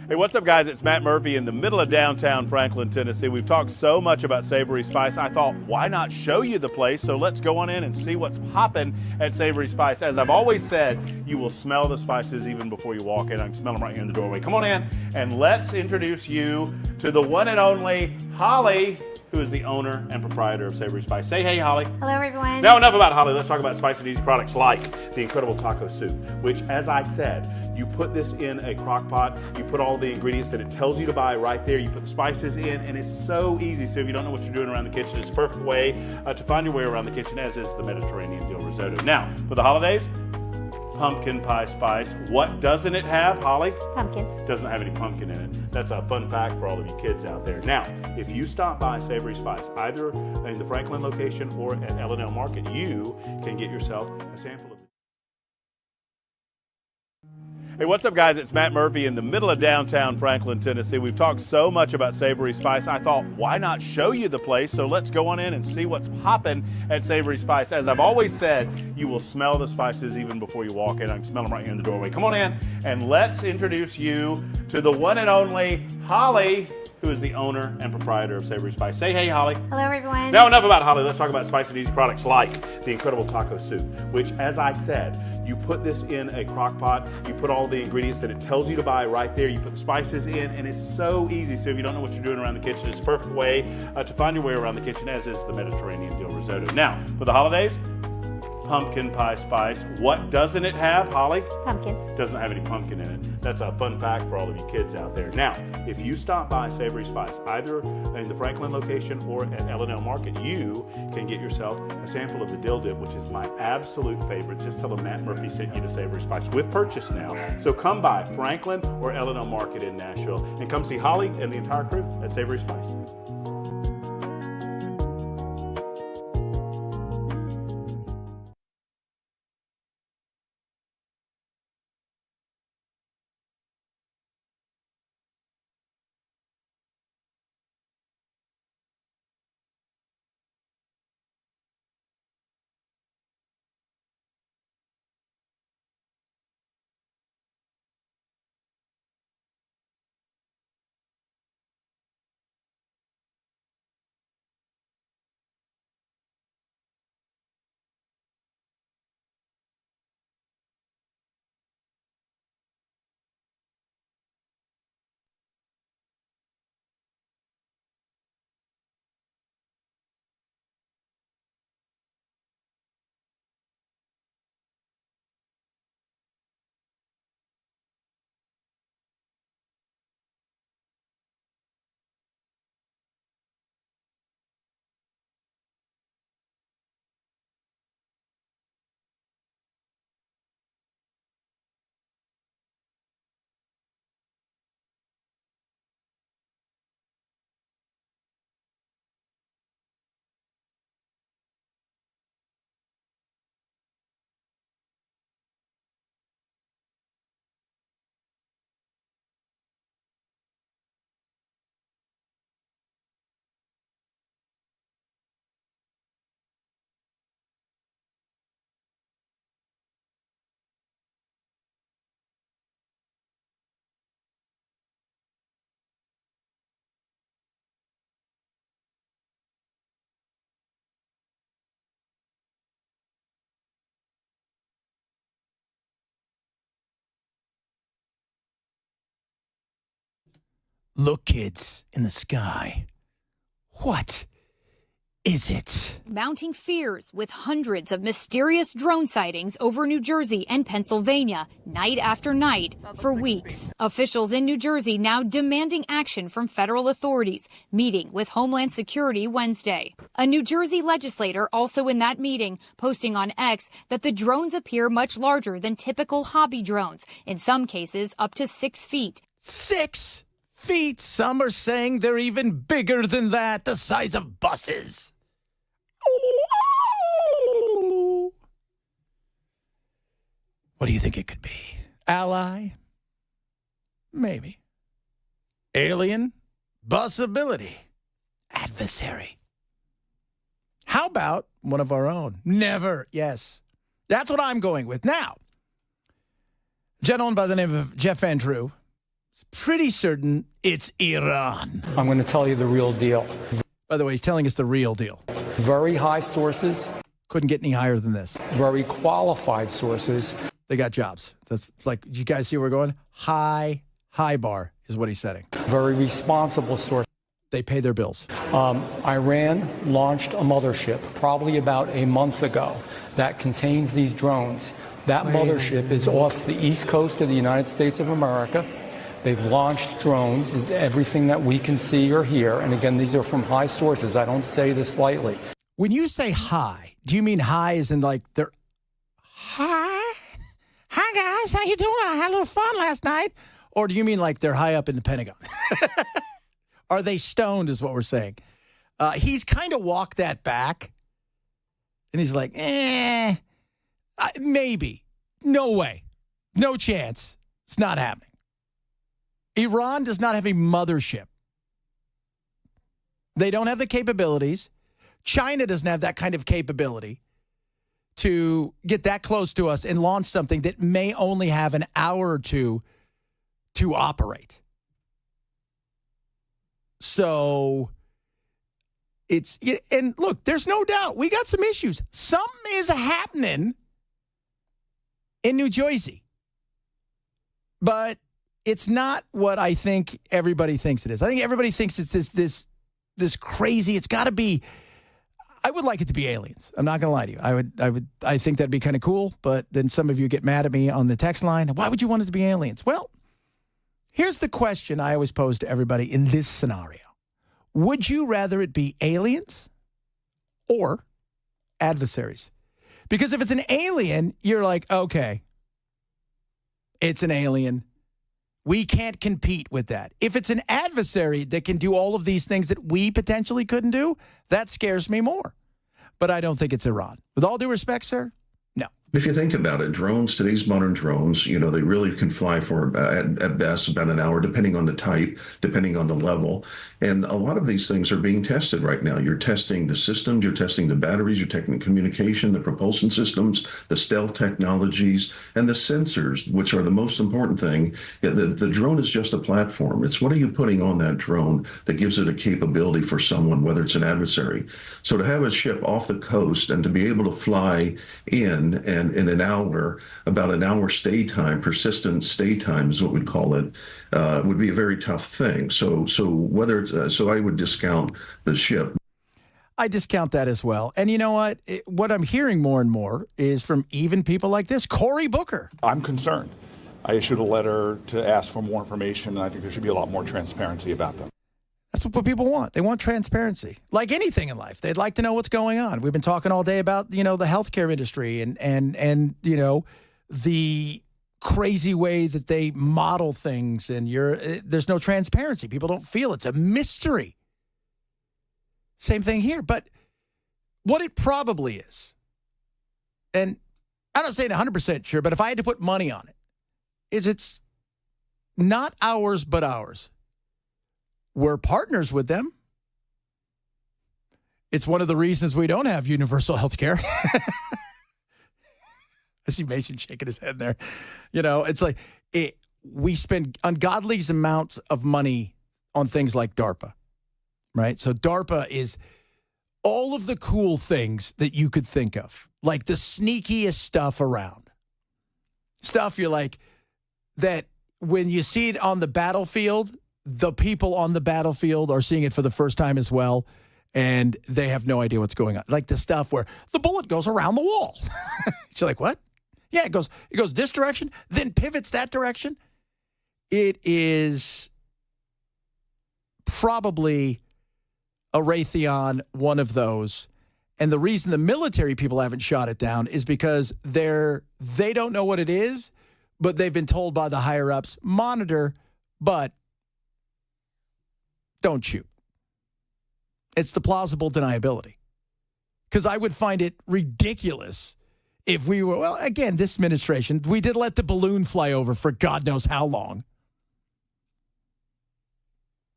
Hey, what's up, guys? It's Matt Murphy in the middle of downtown Franklin, Tennessee. We've talked so much about Savory Spice. I thought, why not show you the place? So let's go on in and see what's popping at Savory Spice. As I've always said, you will smell the spices even before you walk in. I can smell them right here in the doorway. Come on in and let's introduce you to the one and only Holly, who is the owner and proprietor of Savory Spice. Say hey, Holly. Hello, everyone. Now, enough about Holly. Let's talk about spicy and easy products like the incredible taco soup, which, as I said, you put this in a crock pot, you put all the ingredients that it tells you to buy right there, you put the spices in, and it's so easy. So if you don't know what you're doing around the kitchen, it's a perfect way to find your way around the kitchen, as is the Mediterranean dill risotto. Now, for the holidays, pumpkin pie spice. What doesn't it have, Holly? Pumpkin. Doesn't have any pumpkin in it. That's a fun fact for all of you kids out there. Now, if you stop by Savory Spice, either in the Franklin location or at L&L Market, you can get yourself a sample of it. Hey, what's up, guys? It's Matt Murphy in the middle of downtown Franklin, Tennessee. We've talked so much about Savory Spice. I thought, why not show you the place? So let's go on in and see what's popping at Savory Spice. As I've always said, you will smell the spices even before you walk in. I can smell them right here in the doorway. Come on in and let's introduce you to the one and only Holly, who is the owner and proprietor of Savory Spice. Say hey, Holly. Hello, everyone. Now, enough about Holly. Let's talk about spicy and easy products like the incredible taco soup, which, as I said, you put this in a crock pot, you put all the ingredients that it tells you to buy right there, you put the spices in, and it's so easy. So if you don't know what you're doing around the kitchen, it's a perfect way to find your way around the kitchen, as is the Mediterranean dill risotto. Now, for the holidays, pumpkin pie spice. What doesn't it have, Holly? Pumpkin. Doesn't have any pumpkin in it. That's a fun fact for all of you kids out there. Now, if you stop by Savory Spice, either in the Franklin location or at L&L Market, you can get yourself a sample of the dill dip, which is my absolute favorite. Just tell them Matt Murphy sent you to Savory Spice with purchase now. So come by Franklin or L&L Market in Nashville and come see Holly and the entire crew at Savory Spice. Look, kids, in the sky. What is it? Mounting fears with hundreds of mysterious drone sightings over New Jersey and Pennsylvania, night after night, for weeks. Officials in New Jersey now demanding action from federal authorities, meeting with Homeland Security Wednesday. A New Jersey legislator also in that meeting, posting on X that the drones appear much larger than typical hobby drones, in some cases up to 6 feet. 6 feet. Some are saying they're even bigger than that, the size of buses. What do you think it could be? Ally? Maybe. Alien? Possibility. Adversary. How about one of our own? Never. Yes. That's what I'm going with. Now, a gentleman by the name of Jeff Van Drew is pretty certain it's Iran. I'm going to tell you the real deal. By the way, he's telling us the real deal. Very high sources. Couldn't get any higher than this. Very qualified sources. They got jobs. That's like, you guys see where we're going? High bar is what he's setting. Very responsible source. They pay their bills. Iran launched a mothership probably about a month ago that contains these drones. That mothership is off the east coast of the United States of America. They've launched drones, is everything that we can see or hear. And again, these are from high sources. I don't say this lightly. When you say high, do you mean high as in like they're hi? Hi guys, how you doing? I had a little fun last night. Or do you mean like they're high up in the Pentagon? Are they stoned is what we're saying. He's kind of walked that back. And he's like, maybe. No way. No chance. It's not happening. Iran does not have a mothership. They don't have the capabilities. China doesn't have that kind of capability to get that close to us and launch something that may only have an hour or two to operate. So it's, and look, there's no doubt we got some issues. Something is happening in New Jersey. But it's not what I think everybody thinks it is. I think everybody thinks it's this crazy. It's got to be. I would like it to be aliens. I'm not going to lie to you. I think that'd be kind of cool, but then some of you get mad at me on the text line. Why would you want it to be aliens? Well, here's the question I always pose to everybody in this scenario. Would you rather it be aliens or adversaries? Because if it's an alien, you're like, okay, it's an alien. We can't compete with that. If it's an adversary that can do all of these things that we potentially couldn't do, that scares me more. But I don't think it's Iran. With all due respect, sir, no. If you think about it, drones, today's modern drones, they really can fly for at best about an hour, depending on the type, depending on the level. And a lot of these things are being tested right now. You're testing the systems, you're testing the batteries, you're testing the communication, the propulsion systems, the stealth technologies, and the sensors, which are the most important thing. The drone is just a platform. It's what are you putting on that drone that gives it a capability for someone, whether it's an adversary. So to have a ship off the coast and to be able to fly in an hour, about an hour stay time, persistent stay time is what we'd call it, would be a very tough thing. So whether it's so I would discount the ship. I discount that as well. And you know what? What I'm hearing more and more is from even people like this, Cory Booker. I'm concerned. I issued a letter to ask for more information, and I think there should be a lot more transparency about them. That's what people want. They want transparency. Like anything in life, they'd like to know what's going on. We've been talking all day about, the healthcare industry and the crazy way that they model things, and there's no transparency. People don't feel it's a mystery. Same thing here, but what it probably is, and I'm not saying 100% sure, but if I had to put money on it, is it's not ours but ours. We're partners with them. It's one of the reasons we don't have universal health care. I see Mason shaking his head there. It's like we spend ungodly amounts of money on things like DARPA, right? So DARPA is all of the cool things that you could think of, like the sneakiest stuff around. Stuff you're like, that when you see it on the battlefield, the people on the battlefield are seeing it for the first time as well, and they have no idea what's going on. Like the stuff where the bullet goes around the wall. You're like, what? Yeah, it goes this direction, then pivots that direction. It is probably a Raytheon, one of those. And the reason the military people haven't shot it down is because they don't know what it is, but they've been told by the higher-ups, monitor, but don't shoot. It's the plausible deniability. Because I would find it ridiculous if we were, well, again, this administration, we did let the balloon fly over for God knows how long.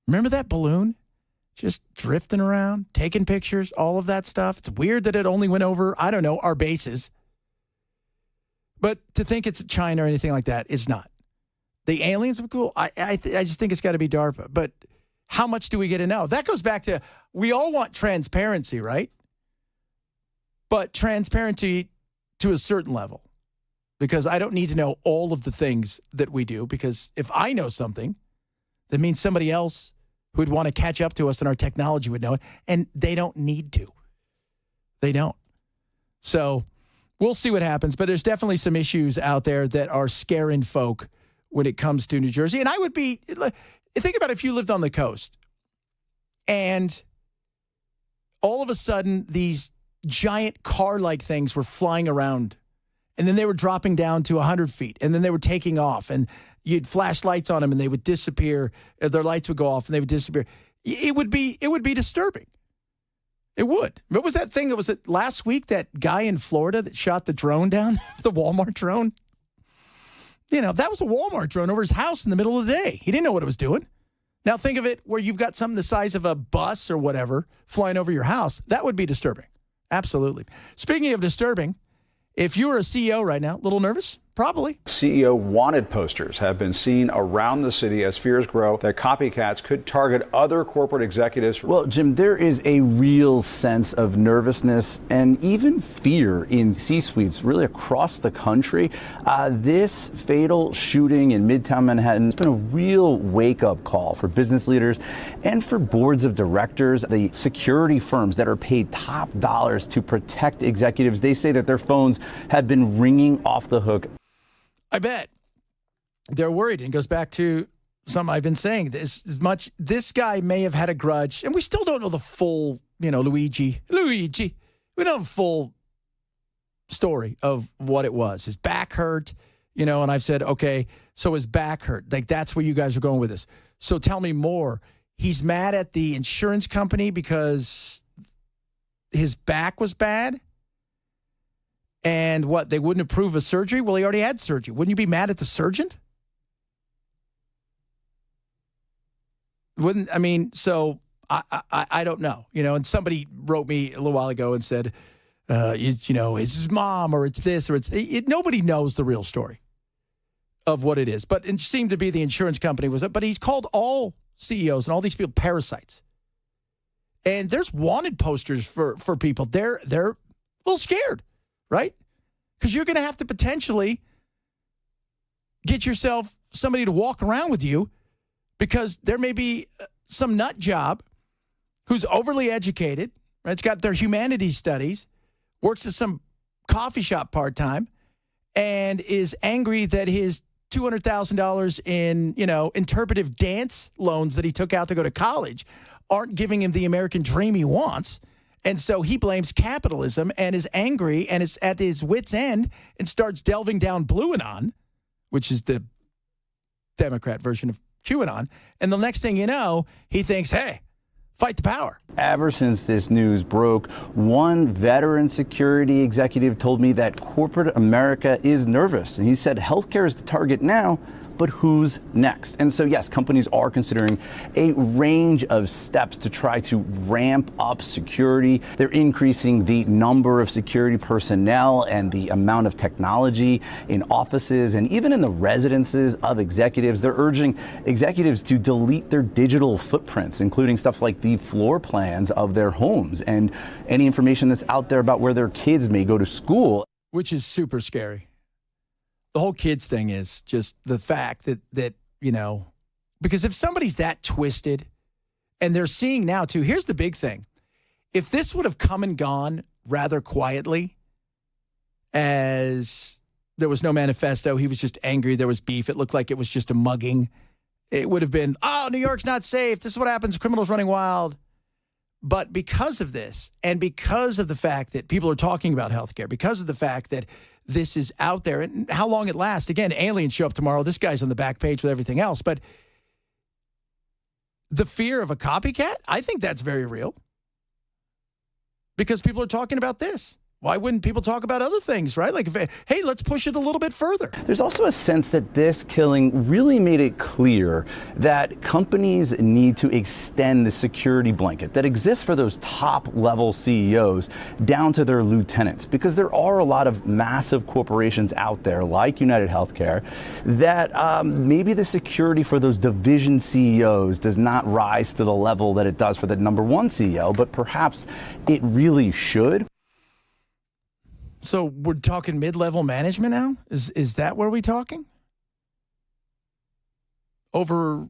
Remember that balloon? Just drifting around, taking pictures, all of that stuff. It's weird that it only went over, I don't know, our bases. But to think it's China or anything like that is not. The aliens are cool. I just think it's got to be DARPA. But how much do we get to know? That goes back to, we all want transparency, right? But transparency to a certain level. Because I don't need to know all of the things that we do. Because if I know something, that means somebody else who'd want to catch up to us in our technology would know it. And they don't need to. They don't. So we'll see what happens. But there's definitely some issues out there that are scaring folk when it comes to New Jersey. And I would be, think about if you lived on the coast and all of a sudden these giant car-like things were flying around and then they were dropping down to 100 feet and then they were taking off and you'd flash lights on them and they would disappear. Their lights would go off and they would disappear. It would be disturbing. It would. What was that thing? Was it last week, that guy in Florida that shot the drone down, the Walmart drone? That was a Walmart drone over his house in the middle of the day. He didn't know what it was doing. Now think of it where you've got something the size of a bus or whatever flying over your house. That would be disturbing. Absolutely. Speaking of disturbing, if you were a CEO right now, a little nervous, Probably. CEO wanted posters have been seen around the city as fears grow that copycats could target other corporate executives. Well, Jim, there is a real sense of nervousness and even fear in C-suites really across the country. This fatal shooting in Midtown Manhattan has been a real wake-up call for business leaders and for boards of directors. The security firms that are paid top dollars to protect executives, they say that their phones have been ringing off the hook. I bet they're worried. And it goes back to something I've been saying. This guy may have had a grudge, and we still don't know the full, Luigi. We don't have a full story of what it was. His back hurt, and I've said, okay, so his back hurt. Like, that's where you guys are going with this. So tell me more. He's mad at the insurance company because his back was bad? And what, they wouldn't approve of surgery? Well, he already had surgery. Wouldn't you be mad at the surgeon? So I don't know, and somebody wrote me a little while ago and said, it's his mom or it's this or nobody knows the real story of what it is. But it seemed to be the insurance company but he's called all CEOs and all these people parasites. And there's wanted posters for people. They're a little scared. Right? Because you're going to have to potentially get yourself somebody to walk around with you because there may be some nut job who's overly educated, right? It's got their humanities studies, works at some coffee shop part-time, and is angry that his $200,000 in, interpretive dance loans that he took out to go to college aren't giving him the American dream he wants. And so he blames capitalism and is angry and is at his wit's end and starts delving down BlueAnon, which is the Democrat version of QAnon. And the next thing you know, he thinks, hey, fight the power. Ever since this news broke, one veteran security executive told me that corporate America is nervous. And he said healthcare is the target now, but who's next? And so, yes, companies are considering a range of steps to try to ramp up security. They're increasing the number of security personnel and the amount of technology in offices and even in the residences of executives. They're urging executives to delete their digital footprints, including stuff like the floor plans of their homes and any information that's out there about where their kids may go to school. Which is super scary. The whole kids thing is just the fact that because if somebody's that twisted and they're seeing now too, here's the big thing. If this would have come and gone rather quietly as there was no manifesto, he was just angry, there was beef, it looked like it was just a mugging. It would have been, New York's not safe. This is what happens, criminals running wild. But because of this and because of the fact that people are talking about healthcare, because of the fact that this is out there and how long it lasts. Again, aliens show up tomorrow. This guy's on the back page with everything else. But the fear of a copycat, I think that's very real. Because people are talking about this. Why wouldn't people talk about other things, right? Like, hey, let's push it a little bit further. There's also a sense that this killing really made it clear that companies need to extend the security blanket that exists for those top-level CEOs down to their lieutenants, because there are a lot of massive corporations out there, like United Healthcare, that maybe the security for those division CEOs does not rise to the level that it does for the number one CEO, but perhaps it really should. So we're talking mid-level management now? Is that where we're talking? Over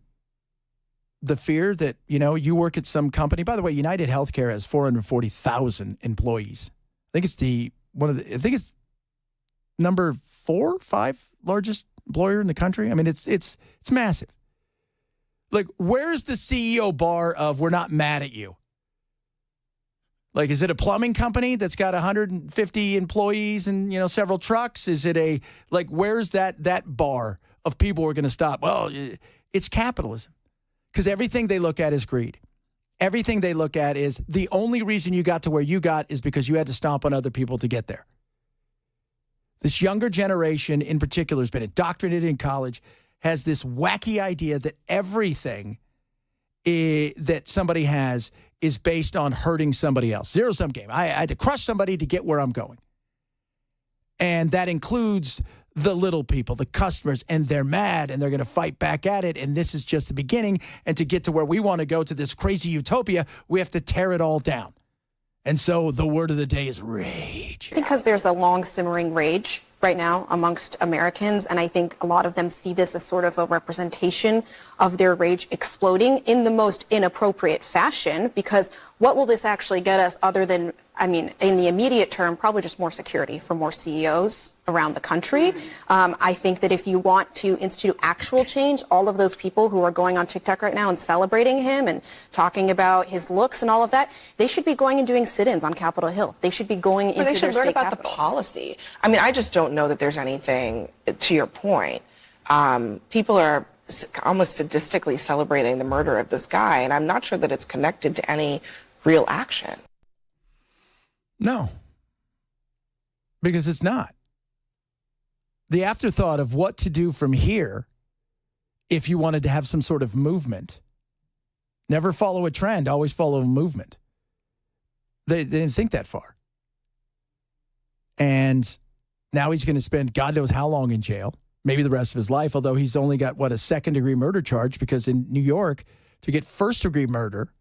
the fear that, you work at some company. By the way, United Healthcare has 440,000 employees. I think it's number 4 or 5 largest employer in the country. I mean, it's massive. Like, where's the CEO bar of we're not mad at you? Like, is it a plumbing company that's got 150 employees and, several trucks? Is it where's that bar of people who are going to stop? Well, it's capitalism, because everything they look at is greed. Everything they look at is the only reason you got to where you got is because you had to stomp on other people to get there. This younger generation in particular has been indoctrinated in college, has this wacky idea that everything that somebody has is based on hurting somebody else. Zero-sum game. I had to crush somebody to get where I'm going. And that includes the little people, the customers, and they're mad and they're going to fight back at it. And this is just the beginning. And to get to where we want to go to this crazy utopia, we have to tear it all down. And so the word of the day is rage. Because there's a long simmering rage right now amongst Americans, and I think a lot of them see this as sort of a representation of their rage exploding in the most inappropriate fashion, because what will this actually get us other than, I mean, in the immediate term, probably just more security for more CEOs around the country. I think that if you want to institute actual change, all of those people who are going on TikTok right now and celebrating him and talking about his looks and all of that, they should be going and doing sit-ins on Capitol Hill. They should be going into they should their learn state about capitals. the policy. I mean, I just don't know that there's anything, to your point. People are almost sadistically celebrating the murder of this guy, and I'm not sure that it's connected to any real action. No, because it's not. The afterthought of what to do from here, if you wanted to have some sort of movement, never follow a trend, always follow a movement. They didn't think that far. And now he's going to spend God knows how long in jail, maybe the rest of his life, although he's only got, a second-degree murder charge, because in New York, to get first-degree murder,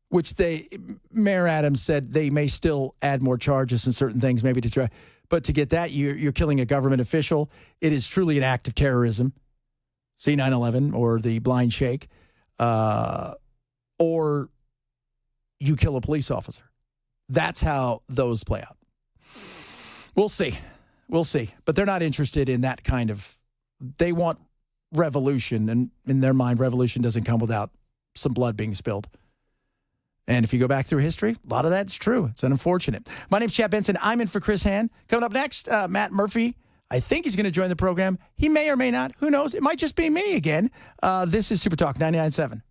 which Mayor Adams said they may still add more charges and certain things, maybe to try. But to get that, you're killing a government official. It is truly an act of terrorism. See 9/11 or the blind shake. Or you kill a police officer. That's how those play out. We'll see. We'll see. But they're not interested in that kind of, they want revolution. And in their mind, revolution doesn't come without some blood being spilled. And if you go back through history, a lot of that's true. It's unfortunate. My name's Chad Benson. I'm in for Chris Hand. Coming up next, Matt Murphy. I think he's going to join the program. He may or may not. Who knows? It might just be me again. This is Super Talk 99.7.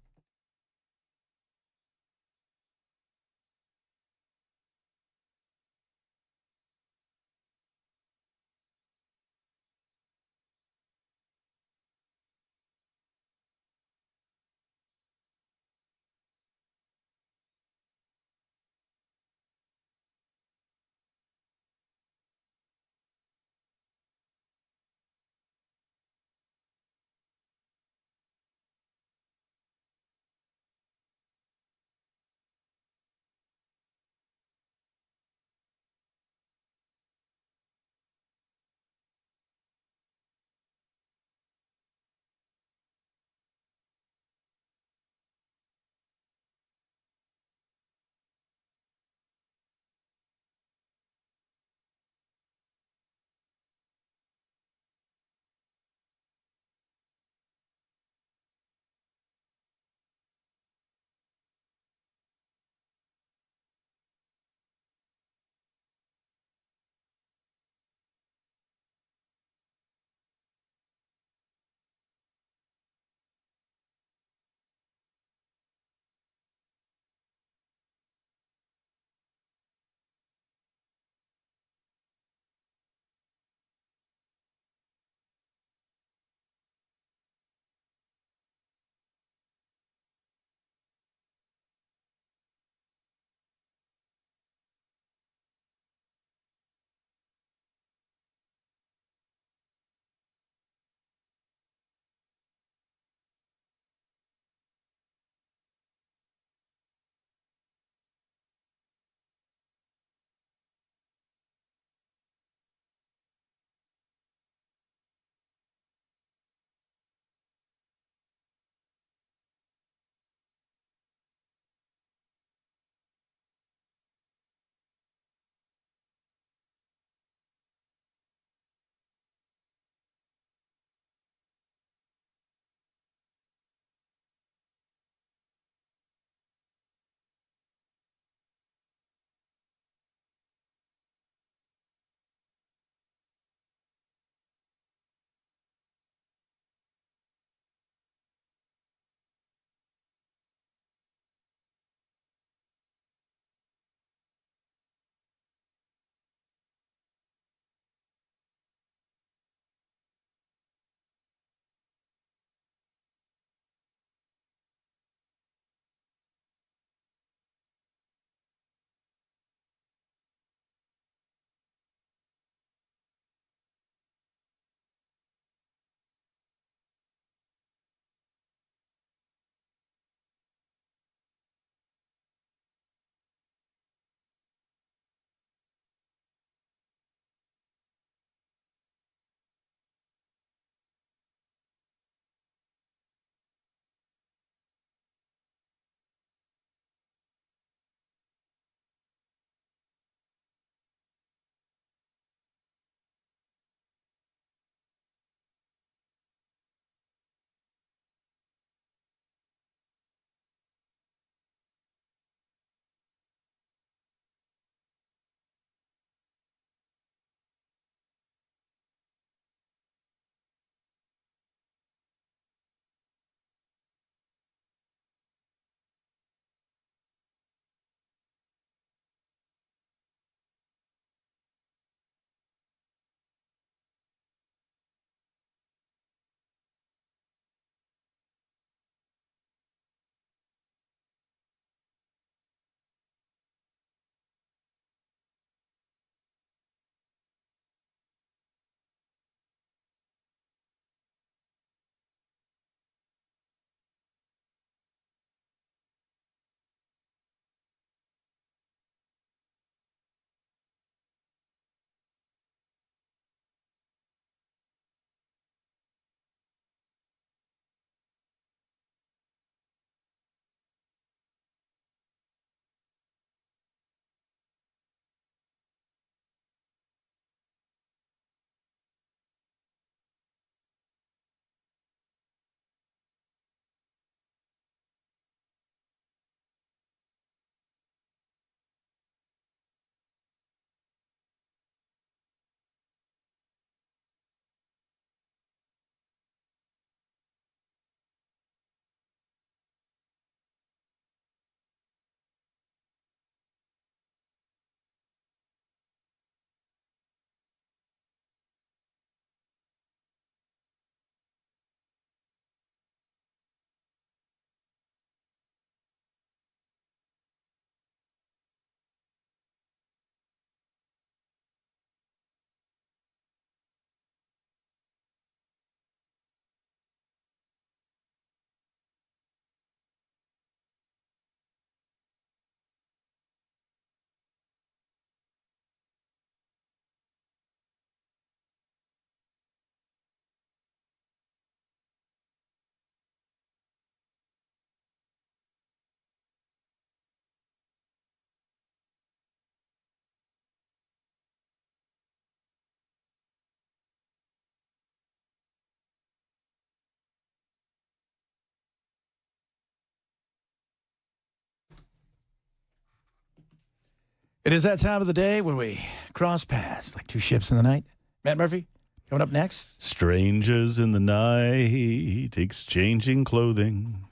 It is that time of the day when we cross paths like two ships in the night. Matt Murphy, coming up next. Strangers in the night, exchanging clothing.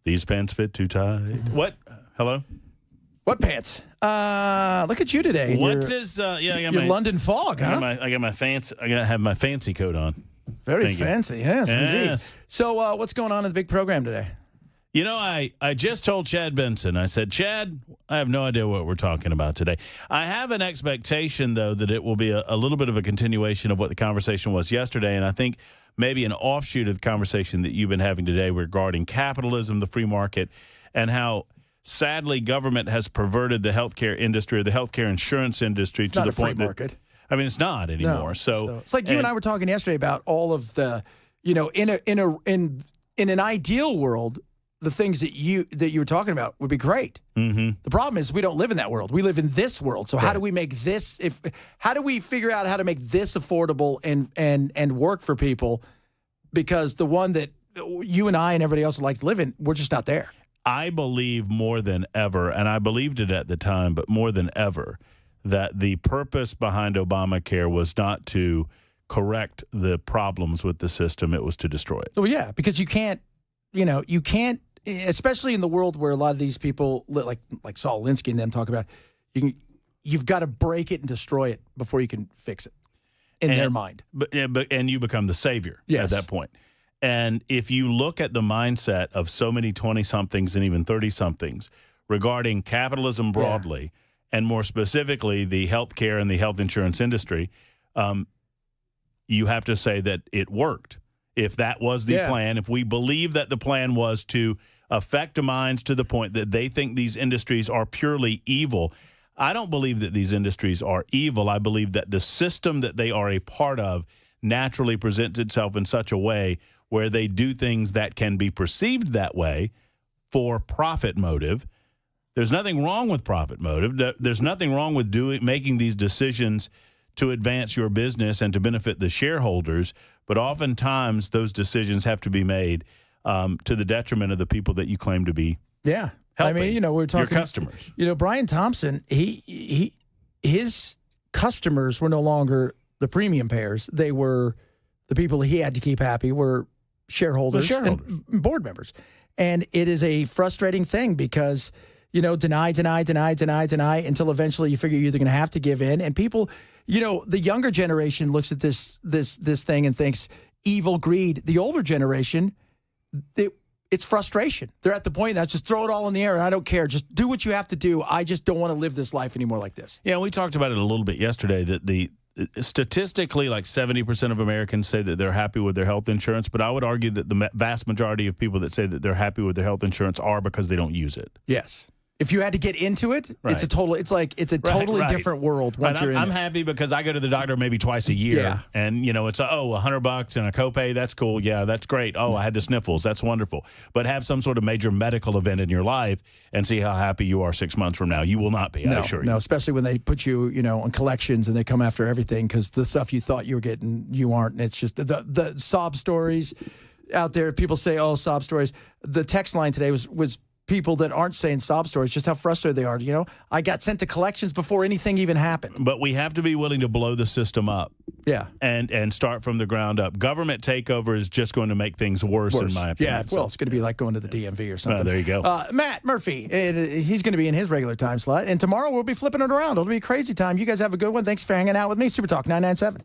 These pants fit too tight. What? Hello? What pants? Look at you today. What's his? I got your my London fog, huh? I got my fancy. I got to have my fancy coat on. Very Thank you. fancy, yes, indeed. Yes. So, what's going on in the big program today? You know, I just told Chad Benson, I said, Chad, I have no idea what we're talking about today. I have an expectation, though, that it will be a little bit of a continuation of what the conversation was yesterday, and I think maybe an offshoot of the conversation that you've been having today regarding capitalism, the free market, and how sadly government has perverted the healthcare industry or the healthcare insurance industry to the point market. I mean, it's not anymore. No. So it's like you and I were talking yesterday about all of the, in an ideal world, the things that you were talking about would be great. Mm-hmm. The problem is we don't live in that world. We live in this world. So how do we make this? How do we figure out how to make this affordable and work for people? Because the one that you and I and everybody else would like to live in, we're just not there. I believe more than ever, and I believed it at the time, but more than ever, that the purpose behind Obamacare was not to correct the problems with the system. It was to destroy it. Well, yeah, because you can't, especially in the world where a lot of these people, like Saul Alinsky and them talk about, you've got to break it and destroy it before you can fix it in their mind. But you become the savior at that point. And if you look at the mindset of so many 20-somethings and even 30-somethings regarding capitalism broadly, and more specifically the healthcare and the health insurance industry, you have to say that it worked. If that was the plan, if we believe that the plan was to affect minds to the point that they think these industries are purely evil, I don't believe that these industries are evil. I believe that the system that they are a part of naturally presents itself in such a way where they do things that can be perceived that way for profit motive. There's nothing wrong with profit motive. There's nothing wrong with making these decisions to advance your business and to benefit the shareholders. But oftentimes those decisions have to be made to the detriment of the people that you claim to be helping. I mean, we're talking your customers. Brian Thompson, his customers were no longer the premium payers. They were the people he had to keep happy were shareholders. And board members. And it is a frustrating thing because, deny until eventually you figure you're either going to have to give in. And people, the younger generation looks at this thing and thinks evil greed. The older generation, it's frustration. They're at the point that just throw it all in the air and I don't care. Just do what you have to do. I just don't want to live this life anymore like this. Yeah, we talked about it a little bit yesterday that statistically, like 70% of Americans say that they're happy with their health insurance, but I would argue that the vast majority of people that say that they're happy with their health insurance are because they don't use it. Yes. If you had to get into it, it's a totally different world once you're in I'm it. happy because I go to the doctor maybe twice a year, and it's $100 and a copay. That's cool. Yeah, that's great. Oh, I had the sniffles. That's wonderful. But have some sort of major medical event in your life and see how happy you are 6 months from now. You will not be. I assure you. No, especially when they put you, on collections and they come after everything because the stuff you thought you were getting, you aren't. And it's just the sob stories out there. People say, "Oh, sob stories." The text line today was people that aren't saying sob stories, just how frustrated they are. I got sent to collections before anything even happened. But we have to be willing to blow the system up. Yeah. And start from the ground up. Government takeover is just going to make things worse. In my opinion. Yeah, well, it's going to be like going to the DMV or something. Oh, there you go. Matt Murphy, he's going to be in his regular time slot. And tomorrow we'll be flipping it around. It'll be a crazy time. You guys have a good one. Thanks for hanging out with me. Super Talk 997.